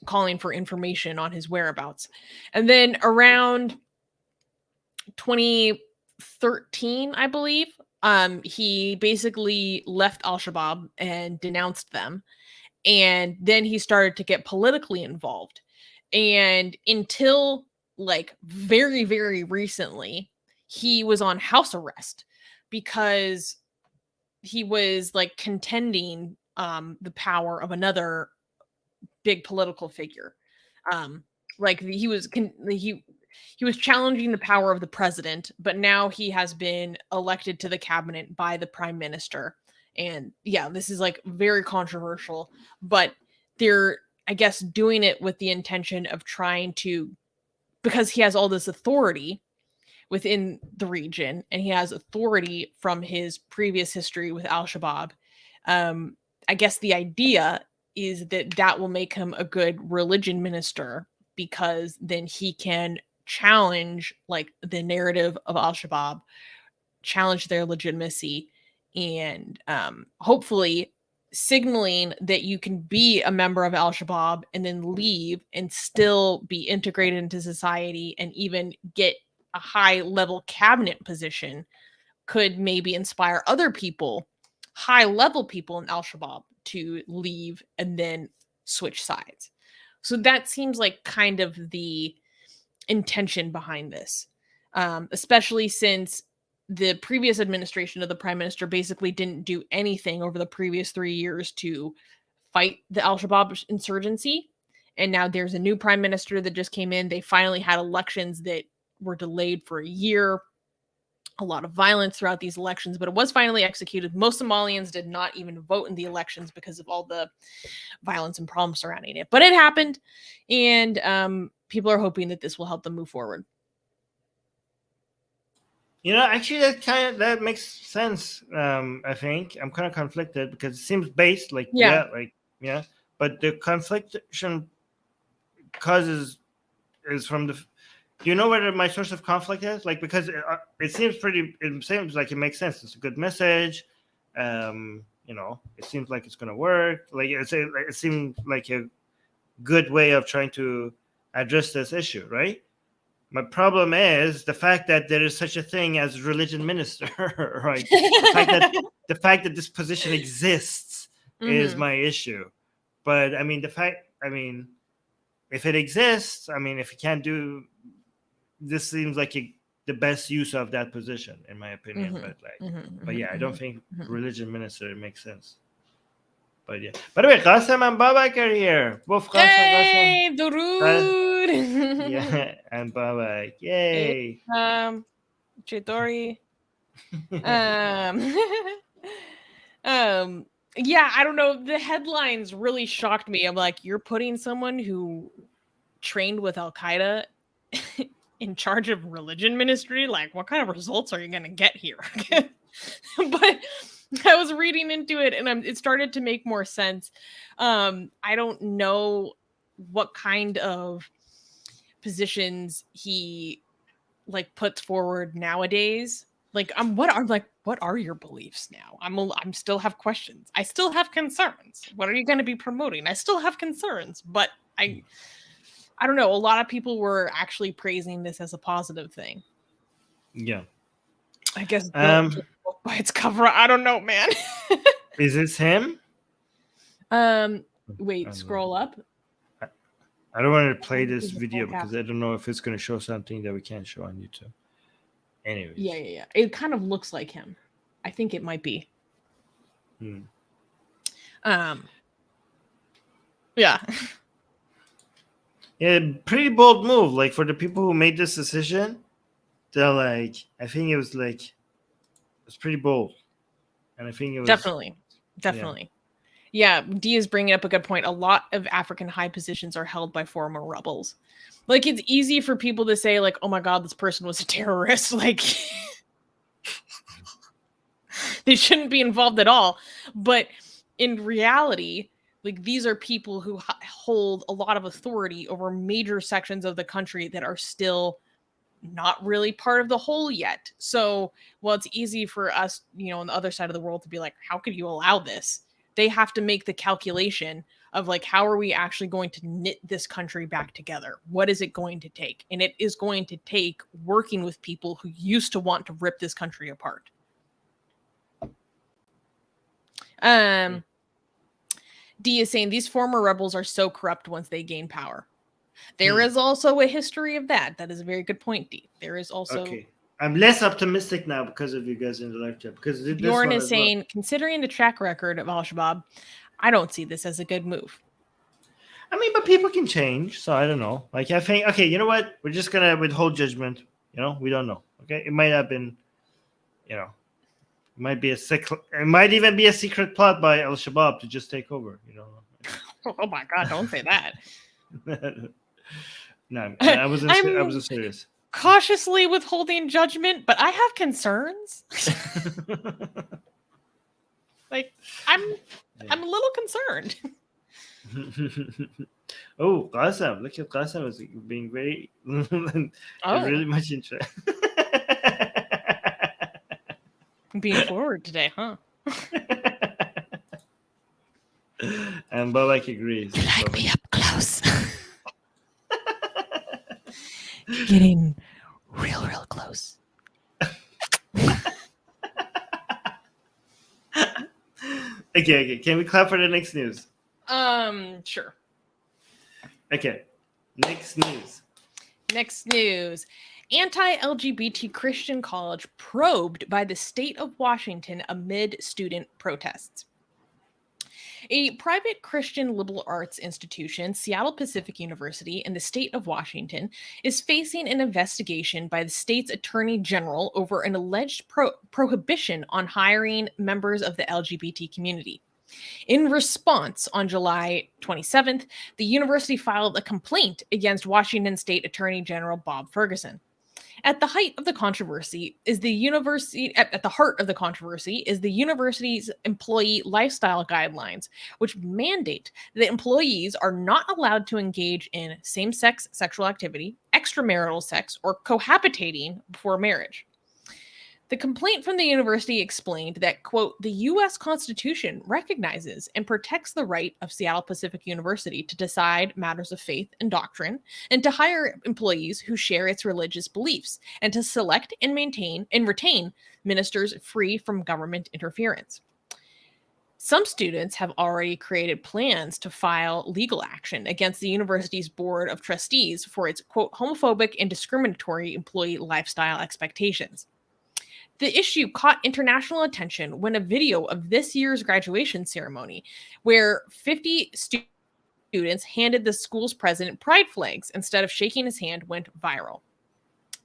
calling for information on his whereabouts. And then around 2013, I believe, he basically left Al-Shabaab and denounced them. And then he started to get politically involved. And until like very, very recently, he was on house arrest because he was like contending the power of another big political figure. Like he was challenging the power of the president, but now he has been elected to the cabinet by the prime minister, And yeah, this is like very controversial, but they're, I guess, doing it with the intention of trying to, because he has all this authority within the region and he has authority from his previous history with Al-Shabaab. I guess the idea is that that will make him a good religion minister, because then he can challenge like the narrative of Al-Shabaab, challenge their legitimacy, and hopefully signaling that you can be a member of Al-Shabaab and then leave and still be integrated into society and even get a high level cabinet position could maybe inspire other people, high level people in Al-Shabaab, to leave and then switch sides. So that seems like kind of the intention behind this, especially since the previous administration of the prime minister basically didn't do anything over the previous 3 years to fight the Al-Shabaab insurgency. And now there's a new prime minister that just came in. They finally had elections that were delayed for a year. A lot of violence throughout these elections, but it was finally executed. Most Somalians did not even vote in the elections because of all the violence and problems surrounding it. But it happened, and people are hoping that this will help them move forward. Actually, that makes sense. I think I'm kind of conflicted because it seems based like but the confliction causes is from the. Do you know where my source of conflict is? Like, because it seems like it makes sense. It's a good message. It seems like it's going to work. Like, it seems like a good way of trying to address this issue, right? My problem is the fact that there is such a thing as religion minister, right? The fact that this position exists is my issue. But if it exists, if you can't do, this seems like the best use of that position, in my opinion. But I don't think religion minister makes sense. But yeah. By the way, Qasim and Babak are here. Both Qasim, Hey, Durud! Yeah, and Babak. Yay! Chitori. Yeah, I don't know. The headlines really shocked me. I'm like, you're putting someone who trained with Al-Qaeda in charge of religion ministry? Like, what kind of results are you going to get here? But I was reading into it and it started to make more sense. I don't know what kind of positions he like puts forward nowadays. Like, what are your beliefs now? I'm still have questions. I still have concerns. What are you going to be promoting? I still have concerns, but I don't know. A lot of people were actually praising this as a positive thing. Yeah. I guess by its cover, I don't know, man. Is this him? Wait, scroll up. I don't want to play this video because I don't know if it's going to show something that we can't show on YouTube. Anyways. Yeah. It kind of looks like him. I think it might be. Yeah. Yeah, pretty bold move. Like, for the people who made this decision, they're like, I think it was like, it's pretty bold. And I think it was definitely. Yeah, Dee is bringing up a good point. A lot of African high positions are held by former rebels. Like, it's easy for people to say, like, oh my God, this person was a terrorist. Like, they shouldn't be involved at all. But in reality, like, these are people who hold a lot of authority over major sections of the country that are still not really part of the whole yet. So, while it's easy for us, on the other side of the world to be like, how could you allow this? They have to make the calculation of like, how are we actually going to knit this country back together? What is it going to take? And it is going to take working with people who used to want to rip this country apart. Dee is saying these former rebels are so corrupt once they gain power. There is also a history of that. That is a very good point, Dee. There is also... Okay. I'm less optimistic now because of you guys in the live chat. Because Bjorn is saying, considering the track record of Al-Shabaab, I don't see this as a good move. But people can change, so I don't know. Like, I think, okay, you know what? We're just going to withhold judgment. We don't know. Okay? It might have been, Might be it might even be a secret plot by Al-Shabaab to just take over. Oh my God! Don't say that. No, I wasn't serious. Cautiously withholding judgment, but I have concerns. Like I'm a little concerned. Oh, Qasim! Look at Qasim is being very, really much interested. Being forward today, huh? And Balak agrees. Light me up close. Getting real close. Okay. Can we clap for the next news? Sure. Okay. Next news. Anti-LGBT Christian college probed by the state of Washington amid student protests. A private Christian liberal arts institution, Seattle Pacific University in the state of Washington, is facing an investigation by the state's attorney general over an alleged prohibition on hiring members of the LGBT community. In response, on July 27th, the university filed a complaint against Washington State Attorney General Bob Ferguson. At the heart of the controversy is the university's employee lifestyle guidelines, which mandate that employees are not allowed to engage in same-sex sexual activity, extramarital sex, or cohabitating before marriage. The complaint from the university explained that, quote, the U.S. Constitution recognizes and protects the right of Seattle Pacific University to decide matters of faith and doctrine, and to hire employees who share its religious beliefs, and to select and maintain and retain ministers free from government interference. Some students have already created plans to file legal action against the university's board of trustees for its, quote, homophobic and discriminatory employee lifestyle expectations. The issue caught international attention when a video of this year's graduation ceremony, where 50 students handed the school's president pride flags instead of shaking his hand, went viral.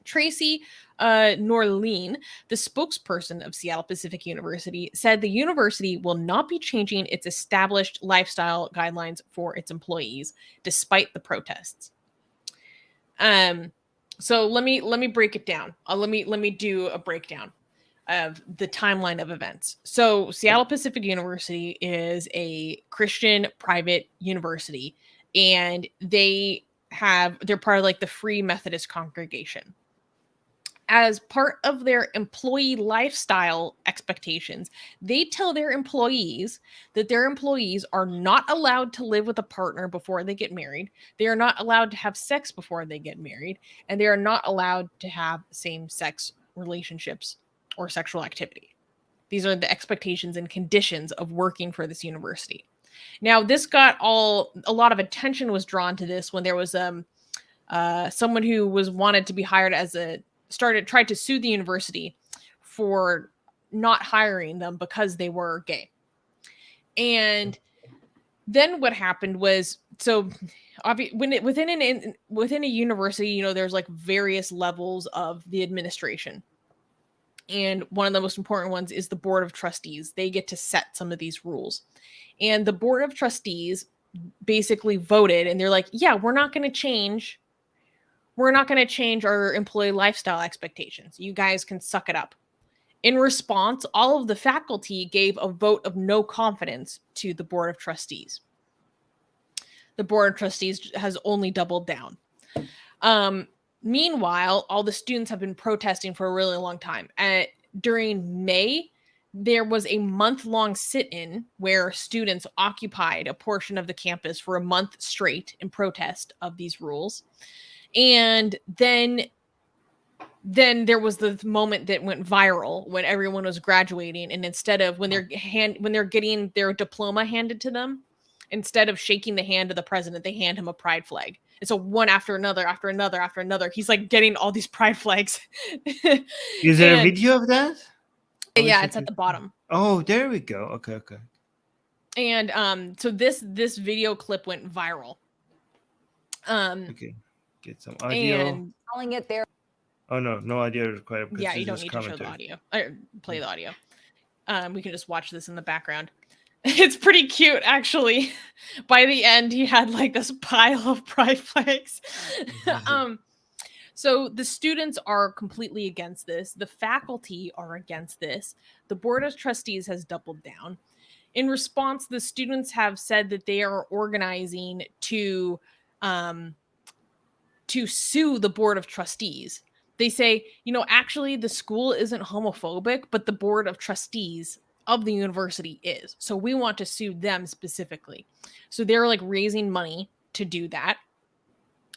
Tracy Norleen, the spokesperson of Seattle Pacific University, said the university will not be changing its established lifestyle guidelines for its employees, despite the protests. So let me break it down. Let me do a breakdown of the timeline of events. So Seattle Pacific University is a Christian private university, and they're part of like the Free Methodist congregation. As part of their employee lifestyle expectations, they tell their employees that their employees are not allowed to live with a partner before they get married. They are not allowed to have sex before they get married, and they are not allowed to have same-sex relationships or sexual activity. These are the expectations and conditions of working for this university. Now, this got a lot of attention was drawn to this when there was someone who was wanted to be hired as tried to sue the university for not hiring them because they were gay. And then what happened was, so within a university, there's like various levels of the administration. And one of the most important ones is the board of trustees. They get to set some of these rules. And the board of trustees basically voted, and they're like, yeah, we're not going to change our employee lifestyle expectations. You guys can suck it up. In response, all of the faculty gave a vote of no confidence to the board of trustees. The board of trustees has only doubled down. Meanwhile, all the students have been protesting for a really long time. During May, there was a month-long sit-in where students occupied a portion of the campus for a month straight in protest of these rules. And then there was the moment that went viral when everyone was graduating, and instead of when they're getting their diploma handed to them, instead of shaking the hand of the president, they hand him a pride flag. And so one after another, he's like getting all these pride flags. Is there a video of that? Yeah, it's at the bottom. Oh, there we go. Okay. And so this video clip went viral. Okay. Get some audio. And calling it there. Oh no audio required. Yeah, you don't need to show the audio. Or play the audio. We can just watch this in the background. It's pretty cute, actually. By the end, he had like this pile of pride flags. So the students are completely against this. The faculty are against this. The board of trustees has doubled down. In response, the students have said that they are organizing to sue the board of trustees. They say, actually the school isn't homophobic, but the board of trustees of the university is. So we want to sue them specifically. So they're like raising money to do that.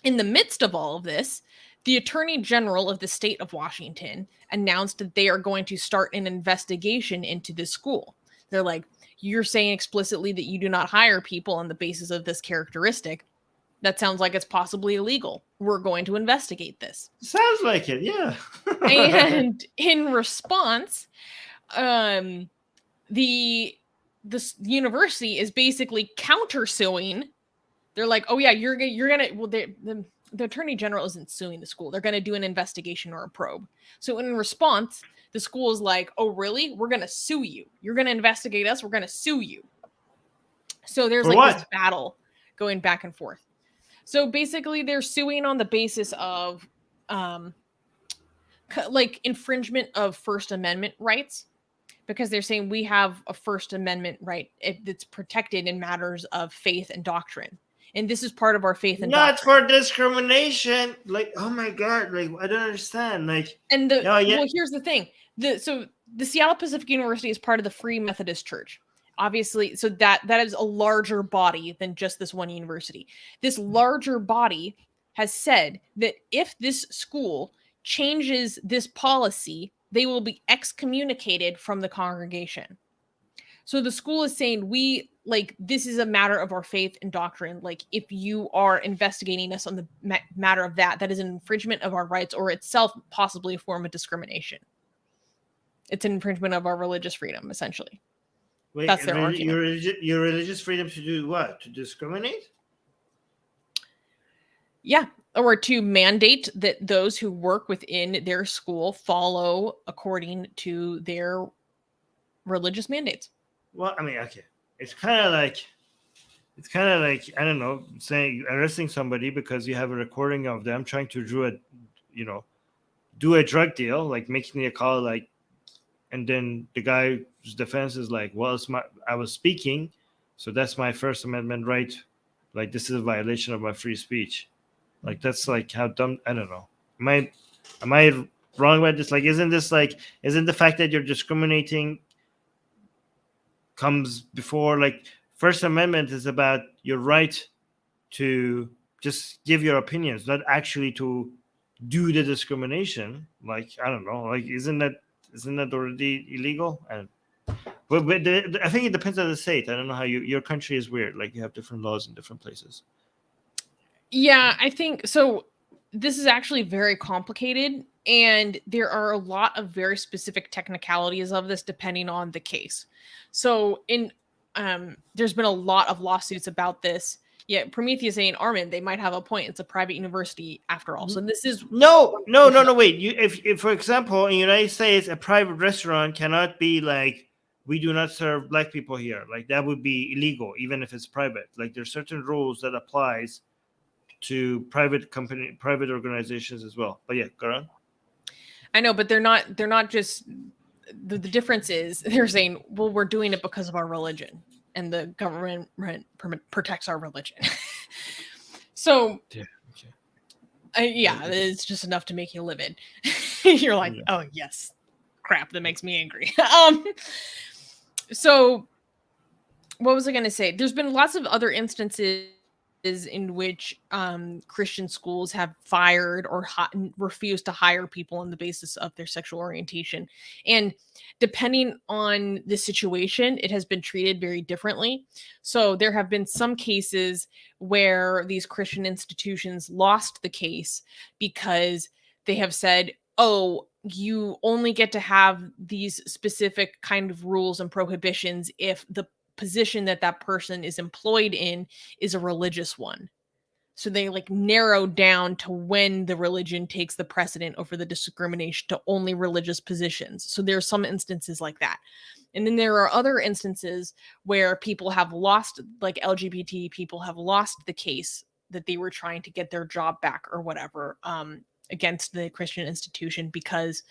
In the midst of all of this, the Attorney General of the state of Washington announced that they are going to start an investigation into this school. They're like, you're saying explicitly that you do not hire people on the basis of this characteristic. That sounds like it's possibly illegal. We're going to investigate this. Sounds like it, yeah. And in response, the university is basically countersuing. They're like, oh yeah, you're gonna. Well, the attorney general isn't suing the school. They're gonna do an investigation or a probe. So in response, the school is like, oh really? We're gonna sue you. You're gonna investigate us. We're gonna sue you. So there's like this battle going back and forth. So basically, they're suing on the basis of like infringement of First Amendment rights, because they're saying we have a First Amendment right that's protected in matters of faith and doctrine. And this is part of our faith and not doctrine. for discrimination. Like, oh my God, like I don't understand. Like, and well, here's the thing. So the Seattle Pacific University is part of the Free Methodist Church. Obviously, so that is a larger body than just this one university. This larger body has said that if this school changes this policy, they will be excommunicated from the congregation. So the school is saying, this is a matter of our faith and doctrine. Like, if you are investigating us on the matter of that is an infringement of our rights, or itself possibly a form of discrimination. It's an infringement of our religious freedom, essentially. Wait, that's their argument. Your religious freedom to do what? To discriminate? Yeah, or to mandate that those who work within their school follow according to their religious mandates. Well, I mean, okay. It's kind of like, I don't know, saying arresting somebody because you have a recording of them trying to do a drug deal, like making a call, like, and then the guy's defense is like, well, I was speaking, so that's my First Amendment right. Like, this is a violation of my free speech. Like, that's like how dumb. I don't know. Am I wrong about this? Like, isn't the fact that you're discriminating comes before? Like, First Amendment is about your right to just give your opinions, not actually to do the discrimination. Like, I don't know. Like, isn't that already illegal? But I think it depends on the state. I don't know how your country is weird. Like, you have different laws in different places. Yeah, I think so. This is actually very complicated, and there are a lot of very specific technicalities of this depending on the case. So there's been a lot of lawsuits about this. Yeah, Prometheus saying, Armin, they might have a point. It's a private university after all. So this is no. Wait, if for example in the United States a private restaurant cannot be like, we do not serve black people here. Like, that would be illegal, even if it's private. Like, there's certain rules that applies to private organizations as well. But yeah, go on. I know, but they're not just the difference is they're saying, well, we're doing it because of our religion, and the government protects our religion. So it's just enough to make you livid. You're like, oh yes, crap, that makes me angry. So what was I going to say? There's been lots of other instances in which Christian schools have fired or refused to hire people on the basis of their sexual orientation. And depending on the situation, it has been treated very differently. So there have been some cases where these Christian institutions lost the case because they have said, oh, you only get to have these specific kind of rules and prohibitions if the position that person is employed in is a religious one. So they like narrow down to when the religion takes the precedent over the discrimination to only religious positions. So there are some instances like that. And then there are other instances where people have lost, like LGBT people have lost the case that they were trying to get their job back or whatever, against the Christian institution, because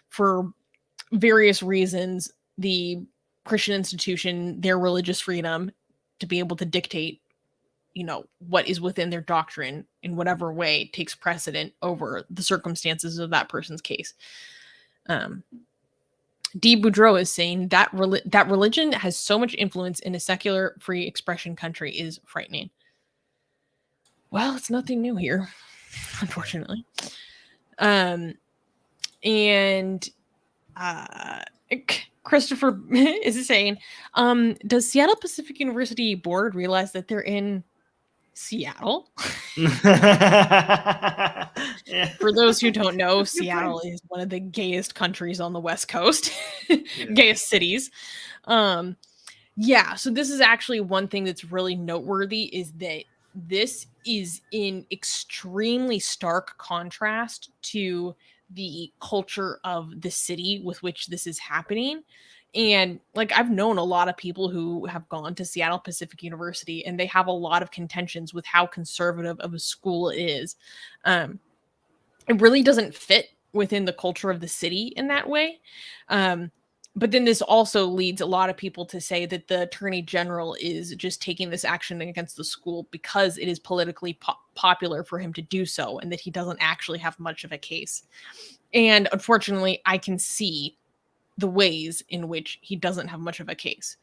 for various reasons, the Christian institution, their religious freedom to be able to dictate, what is within their doctrine in whatever way takes precedent over the circumstances of that person's case. D. Boudreau is saying that that religion has so much influence in a secular free expression country is frightening. Well, it's nothing new here, unfortunately. And Christopher is saying, does Seattle Pacific University board realize that they're in Seattle? Yeah. For those who don't know, Seattle is one of the gayest countries on the West Coast, gayest cities. Yeah, so this is actually one thing that's really noteworthy, is that this is in extremely stark contrast to the culture of the city with which this is happening. And like, I've known a lot of people who have gone to Seattle Pacific University, and they have a lot of contentions with how conservative of a school it is. It really doesn't fit within the culture of the city in that way. But then this also leads a lot of people to say that the attorney general is just taking this action against the school because it is politically popular for him to do so, and that he doesn't actually have much of a case. And unfortunately, I can see the ways in which he doesn't have much of a case.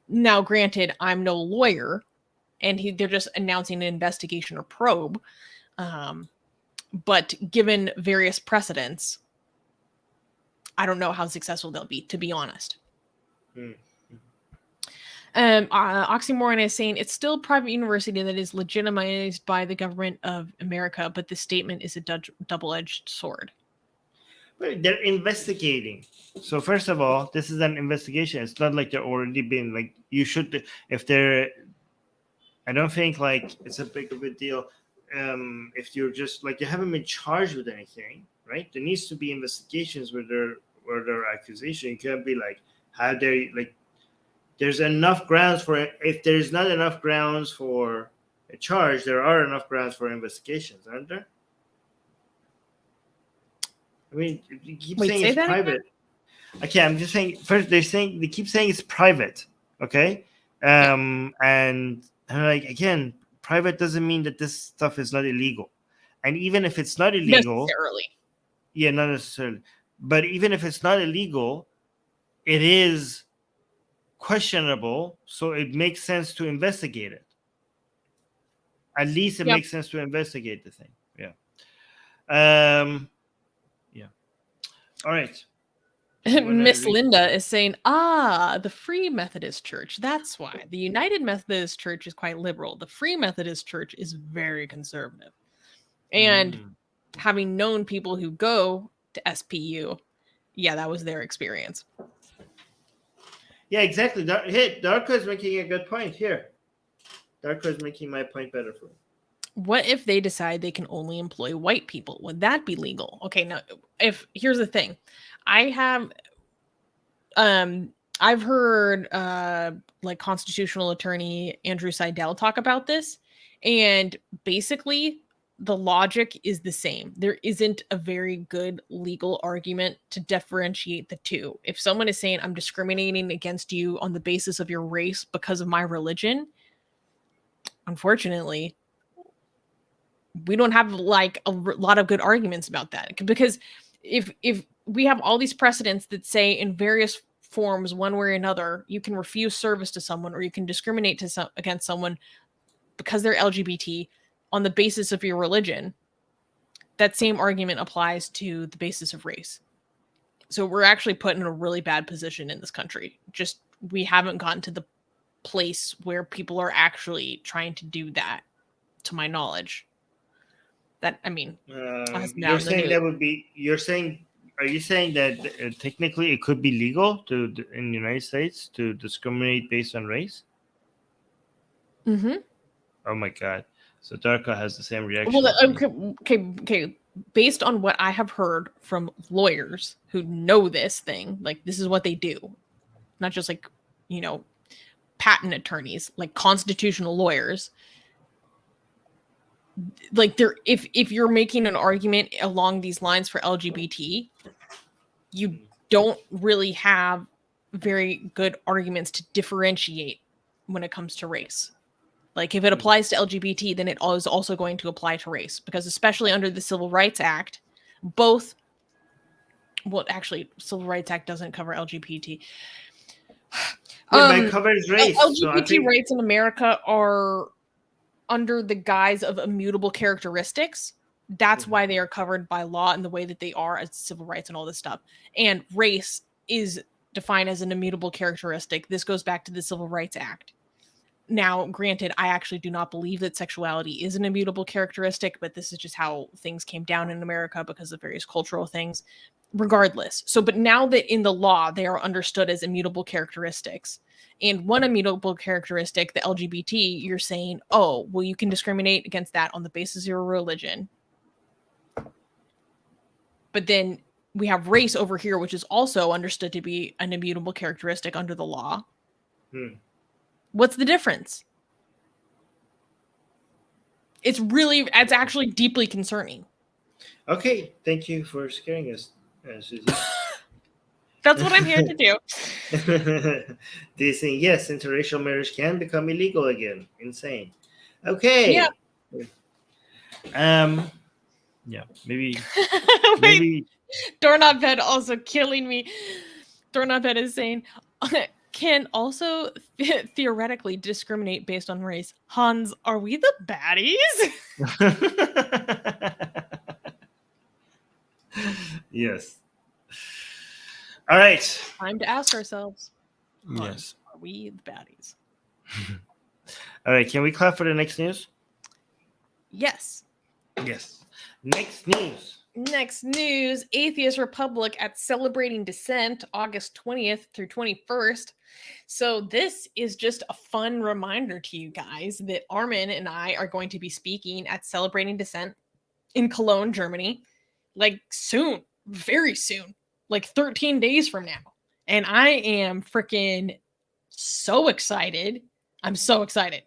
Now, granted, I'm no lawyer, and they're just announcing an investigation or probe. But given various precedents, I don't know how successful they'll be, to be honest. Oxymoron is saying it's still a private university that is legitimized by the government of America, but this statement is a double-edged sword. But they're investigating. So first of all, this is an investigation. It's not like they're already been, like, you should, if they're, I don't think like it's a big of a deal. If you're just like, you haven't been charged with anything, right? There needs to be investigations where there are accusations. You can't be like, how they, like, there's enough grounds for it. If there's not enough grounds for a charge, there are enough grounds for investigations, aren't there? I mean, you keep saying it's private. Again? Okay, I'm just saying, first they keep saying it's private, okay? And I'm like, again, private doesn't mean that this stuff is not illegal. And even if it's not illegal, not necessarily. But even if it's not illegal, it is questionable, so it makes sense to investigate it. At least it makes sense to investigate the thing. Yeah. All right. Miss Linda is saying, the Free Methodist Church. That's why. The United Methodist Church is quite liberal. The Free Methodist Church is very conservative. And having known people who go to SPU, that was their experience. Yeah, exactly. Darko is making a good point here. Darko is making my point better for me. What if they decide they can only employ white people? Would that be legal? Okay, now, here's the thing. I've heard like constitutional attorney Andrew Seidel talk about this, and basically the logic is the same. There isn't a very good legal argument to differentiate the two. If someone is saying, I'm discriminating against you on the basis of your race because of my religion, unfortunately, we don't have like a lot of good arguments about that, because if we have all these precedents that say in various forms, one way or another, you can refuse service to someone, or you can discriminate against someone because they're LGBT on the basis of your religion, that same argument applies to the basis of race. So we're actually put in a really bad position in this country. Just, we haven't gotten to the place where people are actually trying to do that, to my knowledge. That, I mean, you're saying that would be, are you saying that technically it could be legal in the United States to discriminate based on race? Mm-hmm. Oh my God. So Darko has the same reaction. Well, okay. Based on what I have heard from lawyers who know this thing, like, this is what they do. not just like, patent attorneys, like constitutional lawyers. Like if you're making an argument along these lines for LGBT, you don't really have very good arguments to differentiate when it comes to race. Like if it applies to LGBT, then it is also going to apply to race, because especially under the Civil Rights Act, Civil Rights Act doesn't cover LGBT. But it covers race. LGBT rights in America are under the guise of immutable characteristics. That's why they are covered by law in the way that they are as civil rights and all this stuff. And race is defined as an immutable characteristic. This goes back to the Civil Rights Act. Now, granted, I actually do not believe that sexuality is an immutable characteristic, but this is just how things came down in America because of various cultural things. Regardless. But now that in the law, they are understood as immutable characteristics. And one immutable characteristic, the LGBT, you're saying, oh, well, you can discriminate against that on the basis of your religion. But then we have race over here, which is also understood to be an immutable characteristic under the law. What's the difference? It's actually deeply concerning. Okay, thank you for scaring us, Susie. That's what I'm here to do. They say, yes, interracial marriage can become illegal again. Insane. Okay. Yeah. Yeah, maybe. Wait, Doorknob also killing me. Doorknob is saying, can also theoretically discriminate based on race. Hans, are we the baddies? Yes. All right. Time to ask ourselves. Yes. Are we the baddies? All right. Can we clap for the next news? Yes. Yes. Next news. Next news, Atheist Republic at Celebrating Dissent, August 20th through 21st. So this is just a fun reminder to you guys that Armin and I are going to be speaking at Celebrating Dissent in Cologne, Germany, like soon, very soon, like 13 days from now. And I am freaking so excited. I'm so excited.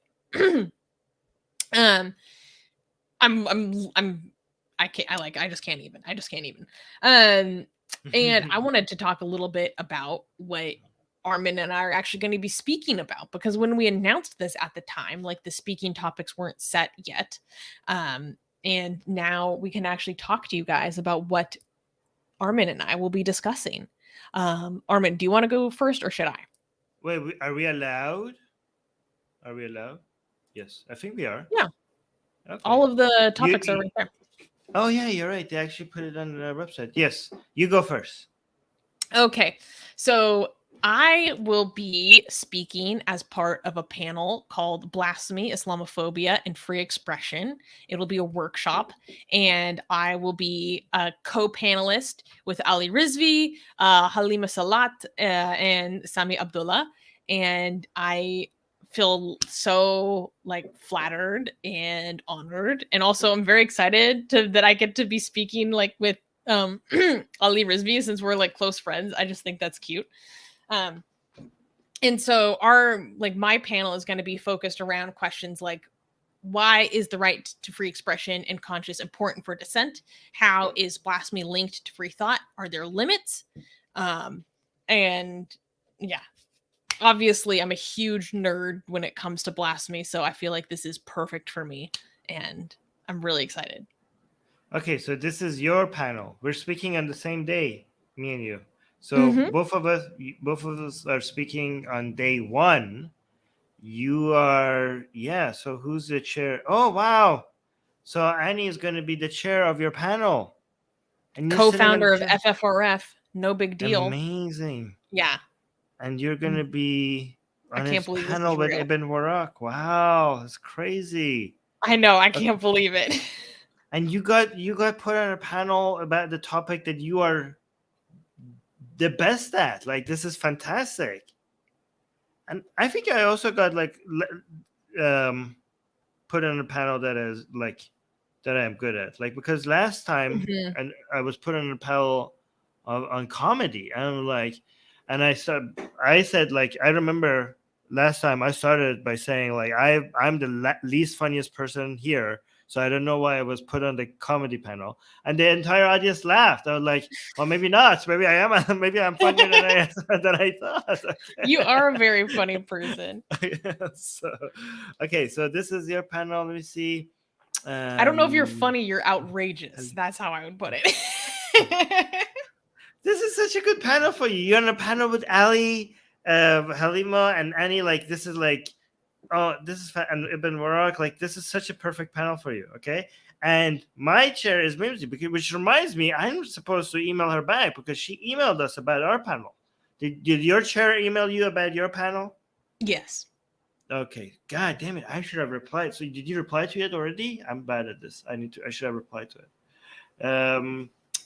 I just can't even. And I wanted to talk a little bit about what Armin and I are actually going to be speaking about, because when we announced this at the time, like the speaking topics weren't set yet. And now we can actually talk to you guys about what Armin and I will be discussing. Armin, do you want to go first or should I? Wait, are we allowed? Yes, I think we are. Yeah. Okay. All of the topics are right there. Oh, yeah, you're right. They actually put it on the website. Yes, you go first. Okay, so I will be speaking as part of a panel called Blasphemy, Islamophobia, and Free Expression. It'll be a workshop, and I will be a co-panelist with Ali Rizvi, Halima Salat, and Sami Abdullah. And I feel so flattered and honored, and also I'm very excited that I get to be speaking with Ali Rizvi, since we're close friends. I just think that's cute. And so my panel is going to be focused around questions like, why is the right to free expression and conscience important for dissent? How is blasphemy linked to free thought? Are there limits? And yeah, obviously I'm a huge nerd when it comes to blasphemy, so I feel like this is perfect for me, and I'm really excited. Okay, so this is your panel. We're speaking on the same day, me and you. So both of us are speaking on day one. You are, yeah. So who's the chair? Oh, wow. So Annie is going to be the chair of your panel. And co-founder of FFRF. No big deal. Amazing. Yeah. And you're going to be on his panel with Ibn Warraq. Wow, that's crazy. I know. I can't believe it. And you got put on a panel about the topic that you are the best at. This is fantastic. And I think I also got put on a panel that is that I'm good at. Because last time and I was put on a panel on comedy, and and I said I said, like, I remember last time I started by saying, like, I'm the least funniest person here, so I don't know why I was put on the comedy panel, and the entire audience laughed. I was like, well, maybe not. Maybe I am. Maybe I'm funnier than I thought. Okay. You are a very funny person. So, okay, so this is your panel. Let me see. I don't know if you're funny, you're outrageous. That's how I would put it. This is such a good panel for you. You're on a panel with Ali, Halima, and Annie. Like, this is like, oh, this is and Ibn Mubarak. Like, this is such a perfect panel for you. Okay, and my chair is Mimsy, which reminds me, I'm supposed to email her back because she emailed us about our panel. Did your chair email you about your panel? Yes. Okay. God damn it! I should have replied. So, did you reply to it already? I'm bad at this. I should have replied to it.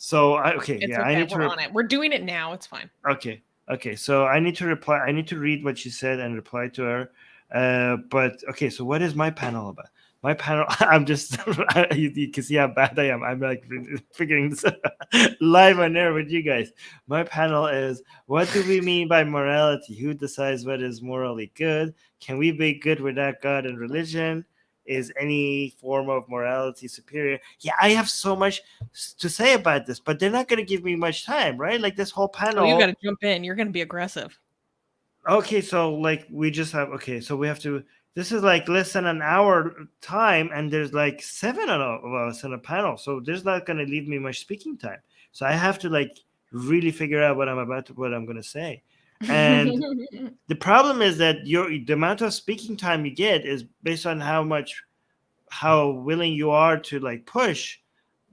So okay, It's yeah, okay. I need We're on it. We're doing it now. It's fine. Okay. So I need to reply. I need to read what she said and reply to her. But okay. So what is my panel about? My panel. I'm just. You can see how bad I am. I'm like figuring this live on air with you guys. My panel is: what do we mean by morality? Who decides what is morally good? Can we be good without God and religion? Is any form of morality superior? Yeah, I have so much to say about this, but they're not going to give me much time, right? Like this whole panel. Oh, you got to jump in. You're going to be aggressive. Okay, so like we just have. Okay, so we have to. This is like less than an hour time, and there's like 7 of us in a panel, so there's not going to leave me much speaking time. So I have to like really figure out what I'm going to say. And the problem is that the amount of speaking time you get is based on how willing you are to like push,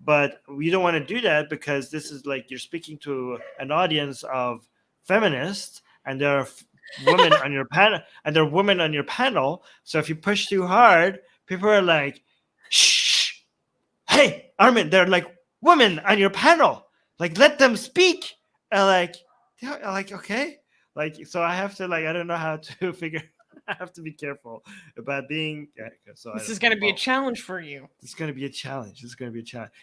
but you don't want to do that because this is like you're speaking to an audience of feminists, and there are women on your panel, and there are women on your panel. So if you push too hard, people are like, "Shh, hey, Armin, they're like women on your panel. Like, let them speak." And like, okay, like, so I have to like, I don't know how to figure. I have to be careful about being. So this is going to be a challenge for you. It's going to be a challenge.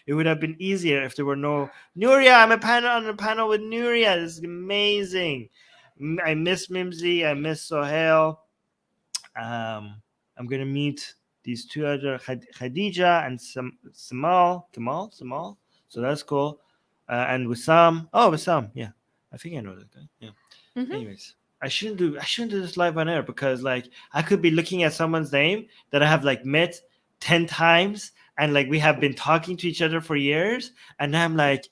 It would have been easier if there were no Nuria. I'm on a panel with Nuria. This is amazing. I miss Mimsy. I miss Sohail. I'm going to meet these 2 other Khadija and Kamal. So that's cool. And Wissam. Oh, Wissam. Yeah, I think I know that guy. Yeah. Mm-hmm. Anyways, I shouldn't do this live on air because like I could be looking at someone's name that I have like met 10 times, and like we have been talking to each other for years, and I'm like,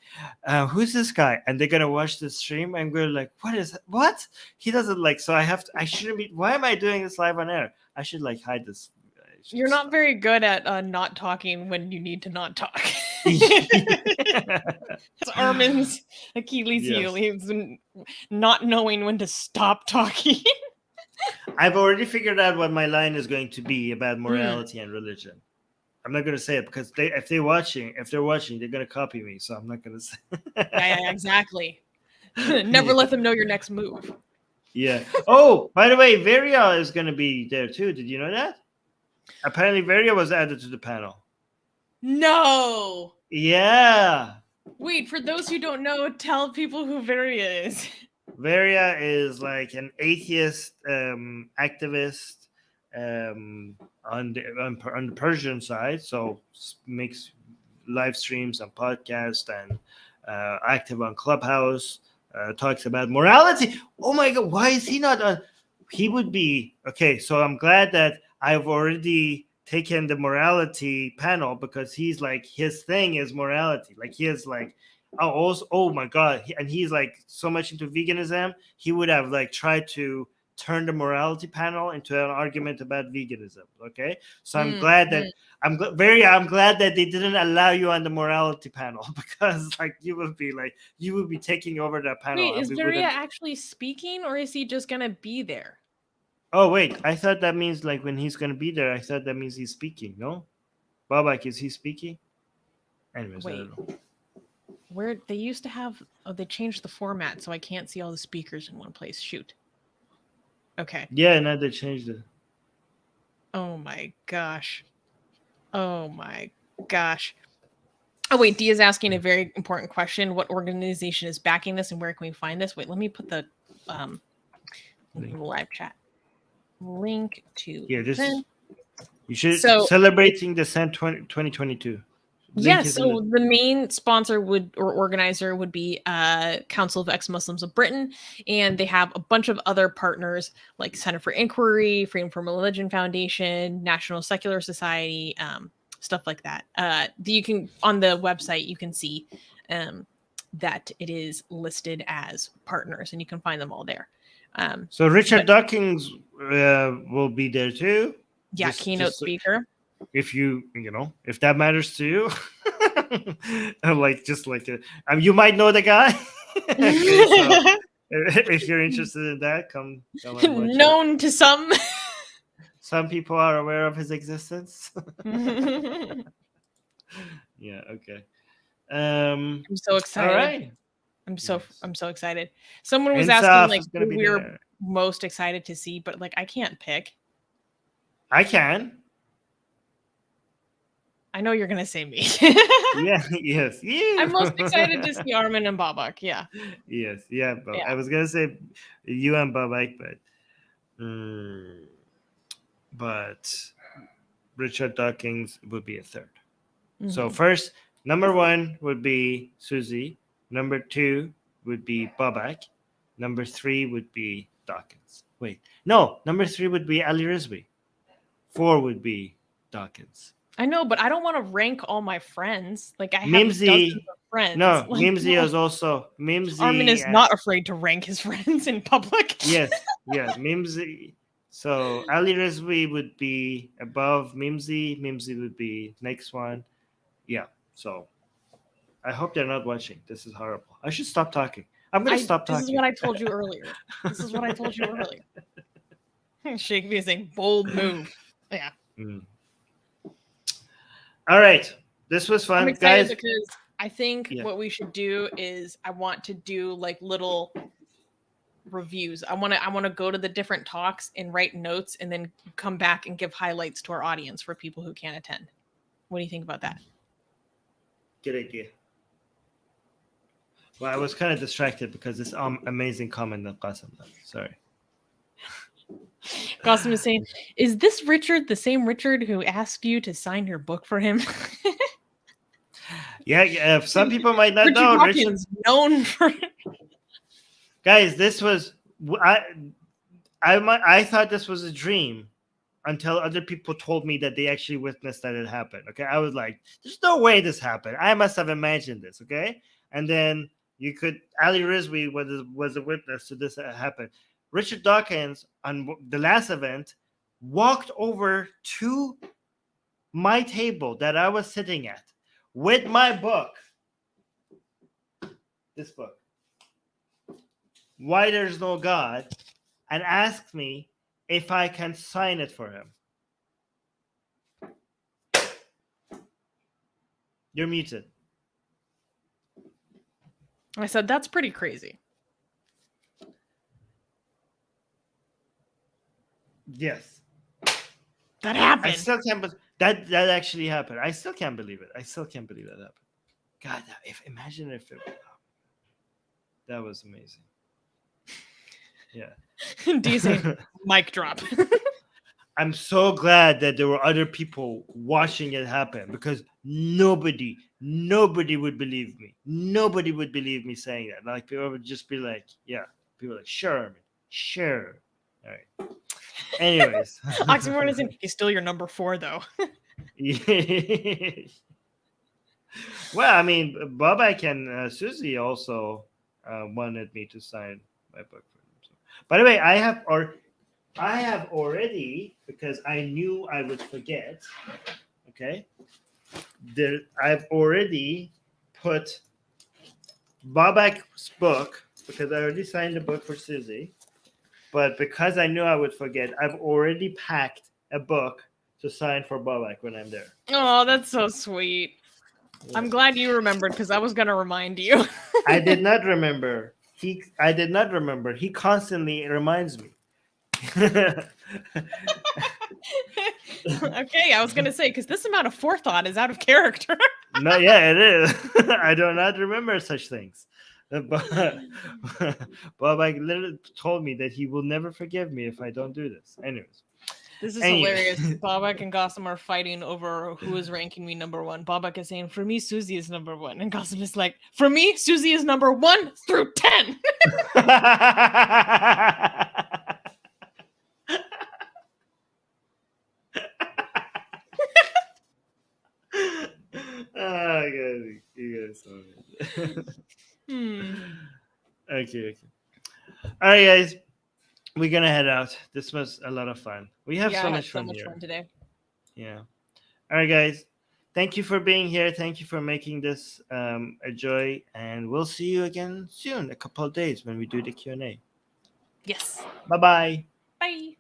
who's this guy? And they're gonna watch the stream and we're like, what he doesn't like. So I shouldn't be. Why am I doing this live on air? I should like hide this. You're not very good at not talking when you need to not talk. It's Armin's Achilles heel. He's not knowing when to stop talking. I've already figured out what my line is going to be about morality and religion. I'm not going to say it because if they're watching, they're going to copy me. So I'm not going to say. Yeah, exactly. Never let them know your next move. Yeah. Oh, by the way, Veria is going to be there too. Did you know that? Apparently, Veria was added to the panel. No. Yeah. Wait, for those who don't know, tell people who Veria is. Veria is like an atheist activist on the Persian side, so makes live streams and podcasts and active on Clubhouse. Talks about morality. Oh my God, why is he not on? He would be okay. So I'm glad that I've already taken the morality panel because he's like his thing is morality. Like he is like. Oh my God. And he's like so much into veganism. He would have like tried to turn the morality panel into an argument about veganism. Okay. So I'm glad that I'm glad that they didn't allow you on the morality panel because like you would be taking over that panel. Wait, is Veria actually speaking or is he just going to be there? Oh, wait. I thought that means like when he's going to be there, I thought that means he's speaking. No? Babak, is he speaking? Anyways, wait. I don't know. Where they used to have, they changed the format so I can't see all the speakers in one place. Shoot. Okay. Yeah, now they changed it. Oh my gosh. Oh my gosh. Oh wait, Dia's asking a very important question. What organization is backing this and where can we find this? Wait, let me put the Live chat. Link to Yeah, this send. you should So- celebrating the Ascent 2022. Yeah, so the main sponsor or organizer would be Council of Ex-Muslims of Britain, and they have a bunch of other partners like Center for Inquiry, Freedom from Religion Foundation, National Secular Society, stuff like that. You can on the website you can see that it is listed as partners, and you can find them all there. So Richard Dawkins will be there too. Yeah, keynote speaker. If if that matters to you, you might know the guy. Okay, so if you're interested in that, come and watch known to some. Some people are aware of his existence. Yeah. Okay. I'm so excited. All right. I'm so excited. Someone was asking like who we were there. most excited to see, but like I can't pick. I can. I know you're gonna say me. Yeah. Yes. Yeah. I'm most excited to see Armin and Babak. Yeah. Yes. Yeah. But Yeah. I was gonna say you and Babak, but Richard Dawkins would be a third. So first, number 1 would be Susie. Number 2 would be Babak. Number 3 would be Dawkins. Wait, no. Number 3 would be Ali Rizvi. 4 would be Dawkins. I know, but I don't want to rank all my friends. Like I have Mimsy, dozens of friends. No, like, Mimsy is also Mimsy. Armin is not afraid to rank his friends in public. Yes, Mimsy. So Ali Rizvi would be above Mimsy. Mimsy would be next one. Yeah. So I hope they're not watching. This is horrible. I should stop talking. I'm going to stop talking. This is what I told you earlier. Shake me saying bold move. Yeah. All right. This was fun, I'm excited guys. because I think what we should do is I want to do like little reviews. I want to go to the different talks and write notes and then come back and give highlights to our audience for people who can't attend. What do you think about that? Good idea. Well, I was kind of distracted because this amazing comment that Qasim left. Sorry. Qasim is saying, is this Richard the same Richard who asked you to sign your book for him? Yeah, some people might not know. Richard known for it. Guys, this was I thought this was a dream until other people told me that they actually witnessed that it happened. Okay, I was like, "There's no way this happened. I must have imagined this." Okay, and then Ali Rizvi was a witness to this happen. Richard Dawkins on the last event walked over to my table that I was sitting at with my book. This book. Why There's No God, and asked me if I can sign it for him. You're muted. I said, that's pretty crazy. Yes. That happened. I still can't believe that actually happened. I still can't believe it. I still can't believe that happened. God, imagine if it that was amazing. Yeah. Do you say mic drop? I'm so glad that there were other people watching it happen because nobody would believe me. Nobody would believe me saying that. Like people would just be like, yeah. People are like, sure, Armin, sure. All right. Anyways. Oxymoron is he's still your number 4 though. Well, I mean, Babak and Susie also wanted me to sign my book for them. So. By the way, I have already, because I knew I would forget. Okay, I've already put Babak's book because I already signed the book for Susie. But because I knew I would forget, I've already packed a book to sign for Babak when I'm there. Oh, that's so sweet. Yeah. I'm glad you remembered because I was going to remind you. I did not remember. He constantly reminds me. Okay, I was going to say, because this amount of forethought is out of character. No, yeah, it is. I do not remember such things. Babak literally told me that he will never forgive me if I don't do this. Anyways. This is Anyway. hilarious. Babak and Qasim are fighting over who is ranking me number one. Babak is saying, for me, Susie is number one. And Qasim is like, for me, Susie is number 1 through 10. Oh, you guys saw it. Okay. All right, guys. We're going to head out. This was a lot of fun. We have so much fun here. Today. Yeah. All right, guys. Thank you for being here. Thank you for making this a joy. And we'll see you again soon, a couple of days when we do the Q&A. Yes. Bye-bye. Bye.